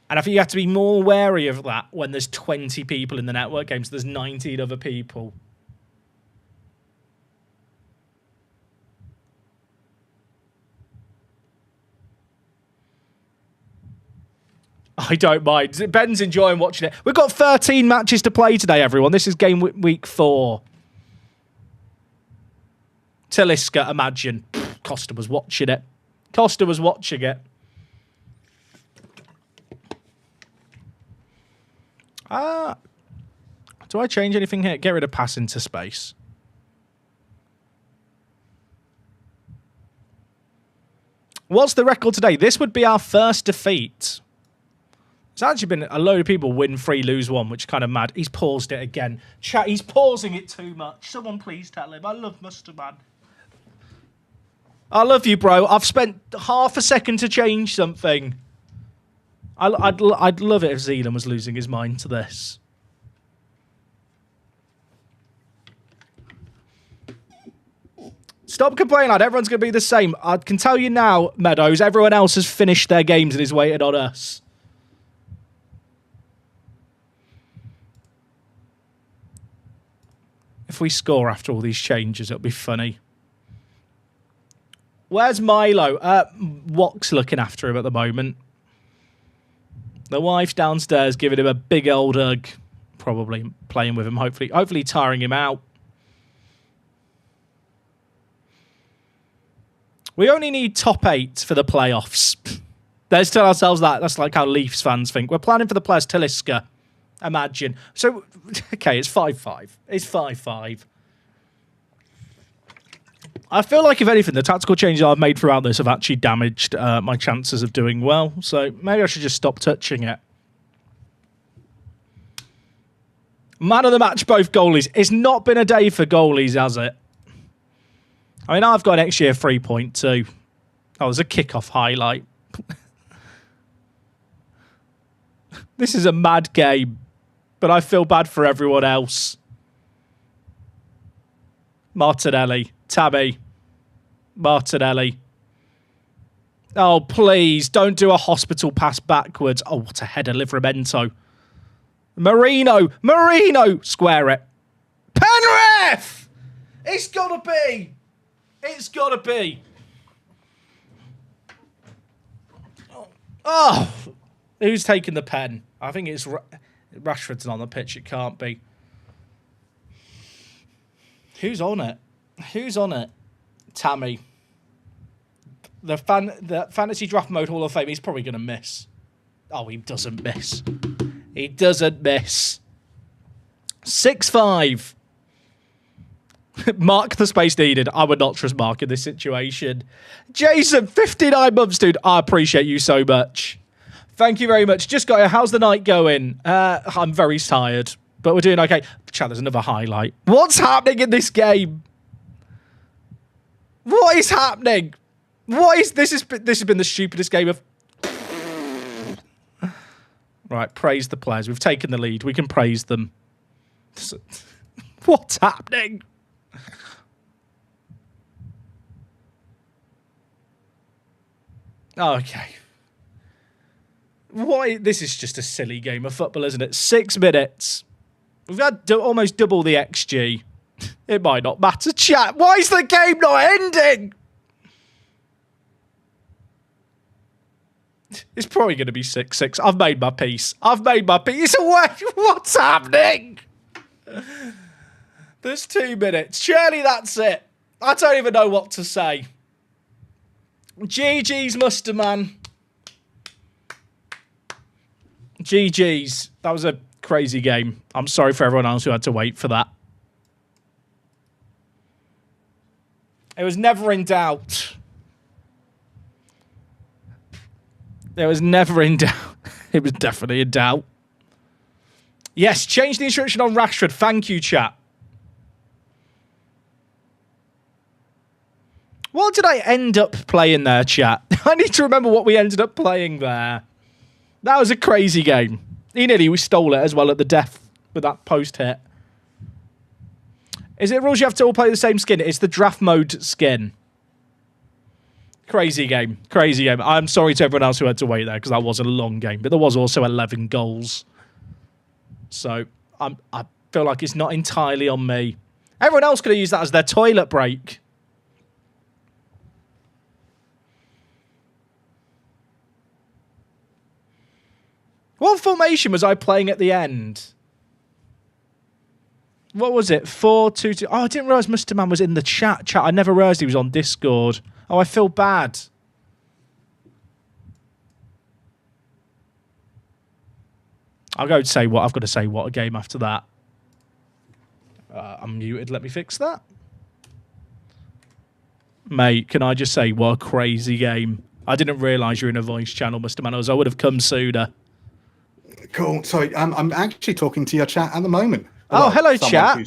And I think you have to be more wary of that when there's 20 people in the network game, so there's 19 other people. I don't mind. Ben's enjoying watching it. We've got 13 matches to play today, everyone. This is game week 4. Talisca, imagine. Costa was watching it. Costa was watching it. Do I change anything here? Get rid of pass into space. What's the record today? This would be our first defeat. It's actually been a load of people win 3, lose 1, which is kind of mad. He's paused it again. Chat, he's pausing it too much. Someone please tell him. I love Musterman. I love you, bro. I've spent half a second to change something. I'd love it if Zealand was losing his mind to this. Stop complaining, lad. Everyone's going to be the same. I can tell you now, Meadows, everyone else has finished their games and is waiting on us. If we score after all these changes, it'll be funny. Where's Milo? Wock's looking after him at the moment. The wife's downstairs giving him a big old hug. Probably playing with him, hopefully tiring him out. We only need top 8 for the playoffs. Let's tell ourselves that. That's like how Leafs fans think. We're planning for the players Taliska. Imagine. So, okay, it's 5-5. It's 5-5. I feel like, if anything, the tactical changes I've made throughout this have actually damaged my chances of doing well. So maybe I should just stop touching it. Man of the match, both goalies. It's not been a day for goalies, has it? I mean, I've got an XG of 3.2. Oh, there's a kickoff highlight. This is a mad game, but I feel bad for everyone else. Martinelli. Tabby. Martinelli. Oh, please, don't do a hospital pass backwards. Oh, what a header, Livramento. Marino! Square it. Penrith! It's gotta be. It's gotta be. Oh, who's taking the pen? I think it's Rashford's on the pitch. It can't be. Who's on it? Who's on it? Tammy. The fantasy draft mode Hall of Fame. He's probably going to miss. Oh, he doesn't miss. He doesn't miss. 6-5. Mark the space needed. I would not trust Mark in this situation. Jason, 59 months, dude. I appreciate you so much. Thank you very much. Just got here. How's the night going? I'm very tired, but we're doing okay. Chat, there's another highlight. What's happening in this game? What is happening? What is this? This has been the stupidest game of. Right, praise the players. We've taken the lead. We can praise them. What's happening? Okay. Why? This is just a silly game of football, isn't it? 6 minutes. We've had almost double the XG. It might not matter. Chat, why is the game not ending? It's probably going to be 6-6. I've made my peace. What's happening? There's 2 minutes. Surely that's it. I don't even know what to say. GG's, Muster Man. GG's. That was a crazy game. I'm sorry for everyone else who had to wait for that. It was never in doubt. It was never in doubt. It was definitely in doubt. Yes, change the instruction on Rashford. Thank you, chat. What did I end up playing there, chat? I need to remember what we ended up playing there. That was a crazy game. We stole it as well at the death with that post hit. Is it rules you have to all play the same skin? It's the draft mode skin. Crazy game. Crazy game. I'm sorry to everyone else who had to wait there because that was a long game. But there was also 11 goals. So I feel like it's not entirely on me. Everyone else could have used that as their toilet break. What formation was I playing at the end? What was it? 4-2-2. Oh, I didn't realise Mr. Man was in the chat. I never realised he was on Discord. Oh, I feel bad. I'll go say what. I've got to say what a game after that. I'm muted. Let me fix that. Mate, can I just say what a crazy game. I didn't realise you were in a voice channel, Mr. Man. I would have come sooner. Cool. Sorry, I'm actually talking to your chat at the moment. Oh, hello, chat.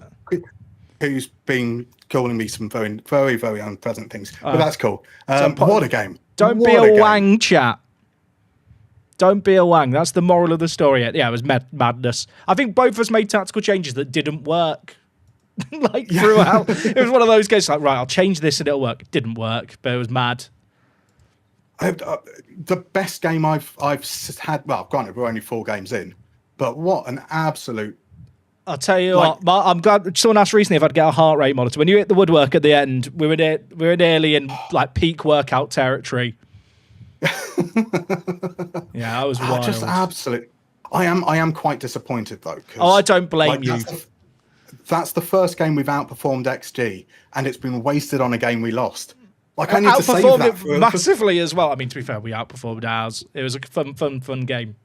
Who's been calling me some very, very, very unpleasant things. But that's cool. What a game. Don't be a wang, chat. Don't be a wang. That's the moral of the story. Yeah, it was madness. I think both of us made tactical changes that didn't work. Throughout. It was one of those games like, right, I'll change this and it'll work. It didn't work, but it was mad. The best game I've had, well, granted, we're only 4 games in, but what an absolute... I'll tell you what, I'm glad someone asked recently if I'd get a heart rate monitor. When you hit the woodwork at the end, we were nearly in peak workout territory. Yeah, I was wild. Just absolute. I am quite disappointed though. I don't blame you. That's the first game we've outperformed XG, and it's been wasted on a game we lost. Like I need to save outperformed that it for massively as well. I mean, to be fair, we outperformed ours. It was a fun game.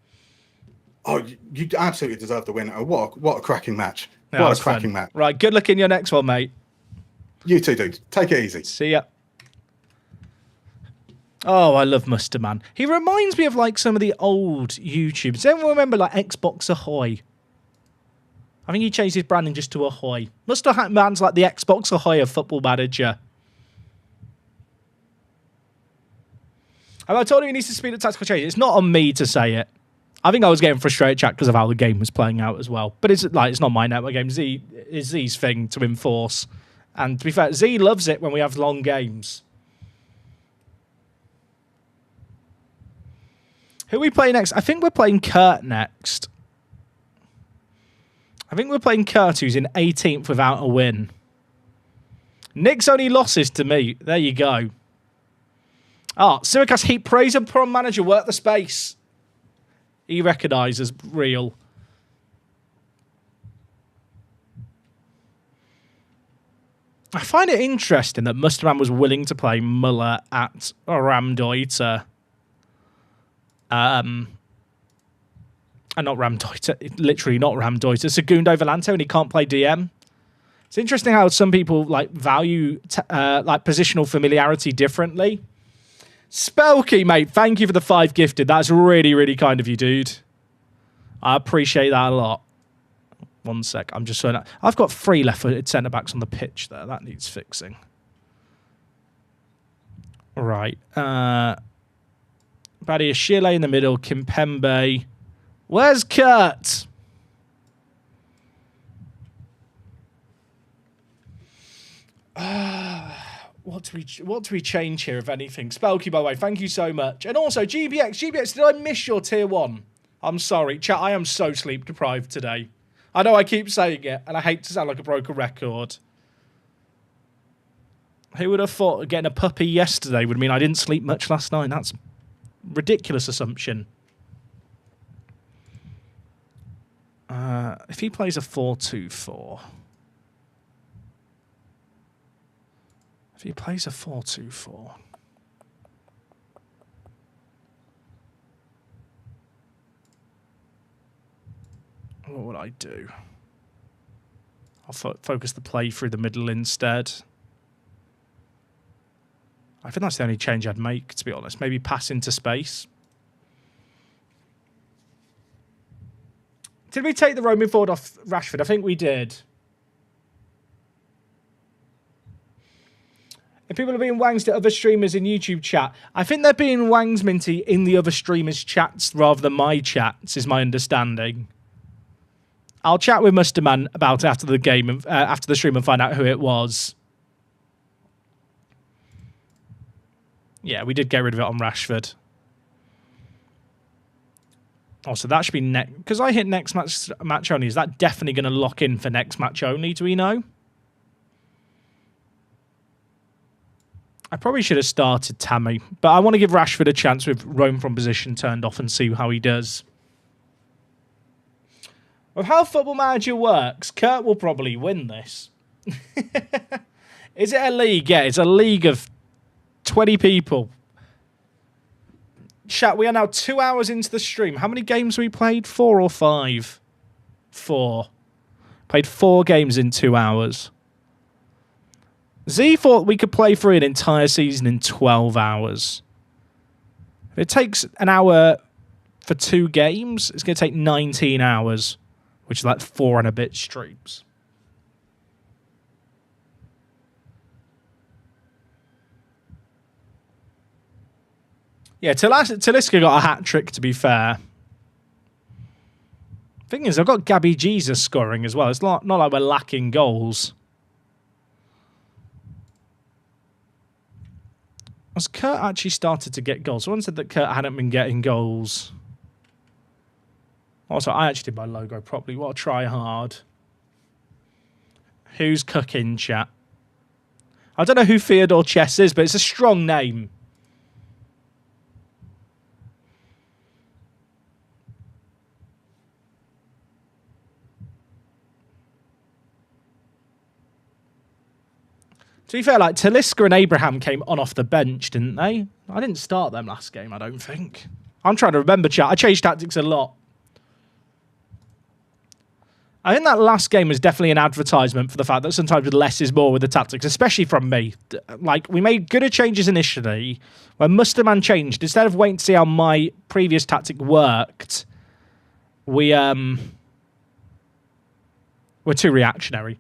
Oh, you absolutely deserve the win. What a cracking match. Yeah, What a cracking match. Right, good luck in your next one, mate. You too, dude. Take it easy. See ya. Oh, I love Muster Man. He reminds me of like some of the old YouTubers. Does anyone remember like Xbox Ahoy? I think he changed his branding just to Ahoy. Muster Man's like the Xbox Ahoy of Football Manager. And I told him he needs to speed up tactical change. It's not on me to say it. I think I was getting frustrated, chat, because of how the game was playing out as well. But it's not my network game. It's Z's thing to enforce. And to be fair, Z loves it when we have long games. Who are we playing next? I think we're playing Kurt next. I think we're playing Kurt, who's in 18th without a win. Nick's only losses to me. There you go. Ah, Sirikas heap praise and prom manager work the space. He recognises real. I find it interesting that Musterman was willing to play Muller at Ramdeuter. And not Ramdeuter, literally not Ramdeuter. Segundo Volante, and he can't play DM. It's interesting how some people like value like positional familiarity differently. Spelky, mate, thank you for the 5 gifted. That's really, really kind of you, dude. I appreciate that a lot. 1 sec. I'm just showing that. I've got 3 left-footed centre-backs on the pitch there. That needs fixing. Right. Badia Shile in the middle. Kimpembe. Where's Kurt? What do we change here, if anything? Spelky, by the way, thank you so much. And also, GBX, did I miss your tier 1? I'm sorry. Chat, I am so sleep deprived today. I know I keep saying it, and I hate to sound like a broken record. Who would have thought getting a puppy yesterday would mean I didn't sleep much last night? That's a ridiculous assumption. If he plays a 4-2-4... If he plays a 4-2-4... What would I do? I'll focus the play through the middle instead. I think that's the only change I'd make, to be honest. Maybe pass into space. Did we take the roaming forward off Rashford? I think we did. If people are being wangs to other streamers in YouTube chat, I think they're being wangs, Minty, in the other streamers' chats rather than my chats, is my understanding. I'll chat with Musterman about it after the game, after the stream, and find out who it was. Yeah, we did get rid of it on Rashford. Also, that should be next, because I hit next match only. Is that definitely going to lock in for next match only? Do we know? I probably should have started Tammy, but I want to give Rashford a chance with roam from position turned off and see how he does. With how Football Manager works, Kurt will probably win this. Is it a league? Yeah, it's a league of 20 people. Chat, we are now 2 hours into the stream. How many games have we played? 4 or 5? 4. Played 4 games in 2 hours. Z thought we could play through an entire season in 12 hours. If it takes an hour for 2 games, it's going to take 19 hours, which is like 4 and a bit streams. Yeah, Talisca got a hat-trick, to be fair. Thing is, I've got Gabby Jesus scoring as well. It's not like we're lacking goals. Has Kurt actually started to get goals? Someone said that Kurt hadn't been getting goals. Also, I actually did my logo properly. What a try hard. Who's cooking, chat? I don't know who Theodore Chess is, but it's a strong name. To be fair, like, Talisca and Abraham came on off the bench, didn't they? I didn't start them last game, I don't think. I'm trying to remember, chat. I changed tactics a lot. I think that last game was definitely an advertisement for the fact that sometimes less is more with the tactics, especially from me. Like, we made good changes initially. When Musterman changed, instead of waiting to see how my previous tactic worked, we were too reactionary.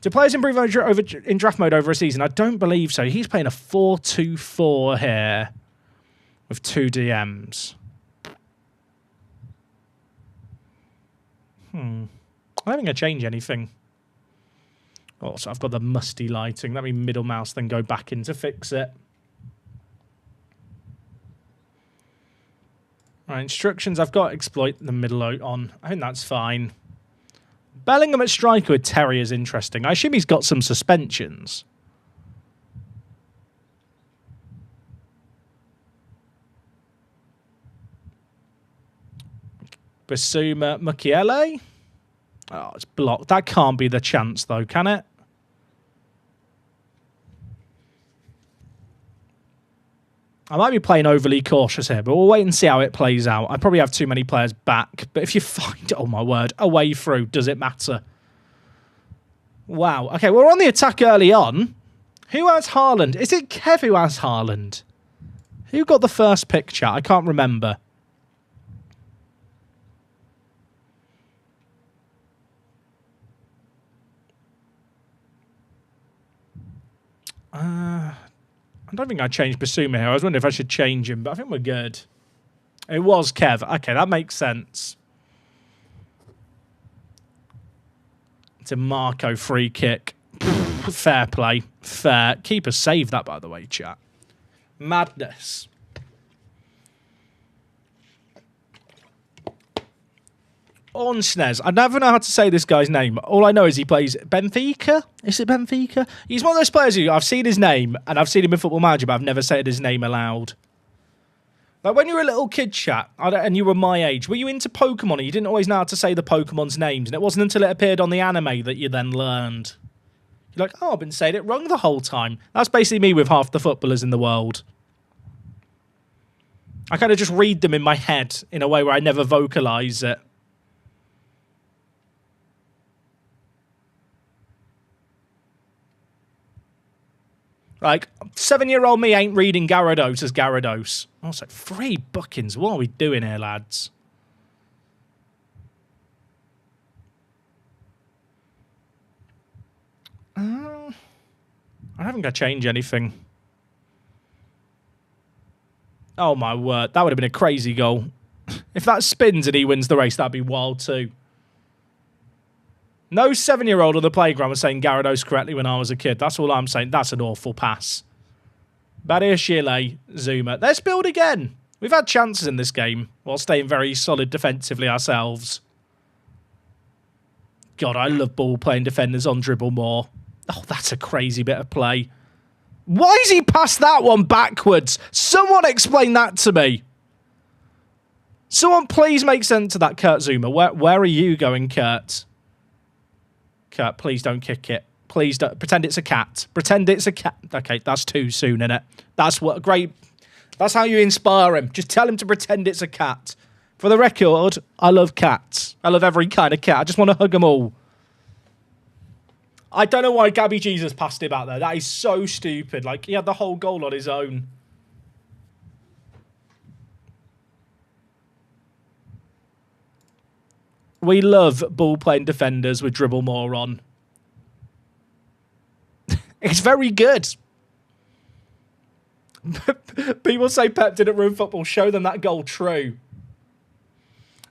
Do players improve in draft mode over a season? I don't believe so. He's playing a 4-2-4 here with 2 DMs. I don't think I change anything. Oh, so I've got the musty lighting. Let me middle mouse, then go back in to fix it. Right, instructions. I've got exploit the middle on. I think that's fine. Bellingham at striker with Terry is interesting. I assume he's got some suspensions. Basuma Mukiele. Oh, it's blocked. That can't be the chance, though, can it? I might be playing overly cautious here, but we'll wait and see how it plays out. I probably have too many players back, but if you find, oh my word, a way through, does it matter? Wow. Okay, we're on the attack early on. Who has Haaland? Is it Kev who has Haaland? Who got the first pick, chat? I can't remember. I don't think I changed Basuma here. I was wondering if I should change him, but I think we're good. It was Kev. Okay, that makes sense. It's a Marco free kick. Fair play. Fair. Keeper saved that, by the way, chat. Madness. Ornsnes. I never know how to say this guy's name. All I know is he plays Benfica. Is it Benfica? He's one of those players who I've seen his name and I've seen him in Football Manager, but I've never said his name aloud. Like when you were a little kid, chat, and you were my age, were you into Pokemon and you didn't always know how to say the Pokemon's names? And it wasn't until it appeared on the anime that you then learned. You're like, oh, I've been saying it wrong the whole time. That's basically me with half the footballers in the world. I kind of just read them in my head in a way where I never vocalise it. Like, 7-year-old me ain't reading Gyarados as Gyarados. I was like, 3 bookings. What are we doing here, lads? I don't think I change anything. Oh, my word. That would have been a crazy goal. If that spins and he wins the race, that'd be wild too. No 7-year-old on the playground was saying Gyarados correctly when I was a kid. That's all I'm saying. That's an awful pass. Badiashile, Zuma. Let's build again. We've had chances in this game while staying very solid defensively ourselves. God, I love ball-playing defenders on dribble more. Oh, that's a crazy bit of play. Why is he passed that one backwards? Someone explain that to me. Someone please make sense of that, Kurt Zuma. Where are you going, Kurt? Kurt, please don't kick it. Please don't. Pretend it's a cat. Pretend it's a cat. Okay, that's too soon, innit? That's what great. That's how you inspire him. Just tell him to pretend it's a cat. For the record, I love cats. I love every kind of cat. I just want to hug them all. I don't know why Gabby Jesus passed him out there. That is so stupid. Like, he had the whole goal on his own. We love ball-playing defenders with dribble more on. It's very good. People say Pep didn't ruin football. Show them that goal true.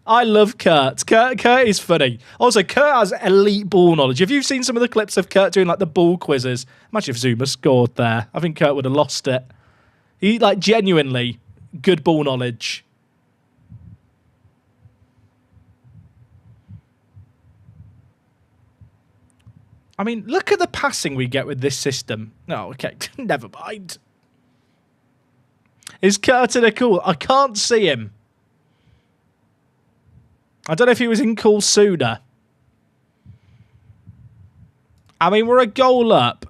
I love Kurt. Kurt is funny. Also, Kurt has elite ball knowledge. If you've seen some of the clips of Kurt doing like the ball quizzes, imagine if Zuma scored there. I think Kurt would have lost it. He like genuinely good ball knowledge. I mean, look at the passing we get with this system. No, okay, never mind. Is Curtin a cool? I can't see him. I don't know if he was in call sooner. I mean, we're a goal up.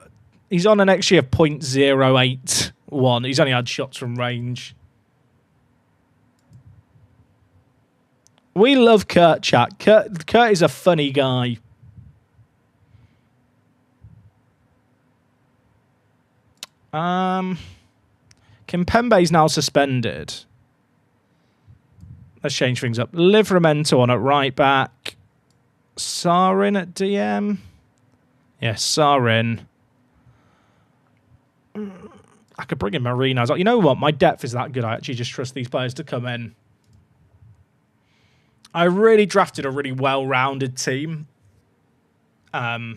He's on an XG of 0.081. He's only had shots from range. We love Kurt, chat. Kurt is a funny guy. Kimpembe's now suspended. Let's change things up. Livramento on at right back. Sarin at DM. Yeah, Sarin. I could bring in Marino. I was like, you know what? My depth is that good. I actually just trust these players to come in. I really drafted a really well-rounded team. I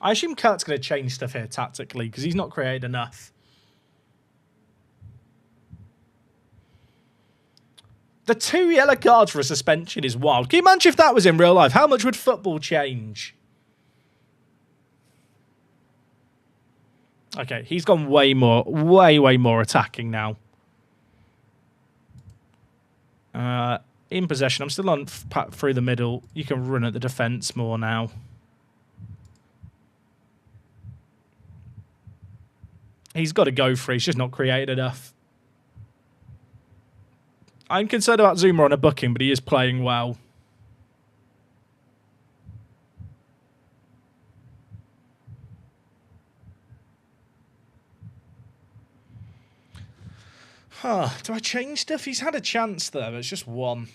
assume Kurt's going to change stuff here tactically because he's not created enough. The 2 yellow cards for a suspension is wild. Can you imagine if that was in real life? How much would football change? Okay, he's gone way more attacking now. In possession, I'm still on through the middle. You can run at the defence more now. He's got to go for it. He's just not created enough. I'm concerned about Zuma on a booking, but he is playing well. Do I change stuff? He's had a chance there, but it's just one.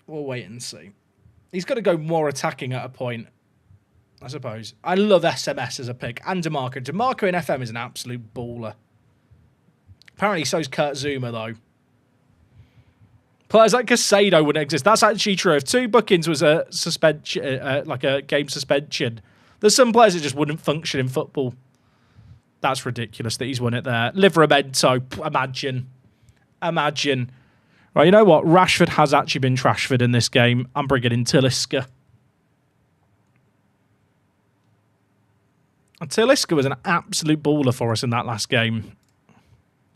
We'll wait and see. He's got to go more attacking at a point, I suppose. I love SMS as a pick. And DeMarco. DeMarco in FM is an absolute baller. Apparently so's Kurt Zuma, though. Players like Casado wouldn't exist. That's actually true. If 2 bookings was a suspension, like a game suspension, there's some players that just wouldn't function in football. That's ridiculous that he's won it there. Livramento, imagine. Right, you know what? Rashford has actually been Trashford in this game. I'm bringing in Talisca. And Talisca was an absolute baller for us in that last game.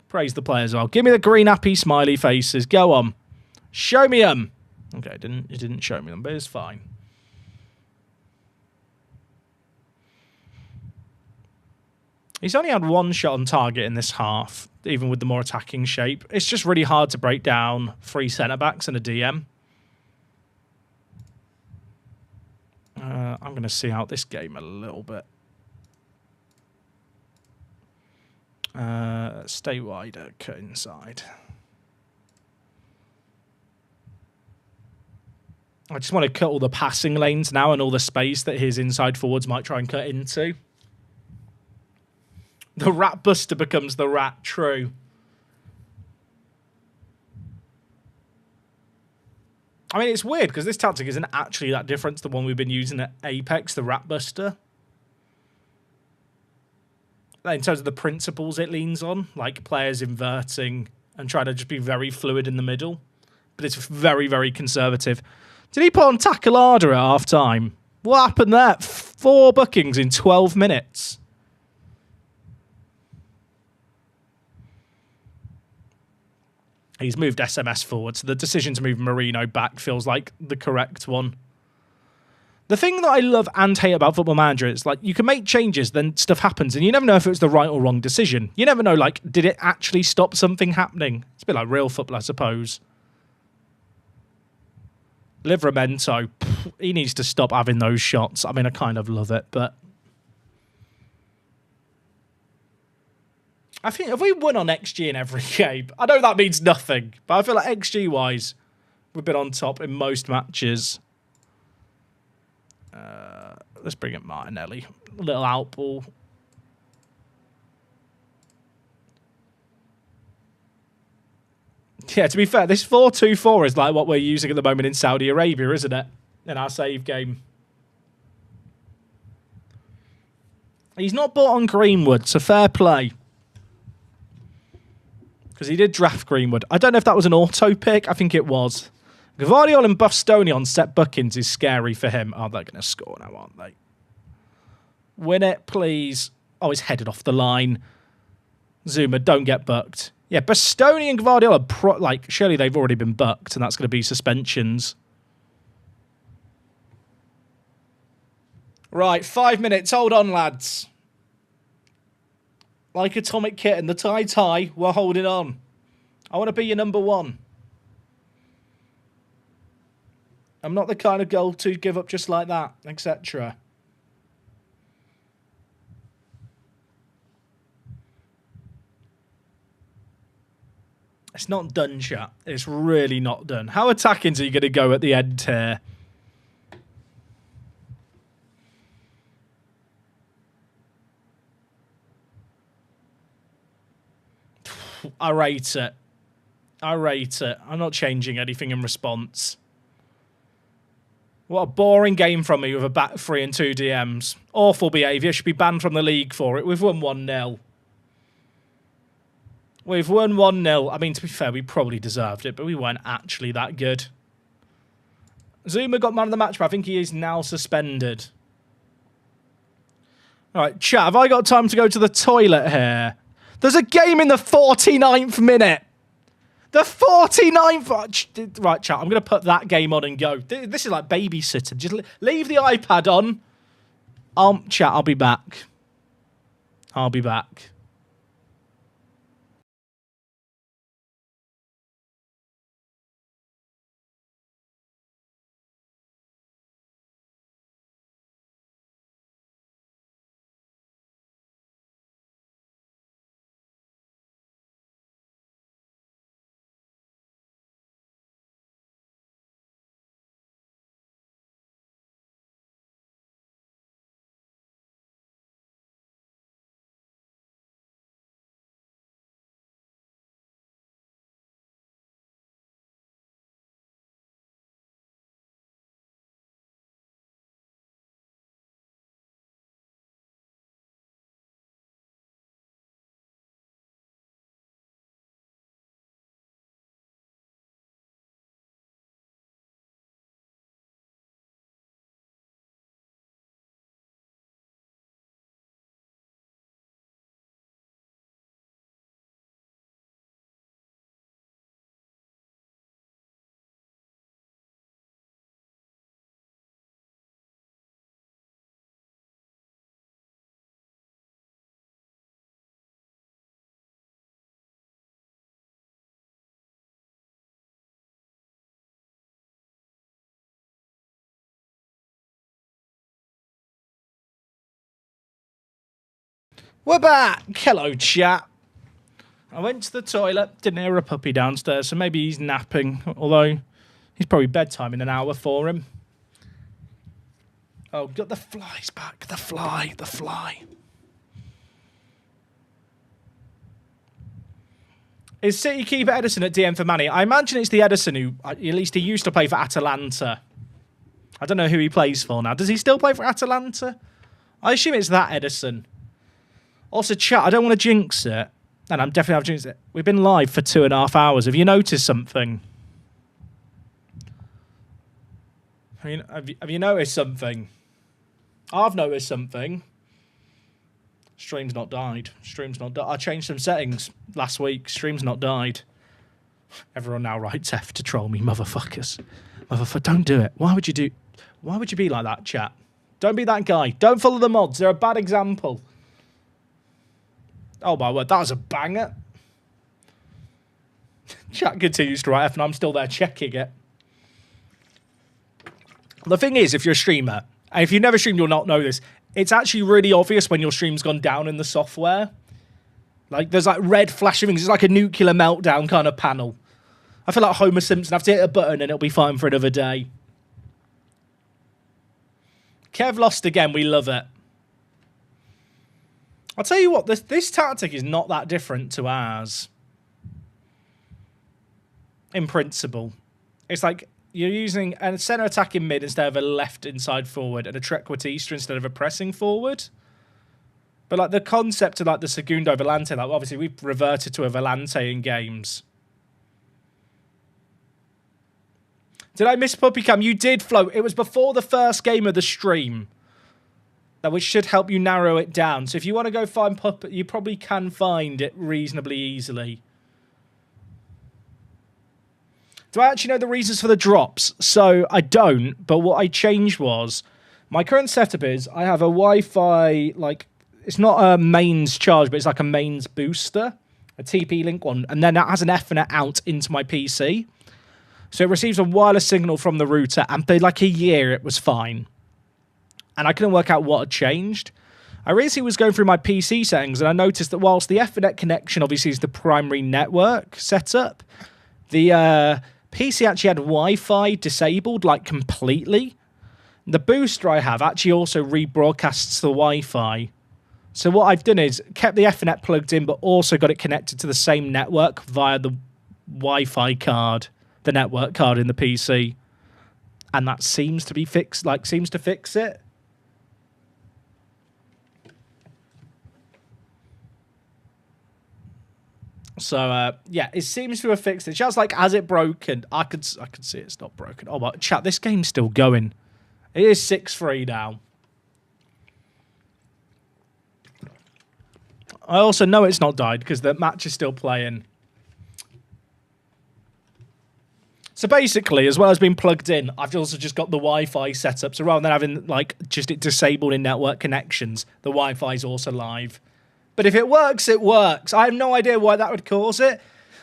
Praise the players well. Give me the green happy smiley faces. Go on. Show me them. Okay, it didn't show me them, but it's fine. He's only had 1 shot on target in this half, even with the more attacking shape. It's just really hard to break down 3 centre-backs and a DM. I'm going to see out this game a little bit. Stay wider, cut inside. I just want to cut all the passing lanes now and all the space that his inside forwards might try and cut into. The rat buster becomes the rat, true. I mean, it's weird because this tactic isn't actually that different to the one we've been using at Apex, the rat buster. In terms of the principles it leans on, like players inverting and trying to just be very fluid in the middle. But it's very, very conservative. Did he put on Tacolada at half-time? What happened there? 4 bookings in 12 minutes. He's moved SMS forward, so the decision to move Marino back feels like the correct one. The thing that I love and hate about Football Manager is, like, you can make changes, then stuff happens, and you never know if it was the right or wrong decision. You never know, like, did it actually stop something happening? It's a bit like real football, I suppose. Livramento, he needs to stop having those shots. I mean, I kind of love it, but... I think if we won on XG in every game, I know that means nothing, but I feel like XG-wise, we've been on top in most matches. Let's bring in Martinelli. A little out ball. Yeah, to be fair, this 4-2-4 is like what we're using at the moment in Saudi Arabia, isn't it? In our save game. He's not bought on Greenwood, so fair play. Because he did draft Greenwood. I don't know if that was an auto pick. I think it was. Gvardiol and Bastoni on set bookings is scary for him. Oh, they're going to score now, aren't they? Win it, please. Oh, he's headed off the line. Zuma, don't get booked. Yeah, Bastoni and Gvardiol are surely they've already been booked, and that's going to be suspensions. Right, 5 minutes. Hold on, lads. Like Atomic Kitten, the tide's high. We're holding on. I want to be your number one. I'm not the kind of girl to give up just like that, etc. It's not done, chat. It's really not done. How attackings are you going to go at the end here? I rate it. I rate it. I'm not changing anything in response. What a boring game from me with a back 3 and 2 DMs. Awful behaviour. Should be banned from the league for it. We've won 1-0. We've won 1-0. I mean, to be fair, we probably deserved it, but we weren't actually that good. Zuma got man of the match, but I think he is now suspended. All right, chat, have I got time to go to the toilet here? There's a game in the 49th minute. The 49th... Right, chat, I'm going to put that game on and go. This is like babysitting. Just leave the iPad on. Chat, I'll be back. I'll be back. We're back. Hello, chat. I went to the toilet, didn't hear a puppy downstairs, so maybe he's napping, although he's probably bedtime in an hour for him. Oh, got the flies back. The fly. Is City keeper Edison at DM for Manny? I imagine it's the Edison who, at least he used to play for Atalanta. I don't know who he plays for now. Does he still play for Atalanta? I assume it's that Edison. Also, chat, I don't want to jinx it. And I'm definitely have jinxed it. We've been live for 2.5 hours. Have you noticed something? I mean, have you noticed something? I've noticed something. Stream's not died. Stream's not died. I changed some settings last week. Stream's not died. Everyone now writes F to troll me, motherfuckers. Don't do it. Why would you be like that, chat? Don't be that guy. Don't follow the mods. They're a bad example. Oh my word, that was a banger. Chat continues to write F and I'm still there checking it. The thing is, if you're a streamer, and if you've never streamed, you'll not know this, it's actually really obvious when your stream's gone down in the software. Like, there's like red flashing things. It's like a nuclear meltdown kind of panel. I feel like Homer Simpson. I have to hit a button and it'll be fine for another day. Kev lost again. We love it. I'll tell you what, this tactic is not that different to ours. In principle. It's like you're using a centre attack in mid instead of a left inside forward and a trequartista instead of a pressing forward. But like the concept of like the segundo volante, like obviously we've reverted to a volante in games. Did I miss Puppy Cam? You did, Flo. It was before the first game of the stream. Which should help you narrow it down. So if you want to go find Puppet, you probably can find it reasonably easily. Do I actually know the reasons for the drops? So I don't, but what I changed was My current setup is I have a Wi-Fi, like, it's not a mains charge, but it's like a mains booster, a TP-Link one, and then that has an Ethernet out into my PC. So it receives a wireless signal from the router, and for like a year it was fine. And I couldn't work out what had changed. I recently was going through my PC settings, and I noticed that whilst the Ethernet connection obviously is the primary network setup, the PC actually had Wi-Fi disabled, like, completely. The booster I have actually also rebroadcasts the Wi-Fi. So what I've done is kept the Ethernet plugged in, but also got it connected to the same network via the Wi-Fi card, the network card in the PC. And that seems to be fixed, like, seems to fix it. So, yeah, it seems to have fixed it. Just like, has it broken? I could see it's not broken. Oh, but chat, this game's still going. It is 6-3 now. I also know it's not died because the match is still playing. So basically, as well as being plugged in, I've also just got the Wi-Fi set up. So rather than having, like, just it disabled in network connections, the Wi-Fi is also live. But if it works, it works. I have no idea why that would cause it.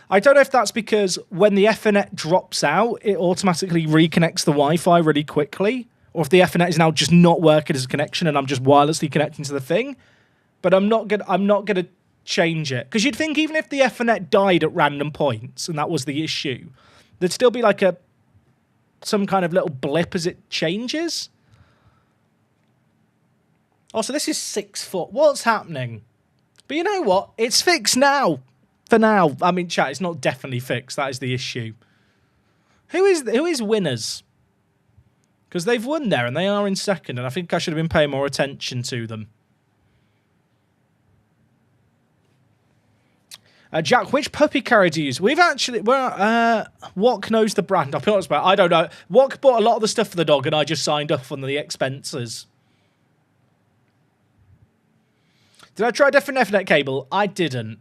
I don't know if that's because when the Ethernet drops out, it automatically reconnects the Wi-Fi really quickly, or if the Ethernet is now just not working as a connection and I'm just wirelessly connecting to the thing. But I'm not gonna change it, because you'd think even if the Ethernet died at random points and that was the issue, there'd still be like some kind of little blip as it changes. Also, this is 6 foot. What's happening? But you know what? It's fixed now. For now. I mean, chat, it's not definitely fixed. That is the issue. Who is winners? Because they've won there and they are in second, and I think I should have been paying more attention to them. Jack, which puppy carrier do you use? We've actually... Wok knows the brand. I'll be honest about it. I don't know. Wok bought a lot of the stuff for the dog, and I just signed up on the expenses. Did I try a different Ethernet cable? I didn't.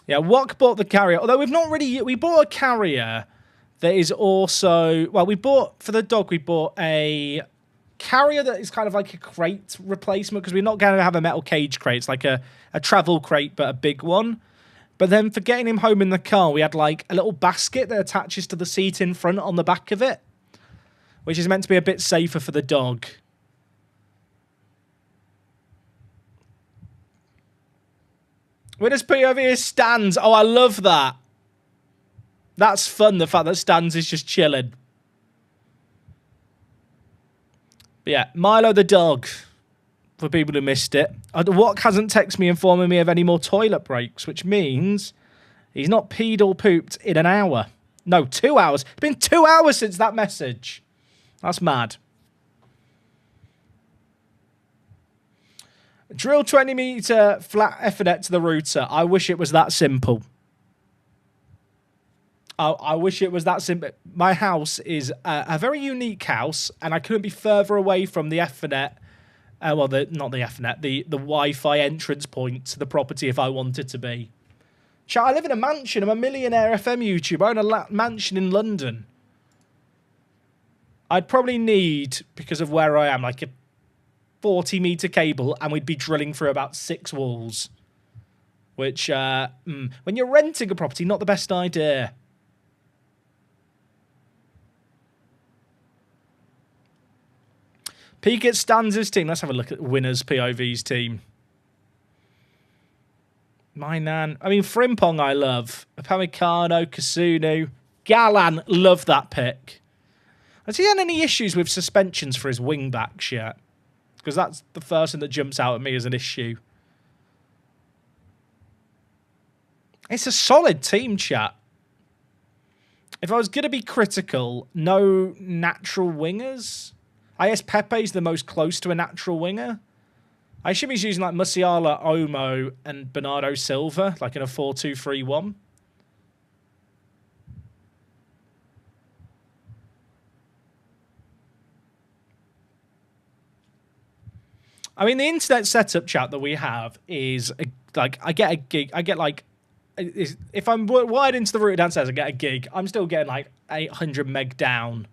Yeah, Wok bought the carrier. Although we've not really... We bought a carrier that is also... Well, we bought... For the dog, we bought a carrier that is kind of like a crate replacement, because we're not going to have a metal cage crate. It's like a travel crate, but a big one. But then for getting him home in the car, we had like a little basket that attaches to the seat in front on the back of it, which is meant to be a bit safer for the dog. Winners POV is Stans. Oh, I love that. That's fun, the fact that Stans is just chilling. But yeah, Milo the dog, for people who missed it. Wok hasn't texted me informing me of any more toilet breaks, which means he's not peed or pooped in an hour. No, 2 hours. It's been 2 hours since that message. That's mad. Drill 20-meter flat Ethernet to the router. I wish it was that simple. I wish it was that simple. My house is a very unique house, and I couldn't be further away from the Ethernet. Well, not the Ethernet, the Wi-Fi entrance point to the property if I wanted to be. Chat, I live in a mansion. I'm a millionaire FM YouTuber. I own a mansion in London. I'd probably need, because of where I am, like a 40-meter cable, and we'd be drilling through about 6 walls. Which, when you're renting a property, not the best idea. Peek at Stan's team. Let's have a look at Winners POV's team. My nan. I mean, Frimpong I love. Upamecano, Kasunu. Galan, love that pick. Has he had any issues with suspensions for his wing-backs yet? Because that's the first thing that jumps out at me as an issue. It's a solid team, chat. If I was going to be critical, no natural wingers. I guess Pepe's the most close to a natural winger. I should be using like Musiala, Omo, and Bernardo Silva, like in a 4-2-3-1. I mean, the internet setup, chat, that we have is like I get like if I'm wired into the router downstairs and get a gig, I'm still getting like 800 meg down.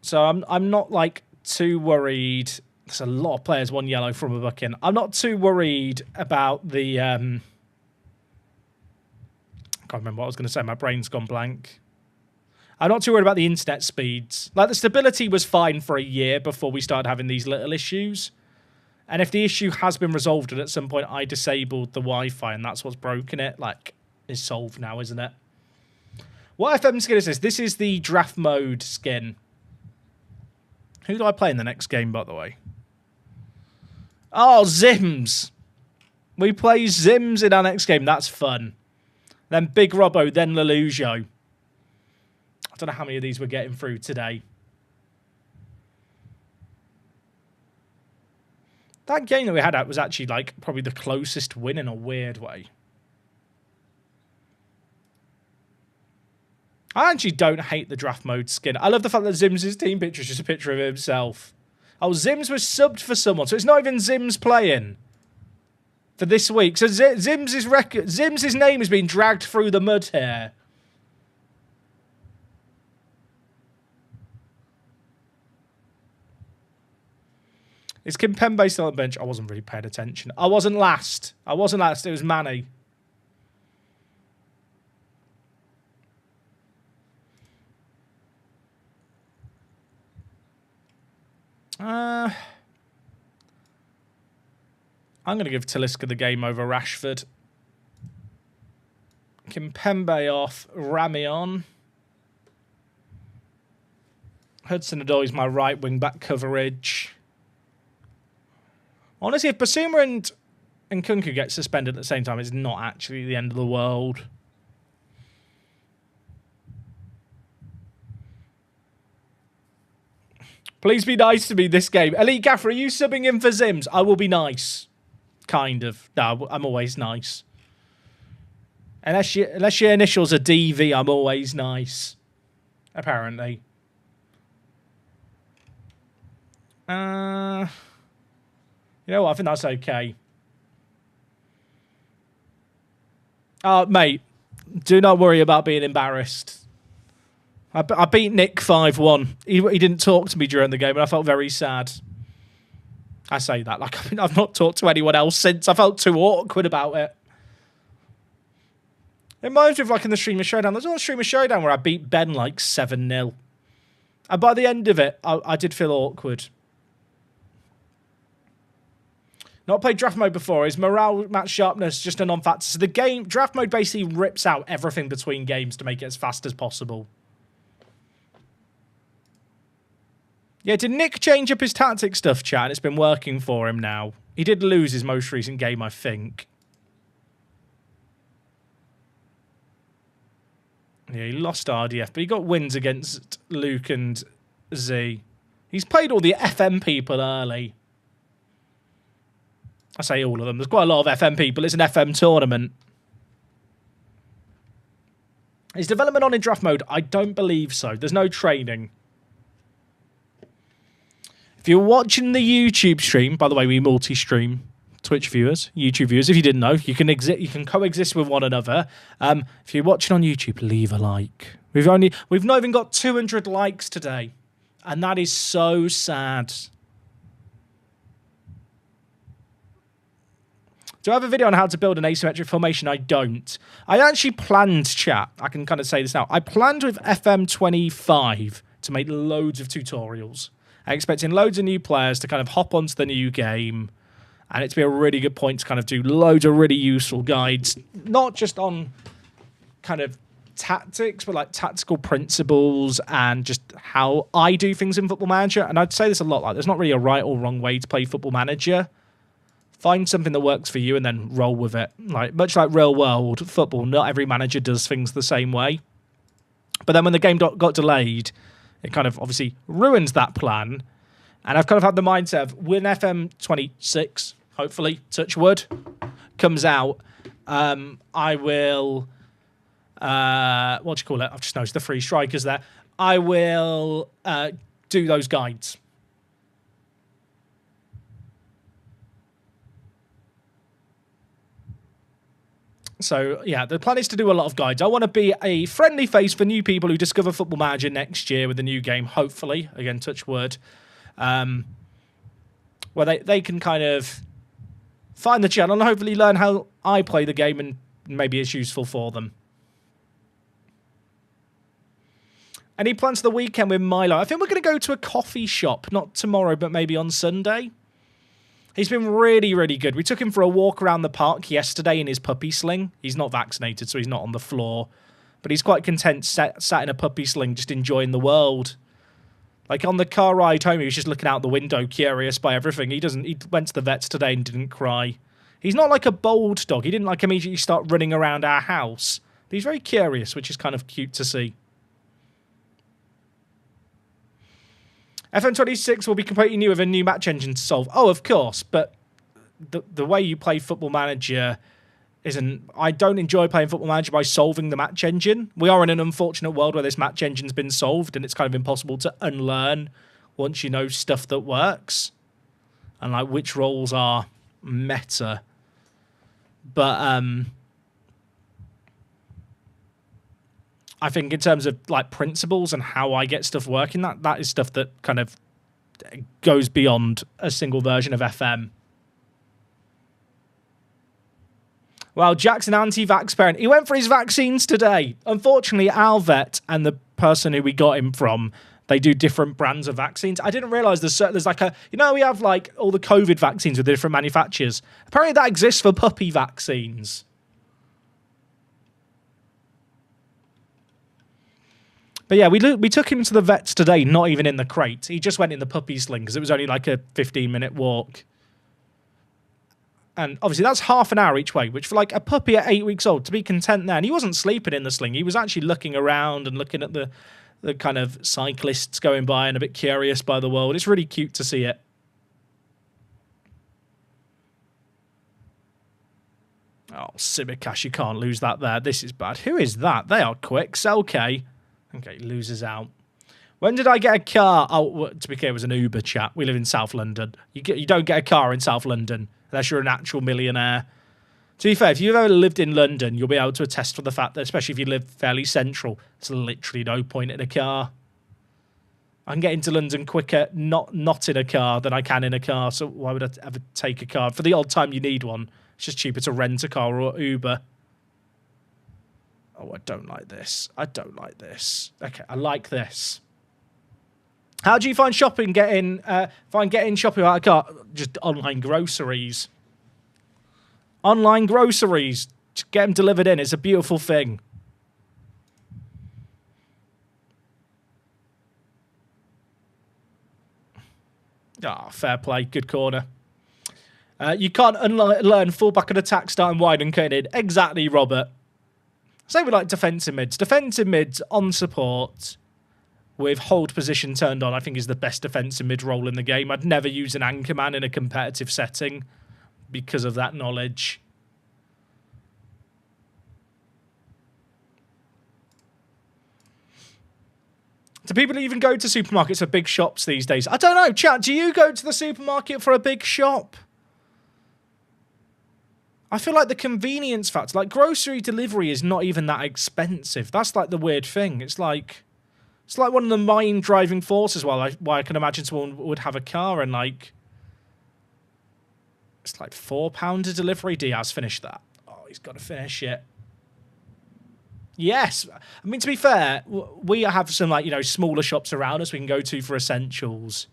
So I'm not like too worried. There's a lot of players, 1 yellow from a booking. I'm not too worried about the... I can't remember what I was going to say. My brain's gone blank. I'm not too worried about the internet speeds. Like, the stability was fine for a year before we started having these little issues. And if the issue has been resolved and at some point I disabled the Wi-Fi and that's what's broken it, like, is solved now, isn't it? What FM skin is this? This is the draft mode skin. Who do I play in the next game, by the way? Oh, Zims. We play Zims in our next game. That's fun. Then Big Robbo, then Lelujo. I don't know how many of these we're getting through today. That game that we had out was actually like probably the closest win in a weird way. I actually don't hate the draft mode skin. I love the fact that Zims' team picture is just a picture of himself. Oh, Zims was subbed for someone, so it's not even Zims playing for this week. So Zims' name has been dragged through the mud here. Is Kimpembe still on the bench? I wasn't really paying attention. I wasn't last. It was Manny. I'm going to give Talisca the game over Rashford. Kimpembe off, Rami on. Hudson-Odoi is my right wing-back coverage. Honestly, if Basuma and Kunku get suspended at the same time, it's not actually the end of the world. Please be nice to me this game. Elite Gaffer, are you subbing in for Zims? I will be nice. Kind of. No, I'm always nice. Unless your initials are DV, I'm always nice. Apparently. You know what? I think that's okay. Mate, do not worry about being embarrassed. I beat Nick 5-1. He didn't talk to me during the game, and I felt very sad. I say that like I've not talked to anyone else since. I felt too awkward about it. It reminds me of like in the Streamer Showdown. There's one Streamer Showdown where I beat Ben like 7-0. And by the end of it, I did feel awkward. Not played draft mode before. Is morale, match sharpness just a non-factor? So the game, draft mode basically rips out everything between games to make it as fast as possible. Yeah, did Nick change up his tactic stuff, chat? It's been working for him now. He did lose his most recent game, I think. Yeah, he lost RDF, but he got wins against Luke and Z. He's played all the FM people early. I say all of them. There's quite a lot of FM people. It's an FM tournament. Is development on in draft mode? I don't believe so. There's no training. If you're watching the YouTube stream, by the way, we multi-stream Twitch viewers, YouTube viewers. If you didn't know, you can coexist with one another. If you're watching on YouTube, leave a like. We've not even got 200 likes today, and that is so sad. Do I have a video on how to build an asymmetric formation? I don't. I actually planned, chat. I can kind of say this now. I planned with FM25 to make loads of tutorials. I'm expecting loads of new players to kind of hop onto the new game, and it to be a really good point to kind of do loads of really useful guides, not just on kind of tactics, but like tactical principles and just how I do things in Football Manager. And I'd say this a lot, like there's not really a right or wrong way to play Football Manager. Find something that works for you and then roll with it. Like much like real world football, not every manager does things the same way. But then when the game got delayed, it kind of obviously ruins that plan. And I've kind of had the mindset of when FM26, hopefully, touch wood, comes out, I will, what do you call it? I've just noticed the three strikers there. I will do those guides. So, yeah, the plan is to do a lot of guides. I want to be a friendly face for new people who discover Football Manager next year with a new game, hopefully. Again, touch wood. Where they can kind of find the channel and hopefully learn how I play the game, and maybe it's useful for them. Any plans for the weekend with Milo? I think we're going to go to a coffee shop, not tomorrow, but maybe on Sunday. He's been really, really good. We took him for a walk around the park yesterday in his puppy sling. He's not vaccinated, so he's not on the floor. But he's quite content sat in a puppy sling, just enjoying the world. Like on the car ride home, he was just looking out the window, curious by everything. He went to the vets today and didn't cry. He's not like a bold dog. He didn't like immediately start running around our house. But he's very curious, which is kind of cute to see. FM26 will be completely new with a new match engine to solve. Oh, of course, but the way you play Football Manager isn't... I don't enjoy playing Football Manager by solving the match engine. We are in an unfortunate world where this match engine's been solved, and it's kind of impossible to unlearn once you know stuff that works. And like which roles are meta. But I think in terms of like principles and how I get stuff working, that is stuff that kind of goes beyond a single version of FM. Well, Jack's an anti-vax parent. He went for his vaccines today. Unfortunately, our vet and the person who we got him from, they do different brands of vaccines. I didn't realise there's like a... You know, we have like all the COVID vaccines with different manufacturers. Apparently that exists for puppy vaccines. But yeah, we took him to the vets today, not even in the crate. He just went in the puppy sling because it was only like a 15-minute walk. And obviously that's half an hour each way, which for like a puppy at 8 weeks old, to be content there. And he wasn't sleeping in the sling. He was actually looking around and looking at the kind of cyclists going by and a bit curious by the world. It's really cute to see it. Oh, Sibikash, you can't lose that there. This is bad. Who is that? They are quick. Selke. Okay, loses out. When did I get a car? Oh, to be clear, it was an Uber chat. We live in South London. You don't get a car in South London unless you're an actual millionaire. To be fair, if you've ever lived in London, you'll be able to attest to the fact that, especially if you live fairly central, there's literally no point in a car. I can get into London quicker not in a car than I can in a car, so why would I ever take a car? For the odd time you need one, it's just cheaper to rent a car or Uber. Oh, I don't like this. I don't like this. Okay, I like this. How do you find shopping? Getting shopping without a car? Just online groceries. Online groceries. Just get them delivered in. It's a beautiful thing. Ah, fair play. Good corner. You can't learn fullback and attack starting wide and cutting in. Exactly, Robert. Same with like defensive mids. Defensive mids on support with hold position turned on, I think is the best defensive mid role in the game. I'd never use an anchorman in a competitive setting because of that knowledge. Do people even go to supermarkets or big shops these days? I don't know. Chat, do you go to the supermarket for a big shop? I feel like the convenience factor, like grocery delivery is not even that expensive. That's like the weird thing. It's like one of the mind driving forces why I can imagine someone would have a car and like it's like £4 a delivery. Diaz finished that. Oh, he's got to finish it. Yes. I mean, to be fair, we have some like, you know, smaller shops around us we can go to for essentials.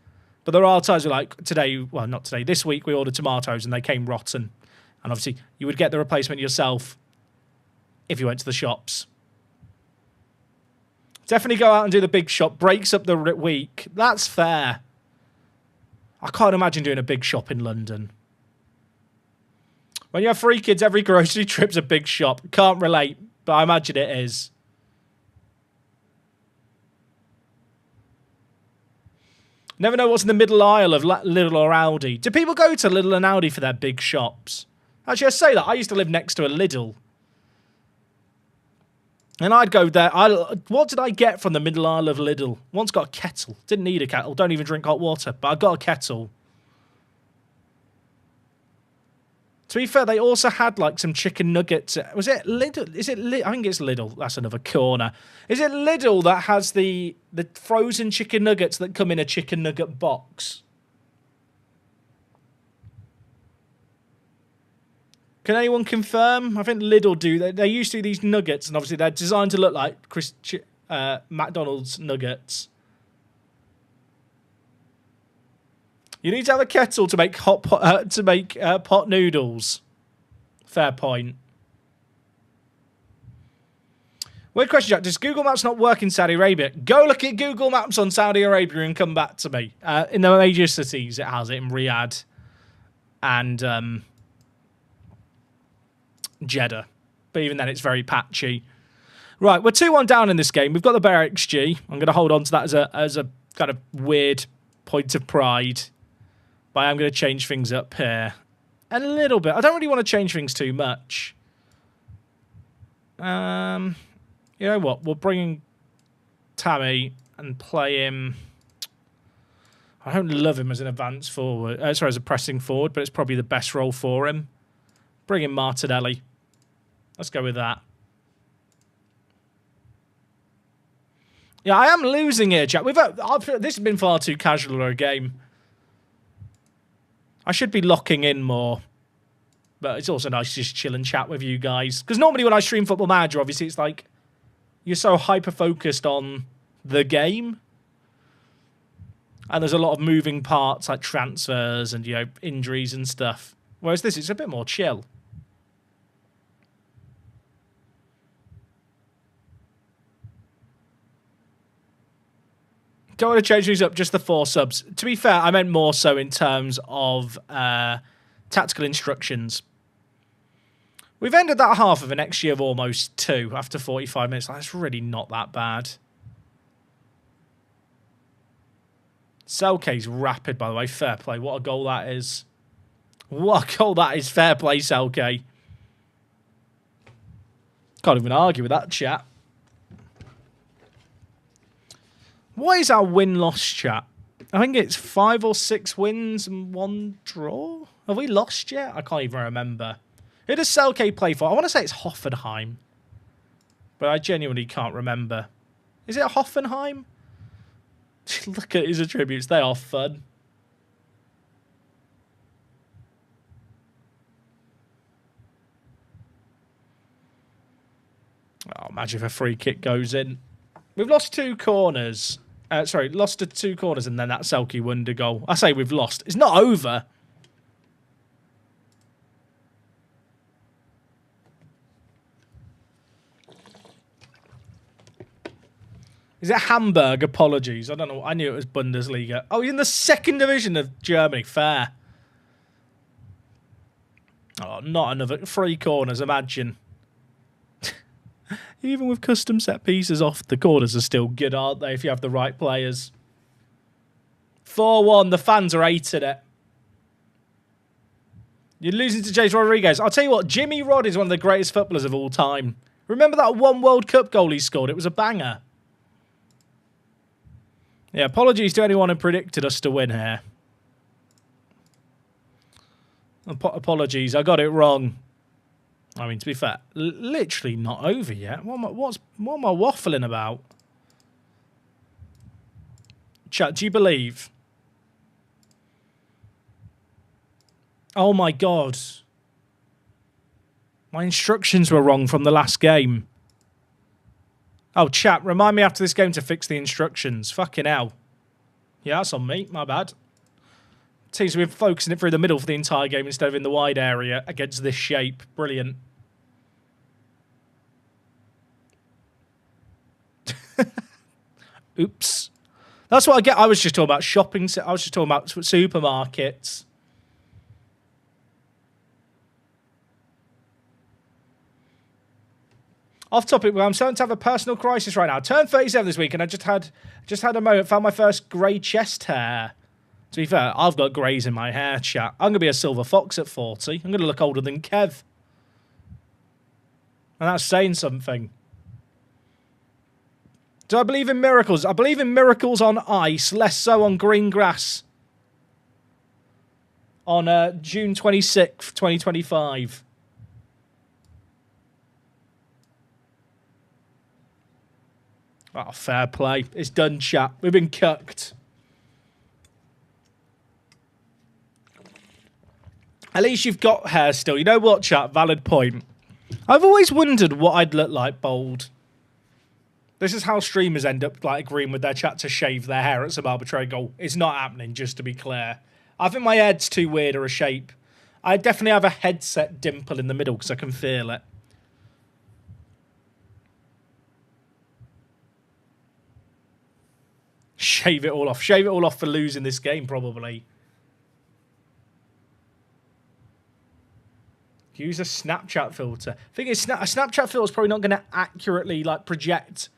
But there are times where like today, well, not today, this week we ordered tomatoes and they came rotten. And obviously, you would get the replacement yourself if you went to the shops. Definitely go out and do the big shop. Breaks up the week. That's fair. I can't imagine doing a big shop in London. When you have 3 kids, every grocery trip's a big shop. Can't relate, but I imagine it is. Never know what's in the middle aisle of Lidl or Aldi. Do people go to Lidl and Aldi for their big shops? Actually, I say that. I used to live next to a Lidl. And I'd go there. What did I get from the middle aisle of Lidl? Once got a kettle. Didn't need a kettle. Don't even drink hot water. But I got a kettle. To be fair, they also had like some chicken nuggets. Was it Lidl? Is it I think it's Lidl. That's another corner. Is it Lidl that has the frozen chicken nuggets that come in a chicken nugget box? Can anyone confirm? I think Lidl do. They used to do these nuggets, and obviously they're designed to look like McDonald's nuggets. You need to have a kettle to make pot noodles. Fair point. Weird question, Jack. Does Google Maps not work in Saudi Arabia? Go look at Google Maps on Saudi Arabia and come back to me. In the major cities, it has it in Riyadh and Jeddah. But even then, it's very patchy. Right, we're 2-1 down in this game. We've got the better XG. I'm going to hold on to that as a kind of weird point of pride. But I'm going to change things up here a little bit. I don't really want to change things too much. You know what? We'll bring in Tammy and play him. I don't love him as an advance forward. As a pressing forward, but it's probably the best role for him. Bring in Martinelli. Let's go with that. Yeah, I am losing here, Jack. This has been far too casual a game. I should be locking in more. But it's also nice to just chill and chat with you guys. Because normally when I stream Football Manager, obviously it's like you're so hyper-focused on the game. And there's a lot of moving parts like transfers and, injuries and stuff. Whereas this is a bit more chill. Don't want to change these up, just the 4 subs. To be fair, I meant more so in terms of tactical instructions. We've ended that half of an XG of almost 2 after 45 minutes. That's really not that bad. Selke's rapid, by the way. Fair play. What a goal that is. What a goal that is. Fair play, Selke. Can't even argue with that, chat. What is our win-loss, chat? I think it's 5 or 6 wins and 1 draw. Have we lost yet? I can't even remember. Who does Selke play for? I want to say it's Hoffenheim. But I genuinely can't remember. Is it Hoffenheim? Look at his attributes. They are fun. Oh, imagine if a free kick goes in. We've lost 2 corners. Lost to 2 corners and then that Selke wonder goal. I say we've lost. It's not over. Is it Hamburg? Apologies. I don't know. I knew it was Bundesliga. Oh, he's in the 2nd division of Germany. Fair. Oh, not another 3 corners. Imagine. Even with custom set pieces off, the corners are still good, aren't they, if you have the right players? 4-1. The fans are hating it. You're losing to James Rodriguez. I'll tell you what, Jimmy Rod is one of the greatest footballers of all time. Remember that 1 World Cup goal he scored? It was a banger. Yeah, apologies to anyone who predicted us to win here. Apologies, I got it wrong. I mean, to be fair, literally not over yet. What am I waffling about? Chat, do you believe? Oh my god. My instructions were wrong from the last game. Oh, chat, remind me after this game to fix the instructions. Fucking hell. Yeah, that's on me. My bad. Seems we've been focusing it through the middle for the entire game instead of in the wide area against this shape. Brilliant. Oops. That's what I get. I was just talking about shopping. I was just talking about supermarkets. Off topic, I'm starting to have a personal crisis right now. I turned 37 this week and I just had a moment, found my first grey chest hair. To be fair, I've got greys in my hair, chat. I'm going to be a silver fox at 40. I'm going to look older than Kev. And that's saying something. Do I believe in miracles? I believe in miracles on ice, less so on green grass. on June 26th, 2025. Oh, fair play. It's done, chat. We've been cucked. At least you've got hair still. You know what, chat? Valid point. I've always wondered what I'd look like bald. This is how streamers end up like agreeing with their chat to shave their hair at some arbitrary goal. It's not happening, just to be clear. I think my head's too weird of a shape. I definitely have a headset dimple in the middle because I can feel it. Shave it all off. Shave it all off for losing this game, probably. Use a Snapchat filter. Thing is, a Snapchat filter is probably not going to accurately like project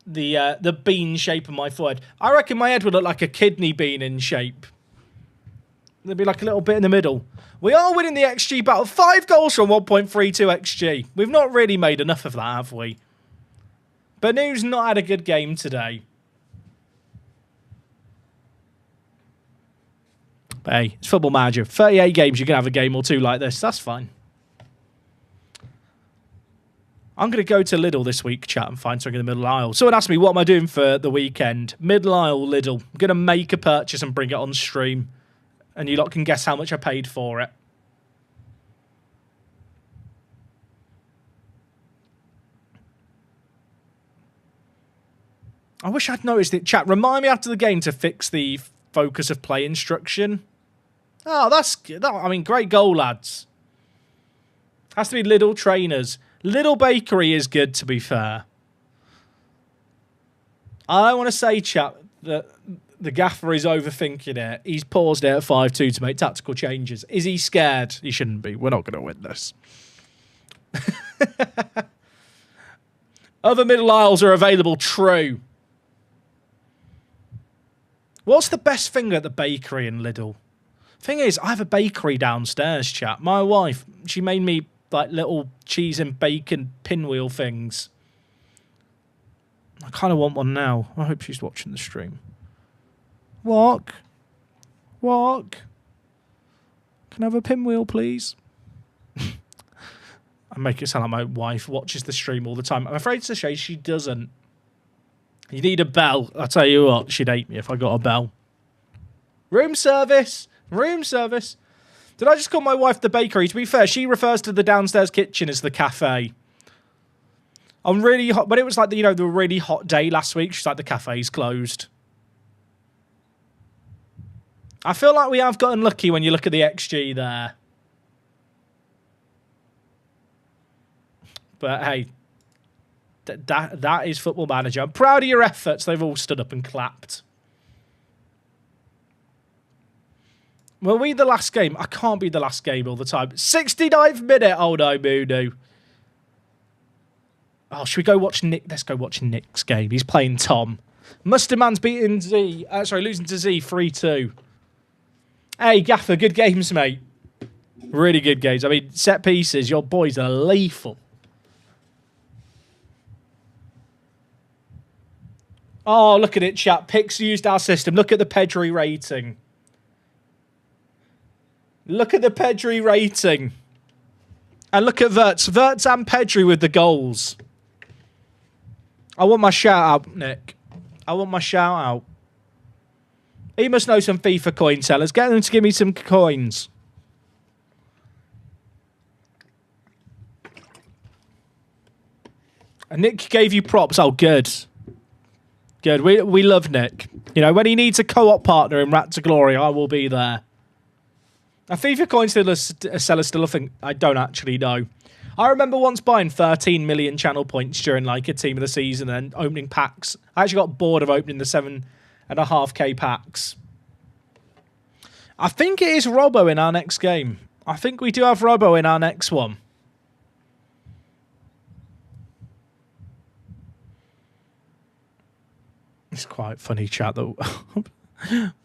the bean shape of my forehead. I reckon my head would look like a kidney bean in shape. There'd be like a little bit in the middle. We are winning the XG battle. 5 goals from 1.32 XG. We've not really made enough of that, have we? Banu's not had a good game today. But hey, it's Football Manager. 38 games, you can have a game or two like this. That's fine. I'm going to go to Lidl this week, chat, and find something in the middle aisle. Someone asked me, what am I doing for the weekend? Middle aisle Lidl. I'm going to make a purchase and bring it on stream. And you lot can guess how much I paid for it. I wish I'd noticed it, chat. Remind me after the game to fix the focus of play instruction. Oh, that's good. I mean, great goal, lads. Has to be Lidl trainers. Lidl Bakery is good, to be fair. I don't want to say, chat, that the gaffer is overthinking it. He's paused it at 5-2 to make tactical changes. Is he scared? He shouldn't be. We're not going to win this. Other middle aisles are available. True. What's the best thing at the bakery in Lidl? Thing is, I have a bakery downstairs, chat. My wife, she made me like little cheese and bacon pinwheel things. I kind of want one now. I hope she's watching the stream. Walk. Can I have a pinwheel, please? I make it sound like my wife watches the stream all the time. I'm afraid to say she doesn't. You need a bell. I'll tell you what, she'd hate me if I got a bell. Room service. Did I just call my wife the bakery? To be fair, she refers to the downstairs kitchen as the cafe. I'm really hot, but it was like the really hot day last week. She's like, the cafe's closed. I feel like we have gotten lucky when you look at the XG there. But hey, that is Football Manager. I'm proud of your efforts. They've all stood up and clapped. Were we the last game? I can't be the last game all the time. 69th minute. Oh no, Moonoo. Oh, should we go watch Nick? Let's go watch Nick's game. He's playing Tom. Mustard Man's beating Z. Losing to Z 3-2. Hey, Gaffer, good games, mate. Really good games. I mean, set pieces. Your boys are lethal. Oh, look at it, chat. Pix used our system. Look at the Pedri rating. Look at the Pedri rating. And look at Verts. Verts and Pedri with the goals. I want my shout out, Nick. I want my shout out. He must know some FIFA coin sellers. Get them to give me some coins. And Nick gave you props. Oh, good. Good. We love Nick. You know, when he needs a co-op partner in Rat to Glory, I will be there. A FIFA coin seller still a thing? I don't actually know. I remember once buying 13 million channel points during like a team of the season and opening packs. I actually got bored of opening the 7.5k packs. I think it is Robbo in our next game. I think we do have Robbo in our next one. It's quite funny, chat, though.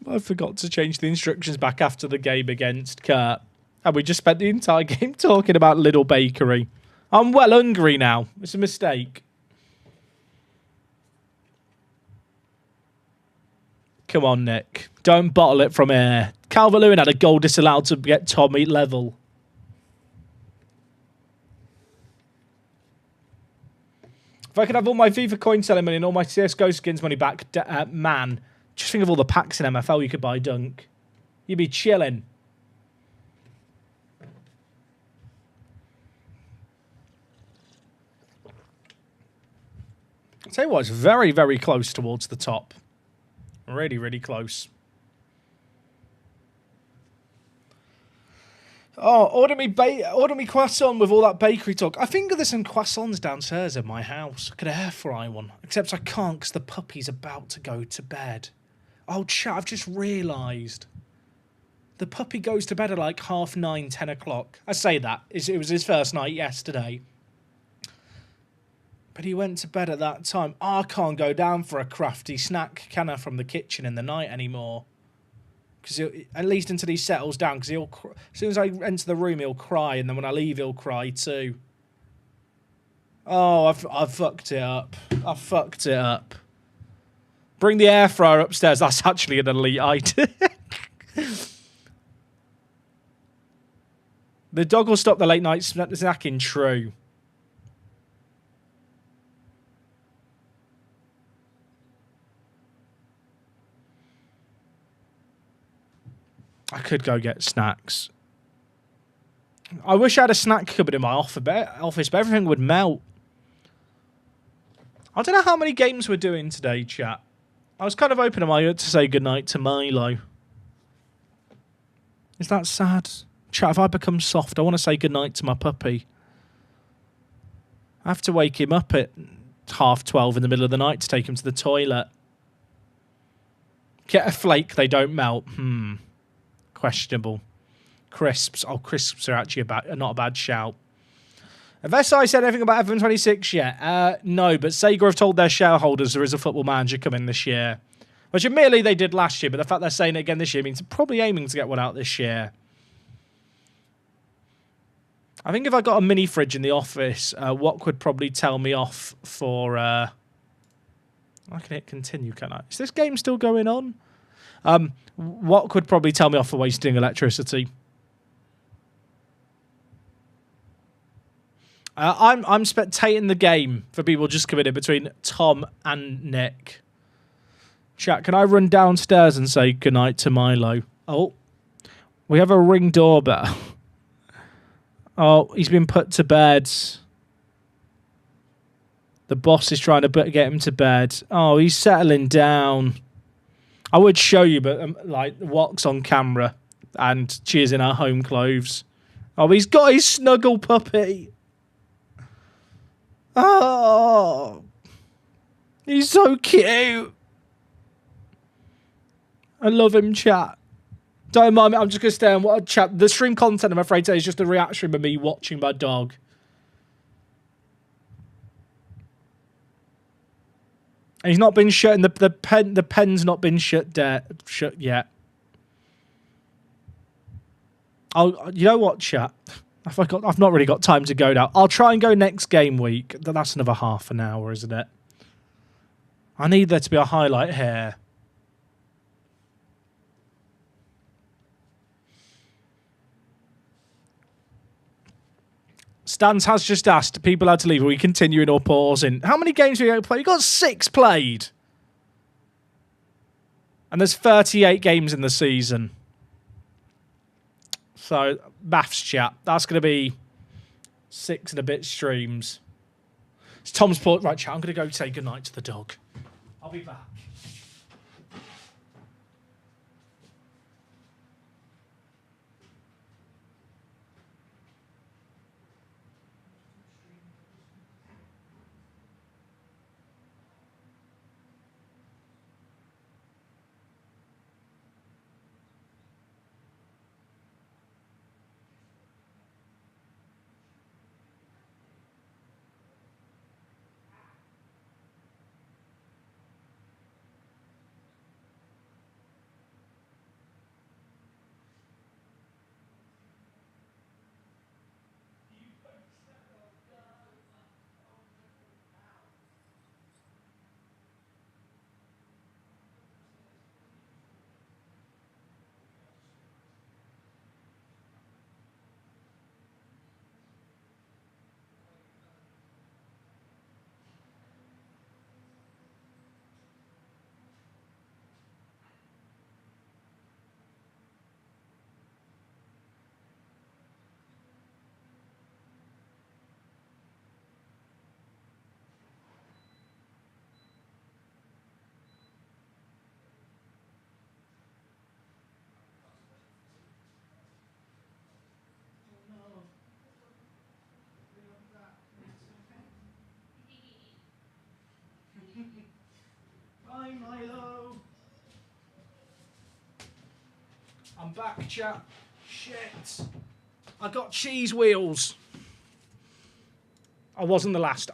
I forgot to change the instructions back after the game against Kurt. And we just spent the entire game talking about Lidl Bakery. I'm well hungry now. It's a mistake. Come on, Nick. Don't bottle it from here. Calvert-Lewin had a goal disallowed to get Tommy level. If I could have all my FIFA coin selling money and all my CSGO skins money back, man, just think of all the packs in MFL you could buy, Dunk. You'd be chilling. I'll tell you what, it's very, very close towards the top. Really, really close. Oh, order me croissant with all that bakery talk. I think there's some croissants downstairs in my house. I could air fry one. Except I can't because the puppy's about to go to bed. Oh, chat, I've just realised. The puppy goes to bed at like 9:30, 10 o'clock. I say that. It was his first night yesterday. But he went to bed at that time. Oh, I can't go down for a crafty snack, can I, from the kitchen in the night anymore? Because at least until he settles down, because as soon as I enter the room, he'll cry, and then when I leave, he'll cry too. Oh, I've fucked it up. I fucked it up. Bring the air fryer upstairs. That's actually an elite item. The dog will stop the late night snacking. True. I could go get snacks. I wish I had a snack cupboard in my office, but everything would melt. I don't know how many games we're doing today, chat. I was kind of opening my ear to say goodnight to Milo. Is that sad? Chat, if I become soft, I want to say goodnight to my puppy. I have to wake him up at 12:30 in the middle of the night to take him to the toilet. Get a flake, they don't melt. Questionable. Crisps. Oh, crisps are actually not a bad shout. Have SI said anything about F1 26 yet? No, but Sega have told their shareholders there is a football manager coming this year. Which admittedly they did last year, but the fact they're saying it again this year means they're probably aiming to get one out this year. I think if I got a mini fridge in the office, what could probably tell me off for... I can hit continue, can I? Is this game still going on? What could probably tell me off for wasting electricity? I'm spectating the game for people just coming in between Tom and Nick. Chat, can I run downstairs and say goodnight to Milo? Oh, we have a Ring doorbell. Oh, he's been put to bed. The boss is trying to get him to bed. Oh, he's settling down. I would show you, but like Walk's on camera and she's in her home clothes. Oh, he's got his snuggle puppy. Oh, he's so cute. I love him, chat. Don't mind me. I'm just going to stay and watch chat. The stream content, I'm afraid, today is just a reaction of me watching my dog. And he's not been shut, and the pen's not been shut yet. Oh, you know what, chat? I've not really got time to go now. I'll try and go next game week. That's another half an hour, isn't it? I need there to be a highlight here. Stans has just asked, people had to leave. Are we continuing or pausing? How many games have we played? We've got 6 played. And there's 38 games in the season. So, maths chat. That's going to be 6 and a bit streams. It's Tom's port. Right, chat. I'm going to go say goodnight to the dog. I'll be back. I'm back, chat. Shit. I got cheese wheels. I wasn't the last.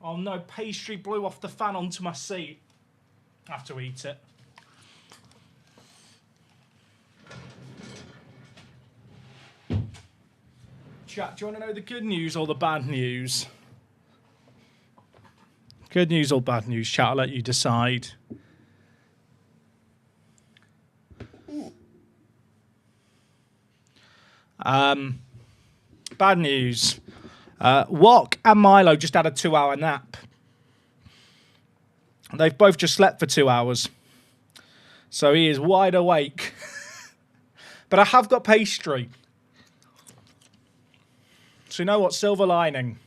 Oh no, pastry blew off the fan onto my seat. I have to eat it. Chat, do you want to know the good news or the bad news? Good news or bad news, chat? I'll let you decide. Bad news. Wok and Milo just had a 2-hour nap. They've both just slept for 2 hours. So he is wide awake. But I have got pastry. So you know what? Silver lining.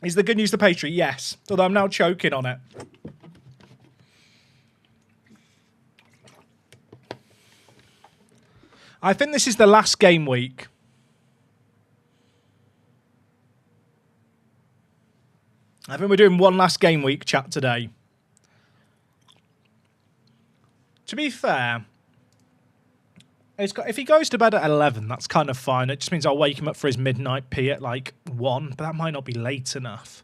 Is the good news the pastry? Yes. Although I'm now choking on it. I think this is the last game week. I think we're doing one last game week chat today. To be fair, if he goes to bed at 11, that's kind of fine. It just means I'll wake him up for his midnight pee at like 1, but that might not be late enough.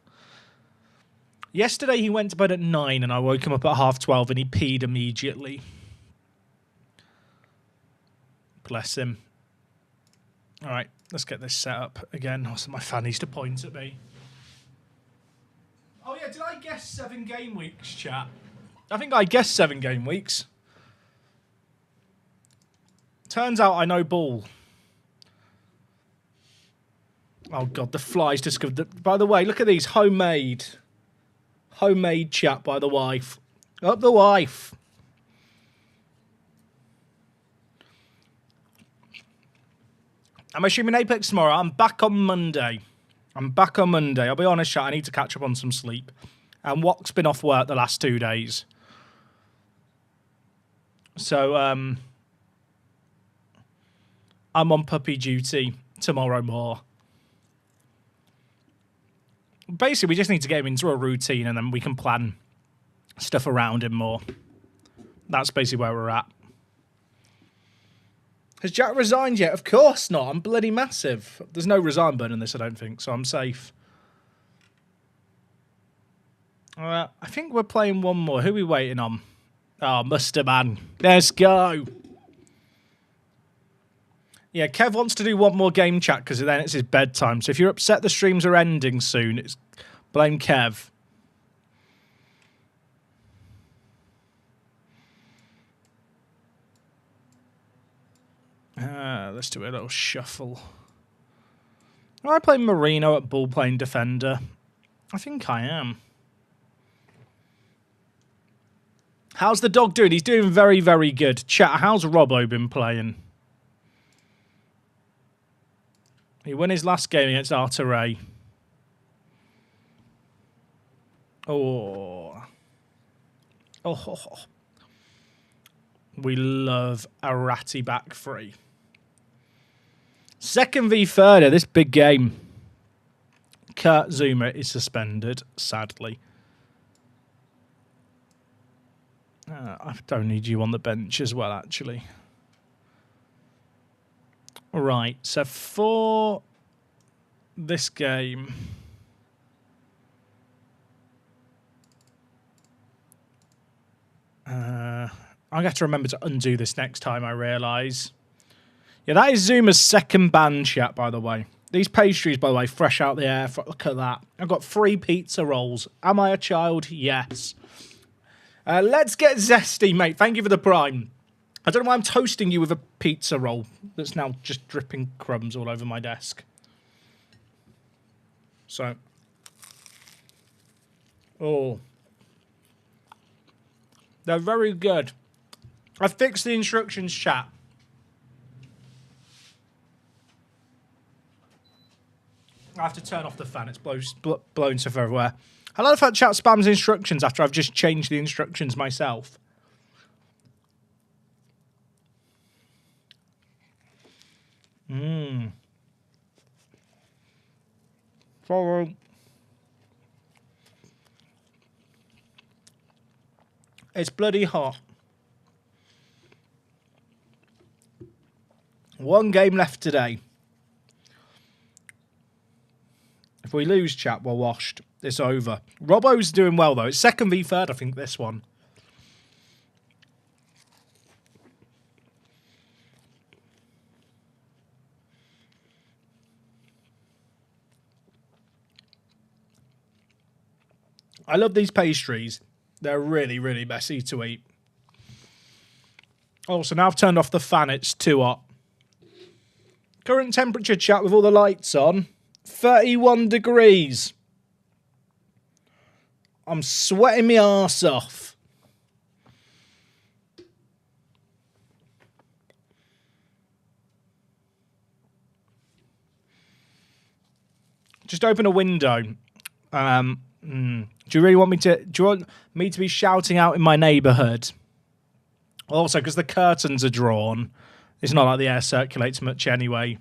Yesterday he went to bed at 9 and I woke him up at 12:30 and he peed immediately. Bless him. All right, let's get this set up again. Also, my fan needs to point at me. Oh yeah, did I guess 7 game weeks, chat? I think I guessed 7 game weeks. Turns out I know ball. Oh god, the flies discovered. By the way, look at these homemade chat by the wife. Up the wife. I'm assuming Apex tomorrow. I'm back on Monday. I'll be honest, chat, I need to catch up on some sleep. And Wok's been off work the last 2 days. So, I'm on puppy duty tomorrow more. Basically, we just need to get him into a routine and then we can plan stuff around him more. That's basically where we're at. Has Jack resigned yet? Of course not. I'm bloody massive. There's no resign button in this, I don't think, so I'm safe. I think we're playing one more. Who are we waiting on? Oh, Muster Man. Let's go. Yeah, Kev wants to do one more game chat because then it's his bedtime. So if you're upset the streams are ending soon, it's blame Kev. Let's do a little shuffle. Am I playing Marino at ball playing defender? I think I am. How's the dog doing? He's doing very, very good. Chat, how's Robbo been playing? He won his last game against Arteray. Oh. We love a ratty back three. Second v third, this big game. Kurt Zuma is suspended, sadly. I don't need you on the bench as well, actually. Right, so for this game... I have to remember to undo this next time, I realise. Yeah, that is Zuma's second ban, chat, by the way. These pastries, by the way, fresh out the air. Look at that. I've got 3 pizza rolls. Am I a child? Yes. Let's get zesty, mate. Thank you for the prime. I don't know why I'm toasting you with a pizza roll that's now just dripping crumbs all over my desk. So. Oh. They're very good. I fixed the instructions, chat. I have to turn off the fan. It's blowing stuff everywhere. I love how chat spams instructions after I've just changed the instructions myself. Sorry. It's bloody hot. One game left today. If we lose, chat, we're washed. It's over. Robbo's doing well, though. It's second v third, I think, this one. I love these pastries. They're really, really messy to eat. Oh, so now I've turned off the fan. It's too hot. Current temperature, chat, with all the lights on. 31 degrees. I'm sweating my arse off. Just open a window. Do you really want me to? Do you want me to be shouting out in my neighbourhood? Also, because the curtains are drawn, it's not like the air circulates much anyway.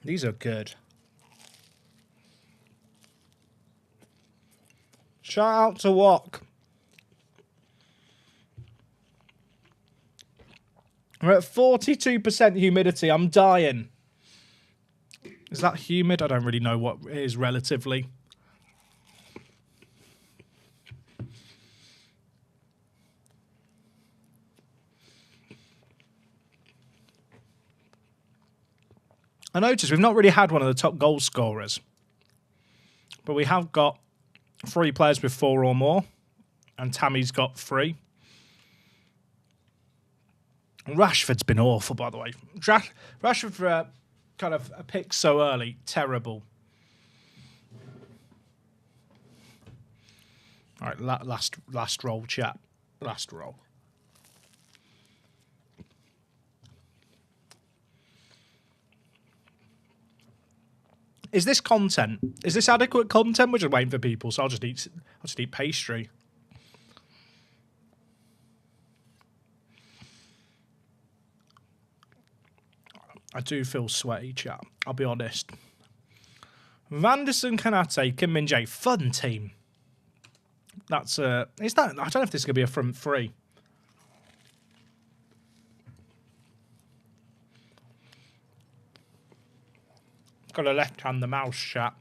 These are good. Shout out to Wok. We're at 42% humidity. I'm dying. Is that humid? I don't really know what it is relatively. I noticed we've not really had one of the top goal scorers. But we have got 3 players with 4 or more. And Tammy's got 3. Rashford's been awful, by the way. Rashford for a kind of a pick so early, terrible. All right, last roll, chat. Last roll. Is this content? Is this adequate content? We're just waiting for people, so I'll just eat pastry. I do feel sweaty, chat. I'll be honest. Vanderson, Kanate, Kim Min Jae, fun team. That's is that? I don't know if this is gonna be a front 3. Got a left hand the mouse, chat.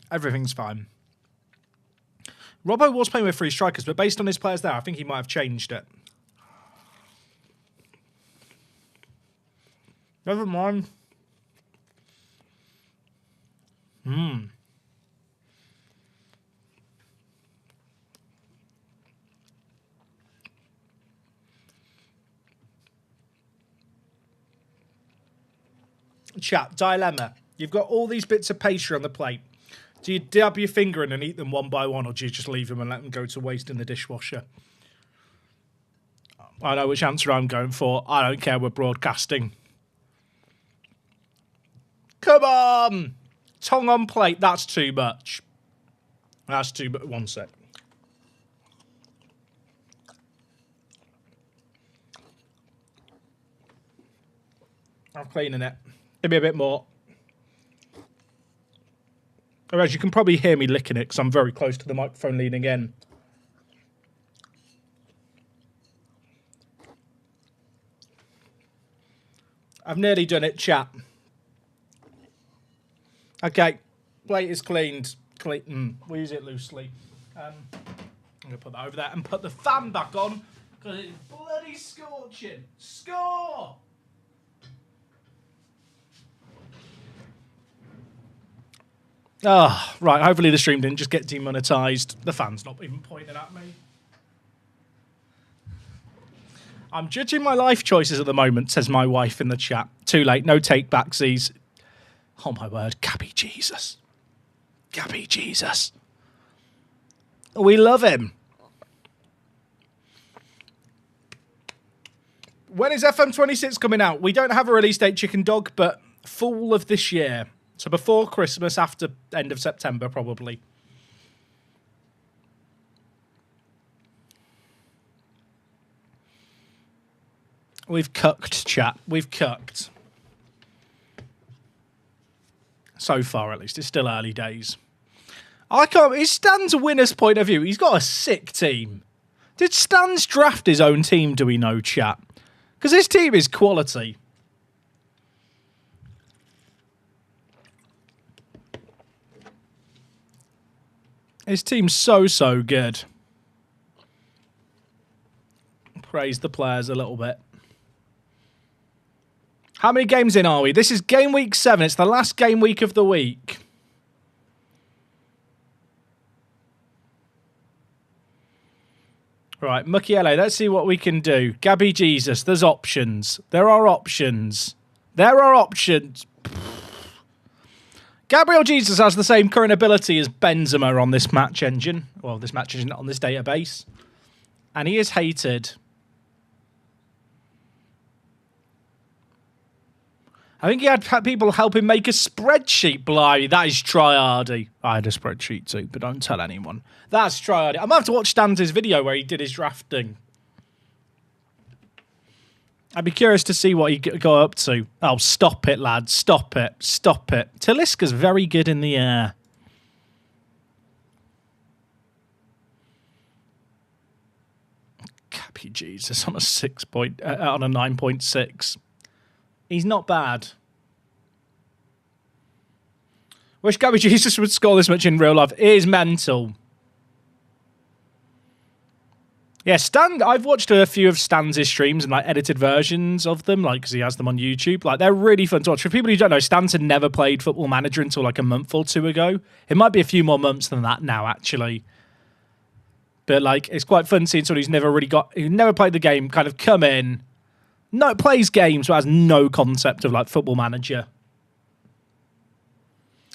Everything's fine. Robbo was playing with 3 strikers, but based on his players there, I think he might have changed it. Never mind. Chat, dilemma. You've got all these bits of pastry on the plate. Do you dab your finger in and eat them one by one, or do you just leave them and let them go to waste in the dishwasher? I know which answer I'm going for. I don't care, we're broadcasting. Come on! Tongue on plate, that's too much. That's too much. One sec. I'm cleaning it. Give me a bit more. Whereas you can probably hear me licking it because I'm very close to the microphone leaning in. I've nearly done it, chat. Okay, plate is cleaned. We'll use it loosely. I'm going to put that over there and put the fan back on because it's bloody scorching. Score! Oh, right. Hopefully the stream didn't just get demonetized. The fan's not even pointing at me. I'm judging my life choices at the moment, says my wife in the chat. Too late. No take backsies. Oh, my word. Gabby Jesus. Gabby Jesus. We love him. When is FM26 coming out? We don't have a release date, Chicken Dog, but fall of this year. So before Christmas, after end of September, probably. We've cucked, chat. We've cucked. So far, at least. It's still early days. I can't... Is Stan's winner's point of view? He's got a sick team. Did Stan's draft his own team, do we know, chat? Because his team is quality. His team's so good. Praise the players a little bit. How many games in are we? This is game week 7. It's the last game week of the week. Right, Mukiele, let's see what we can do. Gabby Jesus, there's options. There are options. There are options. Gabriel Jesus has the same current ability as Benzema on this match engine. Well, this match engine on this database. And he is hated. I think he had people help him make a spreadsheet. Blimey, that is tryhardy. I had a spreadsheet too, but don't tell anyone. That's tryhardy. I might have to watch Stan's video where he did his drafting. I'd be curious to see what he got up to. Oh, stop it, lads. Stop it. Stop it. Talisca's very good in the air. Happy Jesus on a 9.6. He's not bad. Wish Gabby Jesus would score this much in real life. It is mental. Yeah, Stan, I've watched a few of Stan's streams and like edited versions of them, like because he has them on YouTube. Like they're really fun to watch. For people who don't know, Stan had never played Football Manager until like a month or two ago. It might be a few more months than that now, actually. But like, it's quite fun seeing someone who's never played the game kind of come in. No, plays games but has no concept of like Football Manager.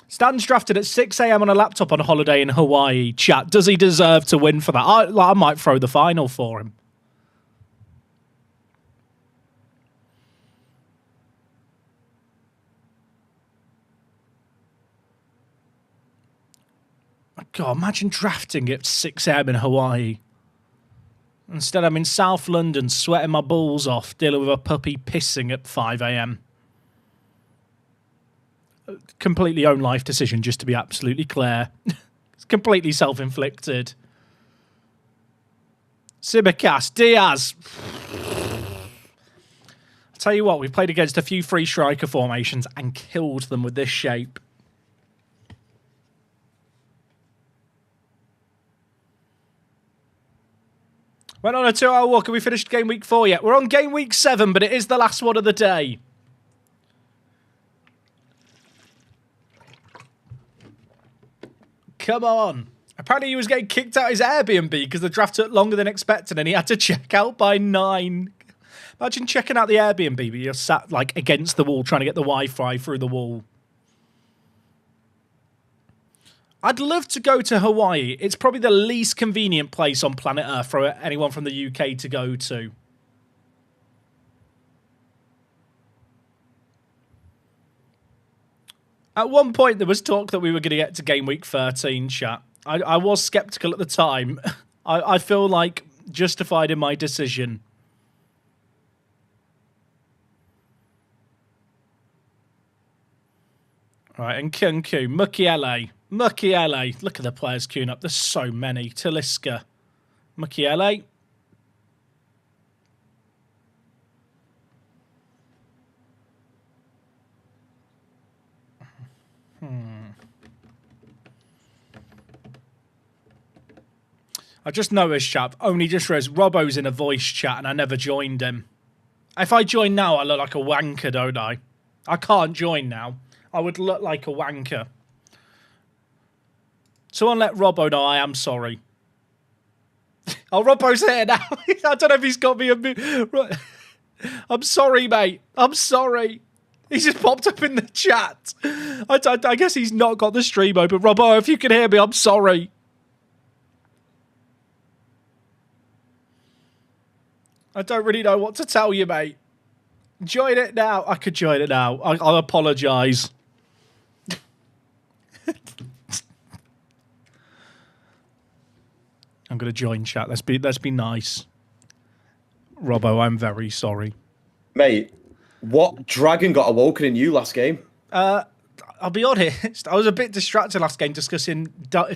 Stan's drafted at 6 a.m. on a laptop on a holiday in Hawaii. Chat, does he deserve to win for that? I might throw the final for him. God, imagine drafting at 6 a.m. in Hawaii. Instead, I'm in South London, sweating my balls off, dealing with a puppy pissing at 5 a.m. Completely own life decision, just to be absolutely clear. It's completely self-inflicted. Sibicas, Diaz. I'll tell you what, we've played against a few free striker formations and killed them with this shape. Went on a 2-hour walk and we finished game week 4 yet. We're on game week 7, but it is the last one of the day. Come on. Apparently he was getting kicked out of his Airbnb because the draft took longer than expected and he had to check out by 9. Imagine checking out the Airbnb, but you're sat like against the wall trying to get the Wi-Fi through the wall. I'd love to go to Hawaii. It's probably the least convenient place on planet Earth for anyone from the UK to go to. At one point, there was talk that we were going to get to game week 13, chat. I was sceptical at the time. I feel like justified in my decision. All right, and Kunku, Mukiele. Mukiele. Look at the players queuing up. There's so many. Talisca. Mukiele. I just noticed, chap, only just realized Robbo's in a voice chat and I never joined him. If I join now, I look like a wanker, don't I? I can't join now. I would look like a wanker. Someone let Robbo know I am sorry. Oh, Robbo's here now. I don't know if he's got me a... I'm sorry, mate. I'm sorry. He's just popped up in the chat. I guess he's not got the stream open. Robbo, if you can hear me, I'm sorry. I don't really know what to tell you, mate. Join it now. I could join it now. I'll apologise. I'm going to join chat. Let's be nice. Robbo, I'm very sorry. Mate, what dragon got awoken in you last game? I'll be honest, I was a bit distracted last game discussing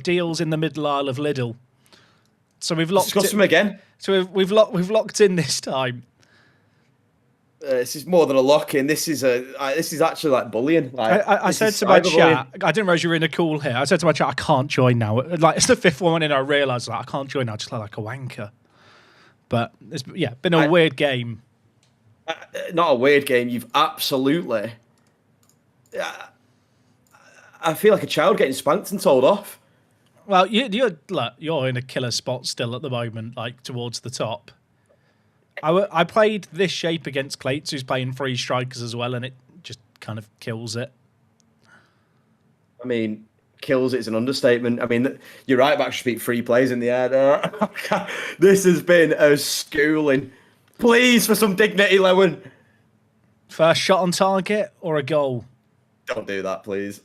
deals in the middle aisle of Lidl. So we've locked Discuss them again. So we've locked in this time. This is more than a lock-in. This is actually like bullying. Like, I said to my chat, I didn't realize you were in a call here. I said to my chat, I can't join now. Like, it's the fifth one in, I realised I can't join now. I just look like a wanker. But it's been a weird game. Not a weird game. You've absolutely. I feel like a child getting spanked and told off. Well, you're in a killer spot still at the moment, like towards the top. I played this shape against Clates, who's playing 3 strikers as well, and it just kind of kills it. I mean, kills it is an understatement. I mean, you're right about speak 3 plays in the air. This has been a schooling. Please, for some dignity, Lewin. First shot on target or a goal? Don't do that, please.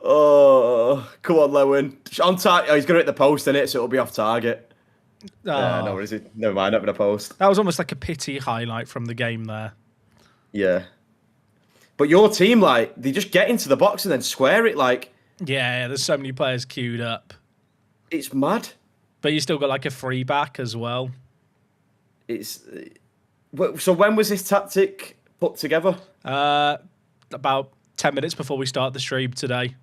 Oh, come on, Lewin. On target. Oh, he's going to hit the post, innit? So it'll be off target. Oh. No, is it? Never mind, not going to post. That was almost like a pity highlight from the game there. Yeah. But your team, like, they just get into the box and then square it, like... Yeah, there's so many players queued up. It's mad. But you still got, like, a free back as well. It's... So when was this tactic put together? About 10 minutes before we start the stream today.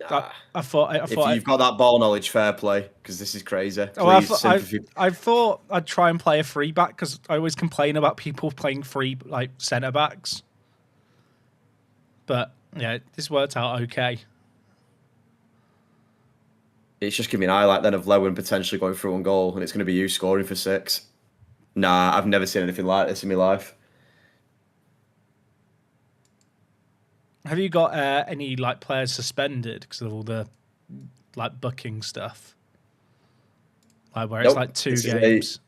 I thought if you've got that ball knowledge, fair play, because this is crazy. I thought I'd try and play a free back because I always complain about people playing free like centre backs. But yeah, this worked out okay. It's just giving me an highlight then of Lewin potentially going through on goal, and it's going to be you scoring for 6. Nah, I've never seen anything like this in my life. Have you got any like players suspended because of all the like booking stuff? Like where it's like 2 games.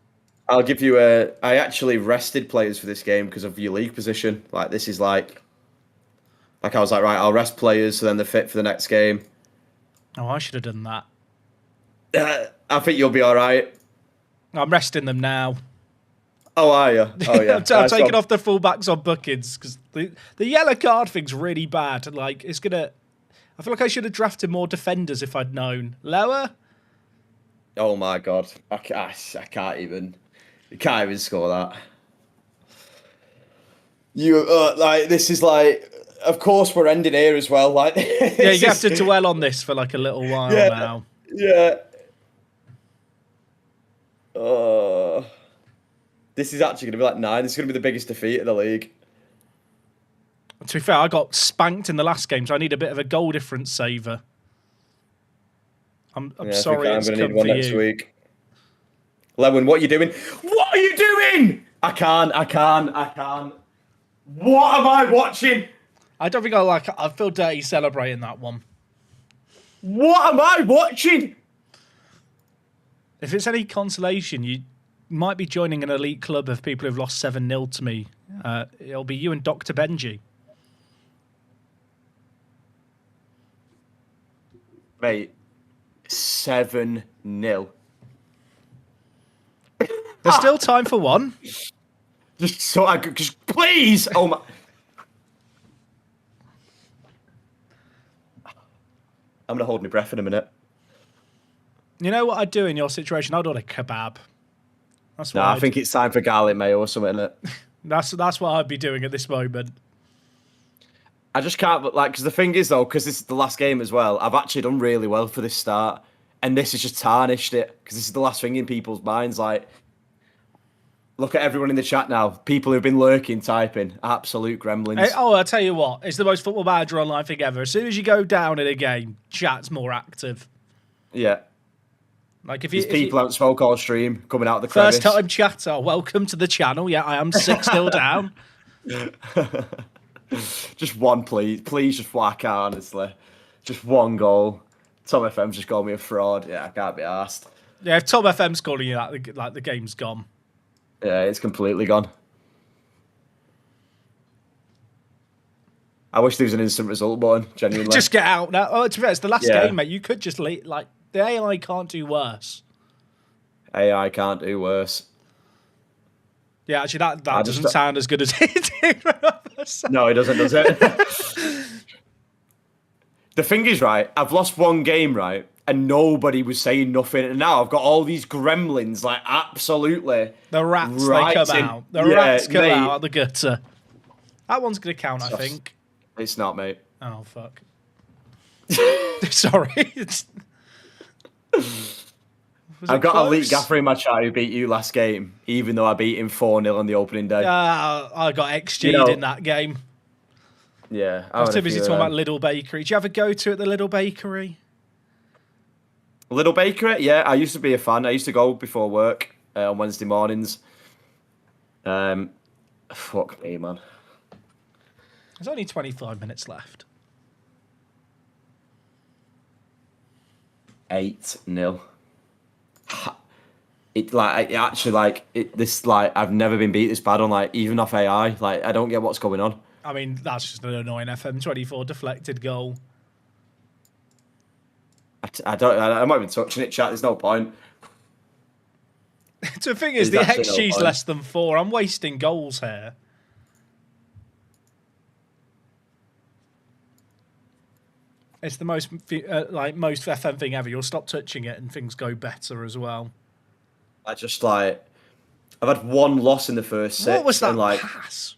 I'll give you I actually rested players for this game because of your league position. Like this is like I was like, right, I'll rest players so then they're fit for the next game. Oh, I should have done that. I think you'll be all right. I'm resting them now. Oh, are you? Oh, yeah. I'm taking off the fullbacks on bookings because the yellow card thing's really bad. Like, it's going to... I feel like I should have drafted more defenders if I'd known. Lower? Oh, my God. I can't even... You can't even score that. This is like... Of course, we're ending here as well. Like, yeah, you have to dwell on this for like a little while now. Yeah. This is actually going to be like 9. This is going to be the biggest defeat in the league. To be fair, I got spanked in the last game, so I need a bit of a goal difference saver. I'm sorry it's come for you. Next week. Lewin, what are you doing? What are you doing? I can't. What am I watching? I don't think I feel dirty celebrating that one. What am I watching? If it's any consolation, you might be joining an elite club of people who've lost 7-0 to me. It'll be you and Dr. Benji. Mate, 7-0. There's still time for one. Just please. Oh my. I'm going to hold my breath in a minute. You know what I'd do in your situation? I'd order a kebab. That's what I think it's time for garlic mayo or something, isn't it? That's what I'd be doing at this moment. I just can't, because the thing is, though, because this is the last game as well, I've actually done really well for this start, and this has just tarnished it, because this is the last thing in people's minds. Like, look at everyone in the chat now. People who've been lurking, typing. Absolute gremlins. Hey, I'll tell you what. It's the most Football Manager online thing ever. As soon as you go down in a game, chat's more active. Yeah. Like if There's people out smoke all stream coming out of the crevice. First time chatter, welcome to the channel. Yeah, I am 6 still down. Just one, please. Please just whack out, honestly. Just one goal. Tom FM's just called me a fraud. Yeah, I can't be arsed. Yeah, if Tom FM's calling you that, like the game's gone. Yeah, it's completely gone. I wish there was an instant result button, genuinely. Just get out now. Oh, to be fair, it's the last Yeah. game, mate. You could just leave. Like, the AI can't do worse. AI can't do worse. Yeah, actually, that doesn't sound as good as it did. No, it doesn't, does it? The thing is, right, I've lost one game, right, and nobody was saying nothing. And now I've got all these gremlins, like, absolutely. The rats, they come out. The rats come out of the gutter. That one's going to count, I think. It's not, mate. Oh, fuck. Sorry. I've got Elite Gaffer in my chat who beat you last game, even though I beat him 4-0 on the opening day. I got XG'd in that game. Yeah. I was too busy talking about Little Bakery. Do you ever go to at the Little Bakery? Little Bakery? Yeah, I used to be a fan. I used to go before work on Wednesday mornings. Fuck me, man. There's only 25 minutes left. 8-0. I've never been beat this bad on, like, even off AI. Like, I don't get what's going on. I mean, that's just an annoying FM24 deflected goal. I'm not even touching it, chat. There's no point. The thing is, the XG's less than 4. I'm wasting goals here. It's the most most FM thing ever. You'll stop touching it and things go better as well. I've had one loss in the first 6. What was that and, pass?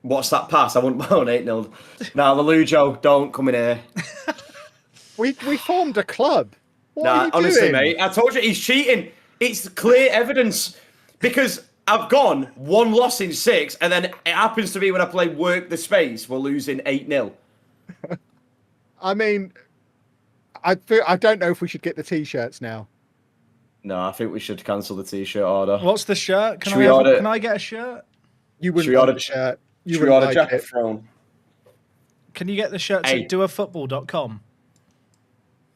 What's that pass? I wouldn't on 8-0. Now, Lelujo, don't come in here. We formed a club. What are you honestly, doing? mate, I told you he's cheating. It's clear evidence because I've gone 1 loss in 6, and then it happens to be when I play Work the Space, we're losing 8-0. I mean, I don't know if we should get the t-shirts now. No, I think we should cancel the t-shirt order. What's the shirt? Can I get a shirt? You wouldn't want the shirt. Should we order Jack Throne? Can you get the shirts at doafootball.com?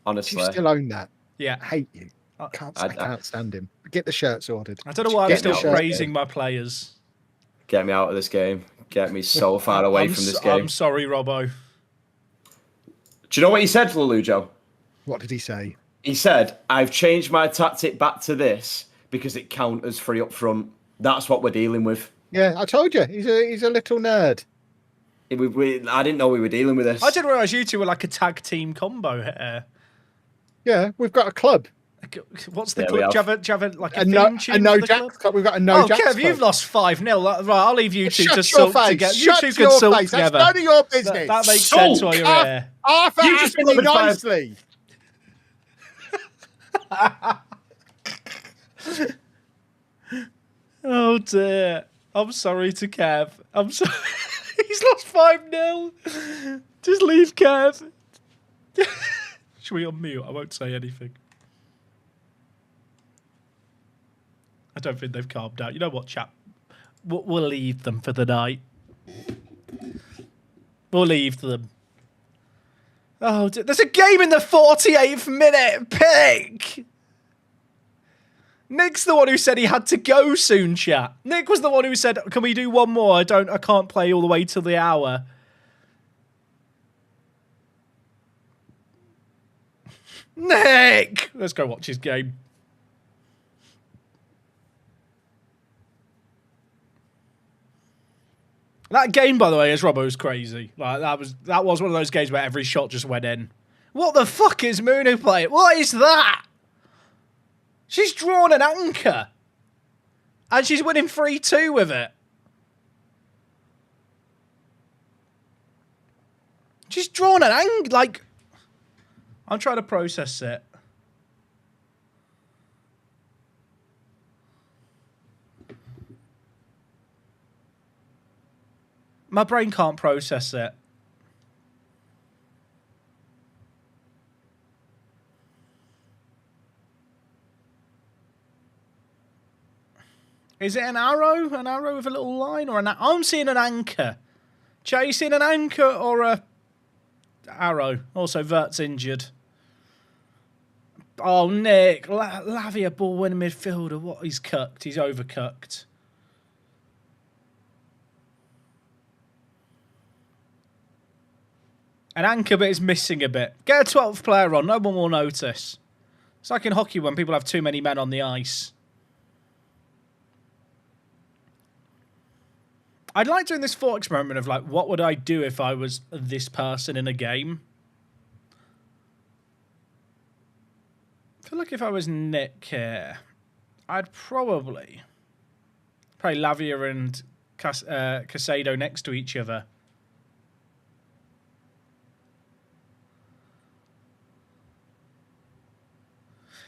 Honestly. Do you still own that? Yeah. I hate you. I can't stand him. Get the shirts ordered. I don't know why I'm still praising my players. Get me out of this game. Get me so far away from this game. I'm sorry, Robbo. Do you know what he said, Lelujo? What did he say? He said, I've changed my tactic back to this because it counters free up front. That's what we're dealing with. Yeah, I told you. He's a little nerd. I didn't know we were dealing with this. I didn't realise you two were like a tag team combo here. Yeah, we've got a club. What's the club? Do you have like a no, theme tune? a no Jacks club. We've got a no Jacks club. Kev, you've lost 5-0. Right, I'll leave you two to sulk together. You two Shut can your sulk face. together. That's none of your business. That makes sense while you're here. Arthur asked me nicely. Oh dear. I'm sorry to Kev. I'm sorry. He's lost 5-0. Just leave Kev. Should we unmute? I won't say anything. I don't think they've calmed down. You know what, chap? We'll leave them for the night. We'll leave them. Oh, there's a game in the 48th minute. Pick. Nick's the one who said he had to go soon, chat. Nick was the one who said, "Can we do one more? I can't play all the way till the hour." Nick, let's go watch his game. That game, by the way, as Robbo was crazy. Like that was one of those games where every shot just went in. What the fuck is Muno playing? What is that? She's drawn an anchor. And she's winning 3-2 with it. She's drawn an anchor. Like, I'm trying to process it. My brain can't process it. Is it an arrow? An arrow with a little line? Or I'm seeing an anchor. Jay, you seeing an anchor or a arrow? Also, Vert's injured. Oh, Nick. Lavia ball winning midfielder. What? He's cooked. He's overcooked. An anchor bit is missing a bit. Get a 12th player on. No one will notice. It's like in hockey when people have too many men on the ice. I'd like doing this thought experiment of like, what would I do if I was this person in a game? I feel like if I was Nick here, I'd probably Lavia and Casado next to each other.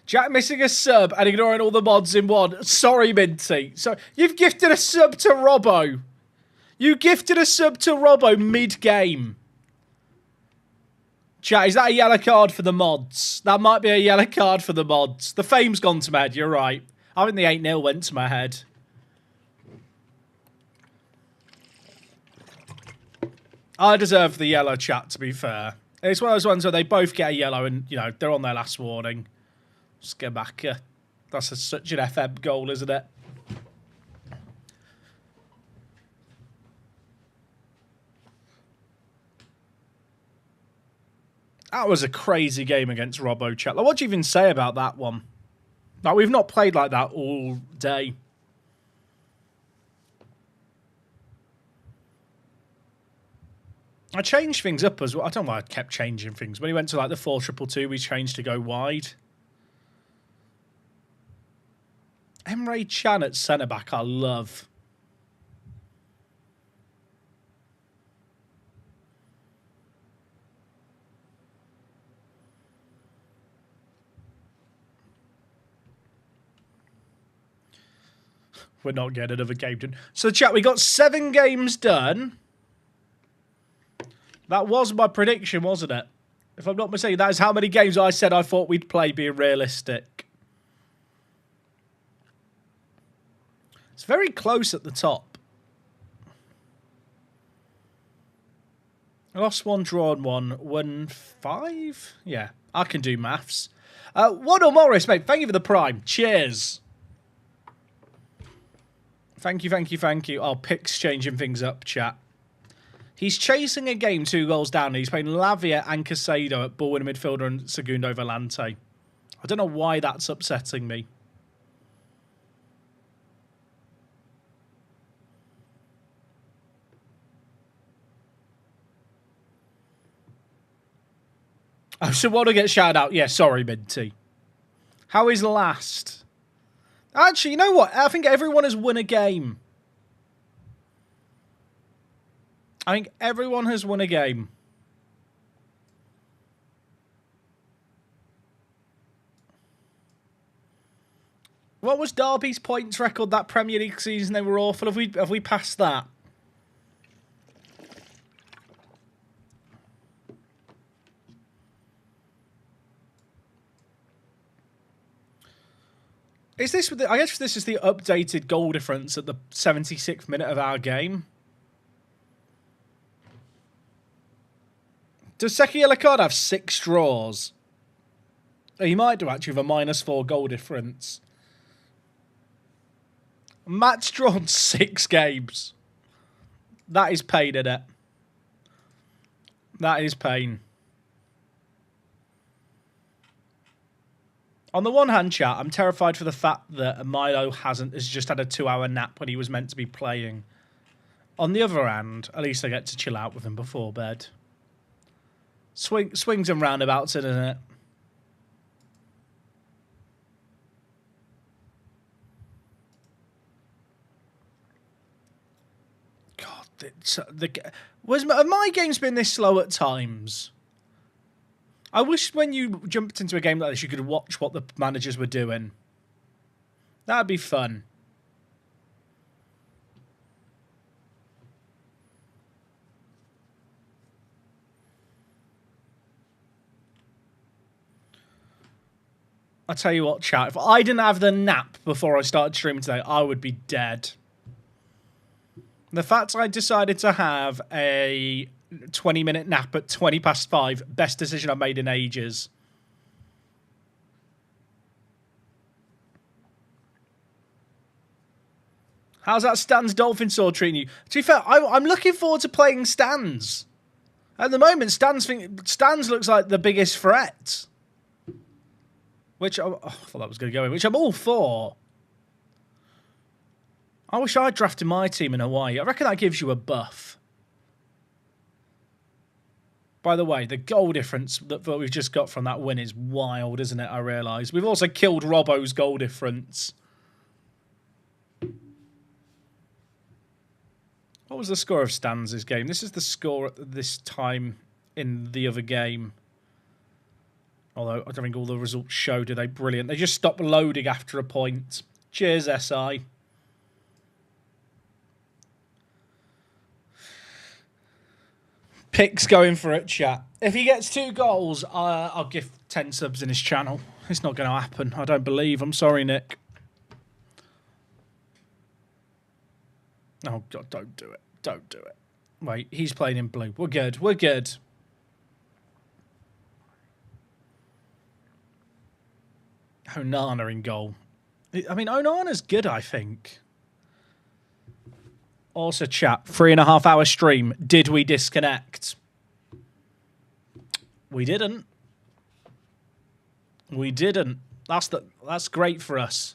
Jack missing a sub and ignoring all the mods in one. Sorry, Minty. So you've gifted a sub to Robbo. You gifted a sub to Robbo mid-game. Chat, is that a yellow card for the mods? That might be a yellow card for the mods. The fame's gone to my head, you're right. I think the 8-0 went to my head. I deserve the yellow, chat, to be fair. It's one of those ones where they both get a yellow and, you know, they're on their last warning. Just get back. That's such an FM goal, isn't it? That was a crazy game against Robbo, chat. Like, what do you even say about that one? Like, we've not played like that all day. I changed things up as well. I don't know why I kept changing things. When he went to like the 4-2-2, we changed to go wide. Emre Can at centre-back, I love. We're not getting another game done. So, chat, we got 7 games done. That was my prediction, wasn't it? If I'm not mistaken, that is how many games I said I thought we'd play, being realistic. It's very close at the top. I lost 1, drawn 1, won 5? Yeah, I can do maths. Waddle Morris, mate, thank you for the prime. Cheers. Thank you, thank you, thank you. Oh, Pick's changing things up, chat. He's chasing a game 2 goals down. And he's playing Lavia and Casado at ball winner midfielder and Segundo Volante. I don't know why that's upsetting me. Oh, so what to get shouted out? Yeah, sorry, Minty. How is last? Actually, you know what? I think everyone has won a game. I think everyone has won a game. What was Derby's points record that Premier League season? They were awful. Have we passed that? Is this? I guess this is the updated goal difference at the 76th minute of our game. Does Seki Elikard have 6 draws? He might do, actually, with a -4 goal difference. Matt's drawn 6 games. That is pain, isn't it? That is pain. On the one hand, chat, I'm terrified for the fact that Milo has just had a 2-hour nap when he was meant to be playing. On the other hand, at least I get to chill out with him before bed. Swings and roundabouts, isn't it? God, have my games been this slow at times? I wish when you jumped into a game like this, you could watch what the managers were doing. That'd be fun. I'll tell you what, chat. If I didn't have the nap before I started streaming today, I would be dead. The fact I decided to have a 20-minute nap at 5:20, best decision I've made in ages. How's that Stan's Dolphin Sword treating you? To be fair, I'm looking forward to playing Stan's. At the moment, Stans looks like the biggest threat. Which, I thought that was going to go in, which I'm all for. I wish I'd drafted my team in Hawaii. I reckon that gives you a buff. By the way, the goal difference that we've just got from that win is wild, isn't it? I realise. We've also killed Robbo's goal difference. What was the score of Stans' game? This is the score at this time in the other game. Although I don't think all the results show, do they? Brilliant. They just stopped loading after a point. Cheers, SI. Pick's going for it, chat. If he gets 2 goals, I'll give 10 subs in his channel. It's not going to happen. I don't believe. I'm sorry, Nick. Oh, God, don't do it. Don't do it. Wait, he's playing in blue. We're good. We're good. Onana in goal. I mean, Onana's good, I think. Also, chat, 3.5 hour stream. Did we disconnect? We didn't. We didn't. That's great for us.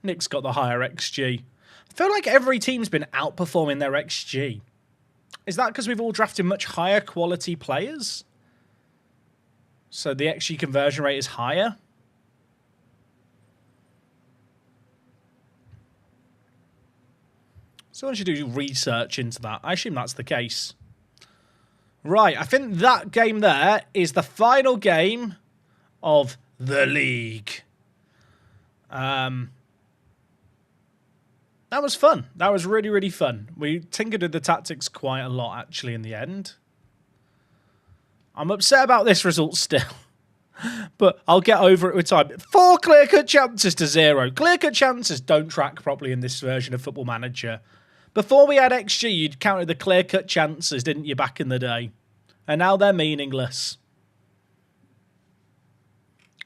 Nick's got the higher XG. I feel like every team's been outperforming their XG. Is that because we've all drafted much higher quality players? So the XG conversion rate is higher? Someone should do research into that. I assume that's the case. Right, I think that game there is the final game of the league. That was fun. That was really, really fun. We tinkered with the tactics quite a lot, actually, in the end. I'm upset about this result still. But I'll get over it with time. 4 clear-cut chances to 0. Clear-cut chances don't track properly in this version of Football Manager. Before we had XG, you'd counted the clear-cut chances, didn't you, back in the day? And now they're meaningless.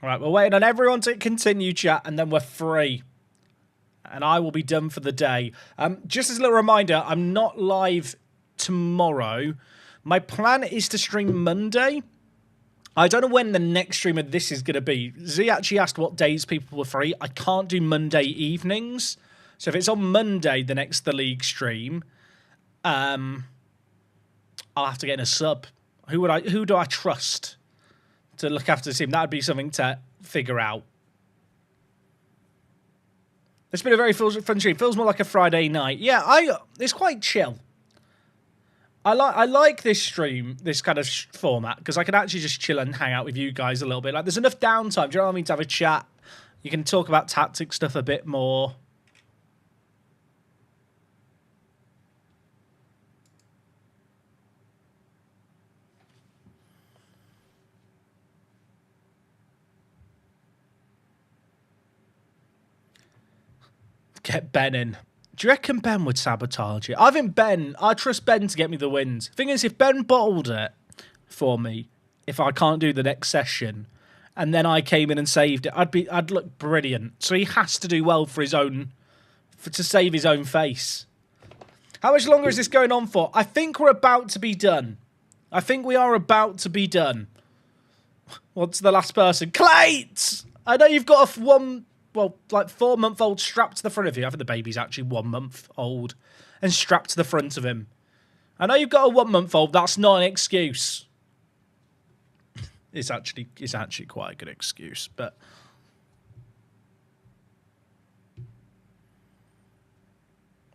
All right, we're waiting on everyone to continue chat, and then we're free. And I will be done for the day. Just as a little reminder, I'm not live tomorrow. My plan is to stream Monday. I don't know when the next stream of this is going to be. Z actually asked what days people were free. I can't do Monday evenings. So if it's on Monday, the next The League stream, I'll have to get in a sub. Who do I trust to look after the team? That would be something to figure out. It's been a very fun stream. Feels more like a Friday night. Yeah, it's quite chill. I like this stream, this kind of format, because I can actually just chill and hang out with you guys a little bit. Like, there's enough downtime. Do you know what I mean? To have a chat. You can talk about tactic stuff a bit more. Get Ben in. Do you reckon Ben would sabotage it? I trust Ben to get me the wins. Thing is, if Ben bottled it for me, if I can't do the next session, and then I came in and saved it, I'd look brilliant. So he has to do well for his own, to save his own face. How much longer is this going on for? I think we're about to be done. I think we are about to be done. What's the last person? Clates! I know you've got like 4-month-old strapped to the front of you. I think the baby's actually 1 month old and strapped to the front of him. I know you've got a 1-month-old. That's not an excuse. It's actually quite a good excuse, but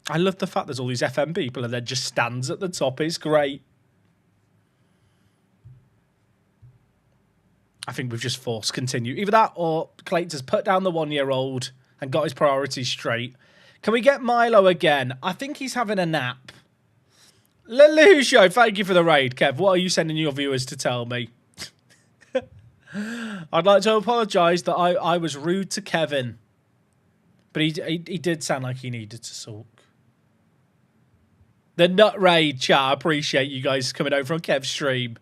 I love the fact there's all these FM people and then just stands at the top. It's great. I think we've just forced continue. Either that or Clayton's put down the 1-year-old and got his priorities straight. Can we get Milo again? I think he's having a nap. Lelusho, thank you for the raid, Kev. What are you sending your viewers to tell me? I'd like to apologise that I was rude to Kevin. But he did sound like he needed to sulk. The nut raid, chat. I appreciate you guys coming over on Kev's stream.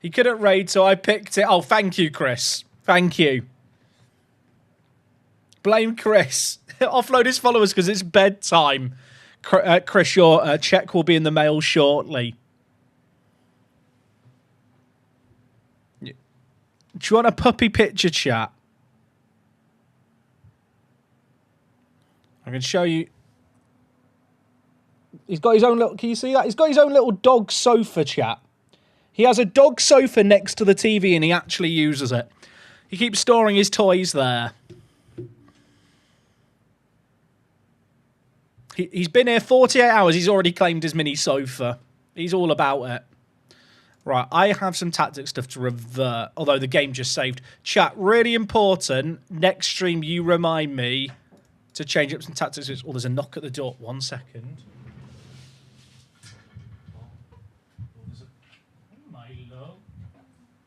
He couldn't raid, so I picked it. Oh, thank you, Chris. Thank you. Blame Chris. Offload his followers because it's bedtime. Chris, your check will be in the mail shortly. Do you want a puppy picture, chat? I can show you. He's got his own little... Can you see that? He's got his own little dog sofa, chat. He has a dog sofa next to the TV and he actually uses it. He keeps storing his toys there. He's been here 48 hours. He's already claimed his mini sofa. He's all about it. Right, I have some tactic stuff to revert, although the game just saved. Chat, really important. Next stream, you remind me to change up some tactics. Oh, there's a knock at the door. 1 second.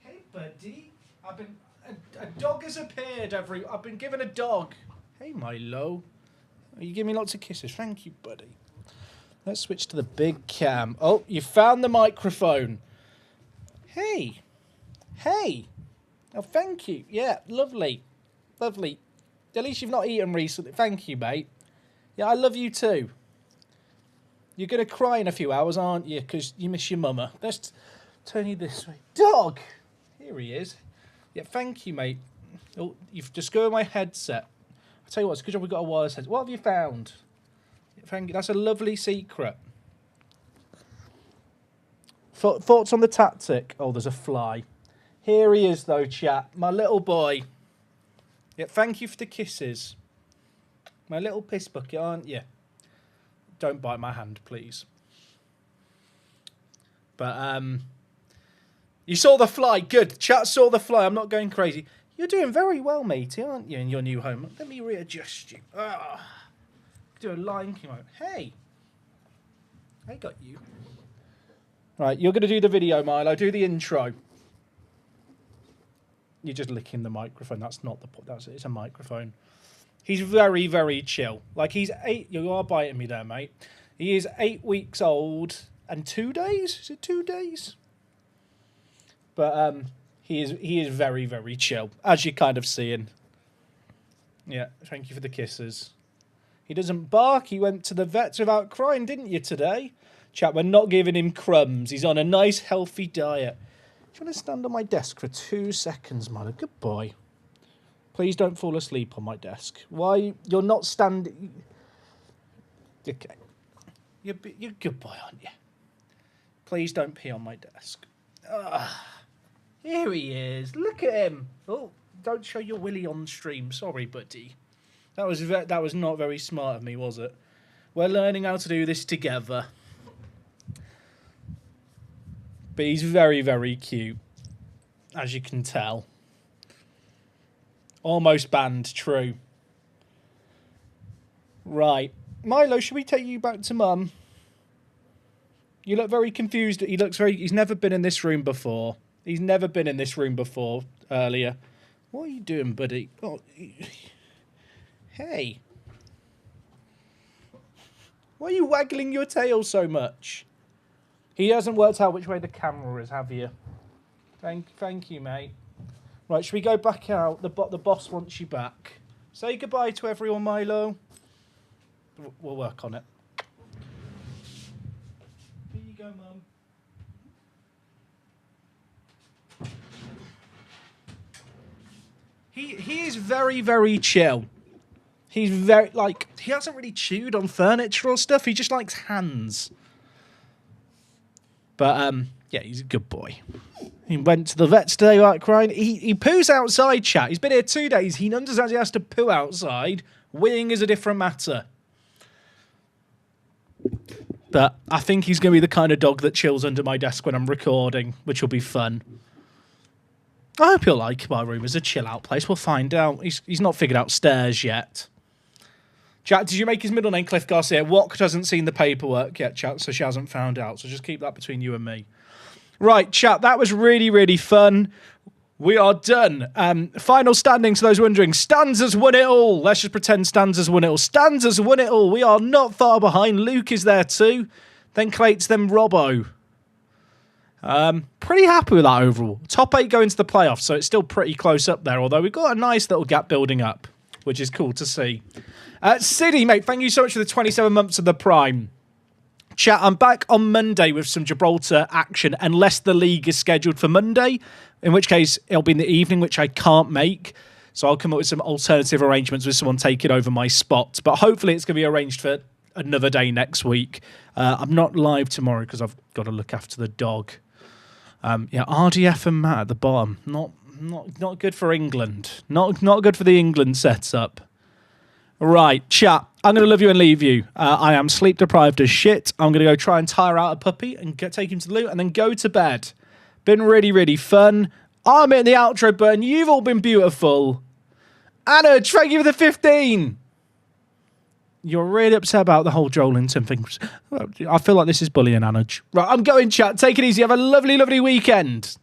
Hey, buddy. A dog has appeared. I've been given a dog. Hey, Milo. You give me lots of kisses. Thank you, buddy. Let's switch to the big cam. Oh, you found the microphone. Hey. Hey. Oh, thank you. Yeah, lovely. Lovely. At least you've not eaten recently. Thank you, mate. Yeah, I love you too. You're going to cry in a few hours, aren't you? Because you miss your mama. Let's turn you this way. Dog! Here he is. Yeah, thank you, mate. Oh, you've discovered my headset. I'll tell you what, it's a good job we've got a wireless headset. What have you found? Thank you. That's a lovely secret. Thoughts on the tactic? Oh, there's a fly. Here he is, though, chat. My little boy. Yeah, thank you for the kisses. My little piss bucket, aren't you? Don't bite my hand, please. But, you saw the fly. Good. Chat saw the fly. I'm not going crazy. You're doing very well, matey, aren't you, in your new home? Let me readjust you. Do a Lion King moment. Hey. I got you. Right, you're going to do the video, Milo. Do the intro. You're just licking the microphone. That's not the point. It's a microphone. He's very, very chill. Like, he's 8... You are biting me there, mate. He is 8 weeks old and 2 days? Is it 2 days? But, he is very, very chill, as you're kind of seeing. Yeah, thank you for the kisses. He doesn't bark. He went to the vets without crying, didn't you, today? Chat, we're not giving him crumbs. He's on a nice, healthy diet. Do you want to stand on my desk for 2 seconds, Milo? Good boy. Please don't fall asleep on my desk. Why? You're not standing... Okay. You're a good boy, aren't you? Please don't pee on my desk. Here he is. Look at him. Oh, don't show your willy on stream. Sorry, buddy. That was not very smart of me, was it? We're learning how to do this together. But he's very, very cute, as you can tell. Almost banned, true. Right. Milo, should we take you back to Mum? You look very confused. He's never been in this room before. He's never been in this room before earlier. What are you doing, buddy? Oh, hey. Why are you waggling your tail so much? He hasn't worked out which way the camera is, have you? Thank you, mate. Right, should we go back out? The boss wants you back. Say goodbye to everyone, Milo. We'll work on it. Here you go, Mum. He is very, very chill. He's very, like, he hasn't really chewed on furniture or stuff. He just likes hands. But, yeah, he's a good boy. He went to the vets today without crying. He poos outside, chat. He's been here 2 days. He understands he has to poo outside. Weeing is a different matter. But I think he's going to be the kind of dog that chills under my desk when I'm recording, which will be fun. I hope he'll like my room as a chill-out place. We'll find out. He's not figured out stairs yet. Chat, did you make his middle name Cliff Garcia? Wok hasn't seen the paperwork yet, chat, so she hasn't found out. So just keep that between you and me. Right, chat, that was really, really fun. We are done. Final standings, for those wondering. Stanza's won it all. Let's just pretend Stanza's won it all. Stanza's won it all. We are not far behind. Luke is there too. Then Clates, then Robbo. Pretty happy with that overall. Top 8 going to the playoffs, so it's still pretty close up there, although we've got a nice little gap building up, which is cool to see. Siddy, mate, thank you so much for the 27 months of the Prime. Chat, I'm back on Monday with some Gibraltar action, unless the league is scheduled for Monday, in which case it'll be in the evening, which I can't make. So I'll come up with some alternative arrangements with someone taking over my spot. But hopefully it's going to be arranged for another day next week. I'm not live tomorrow because I've got to look after the dog. RDF and Matt at the bottom. Not good for England. Not good for the England setup. Right, chat. I'm going to love you and leave you. I am sleep deprived as shit. I'm going to go try and tire out a puppy and take him to the loo and then go to bed. Been really, really fun. I'm hitting the outro button. You've all been beautiful. Anna, thank you for the 15. You're really upset about the whole Joel Linton thing. I feel like this is bullying, Anna. Right, I'm going, chat. Take it easy. Have a lovely, lovely weekend.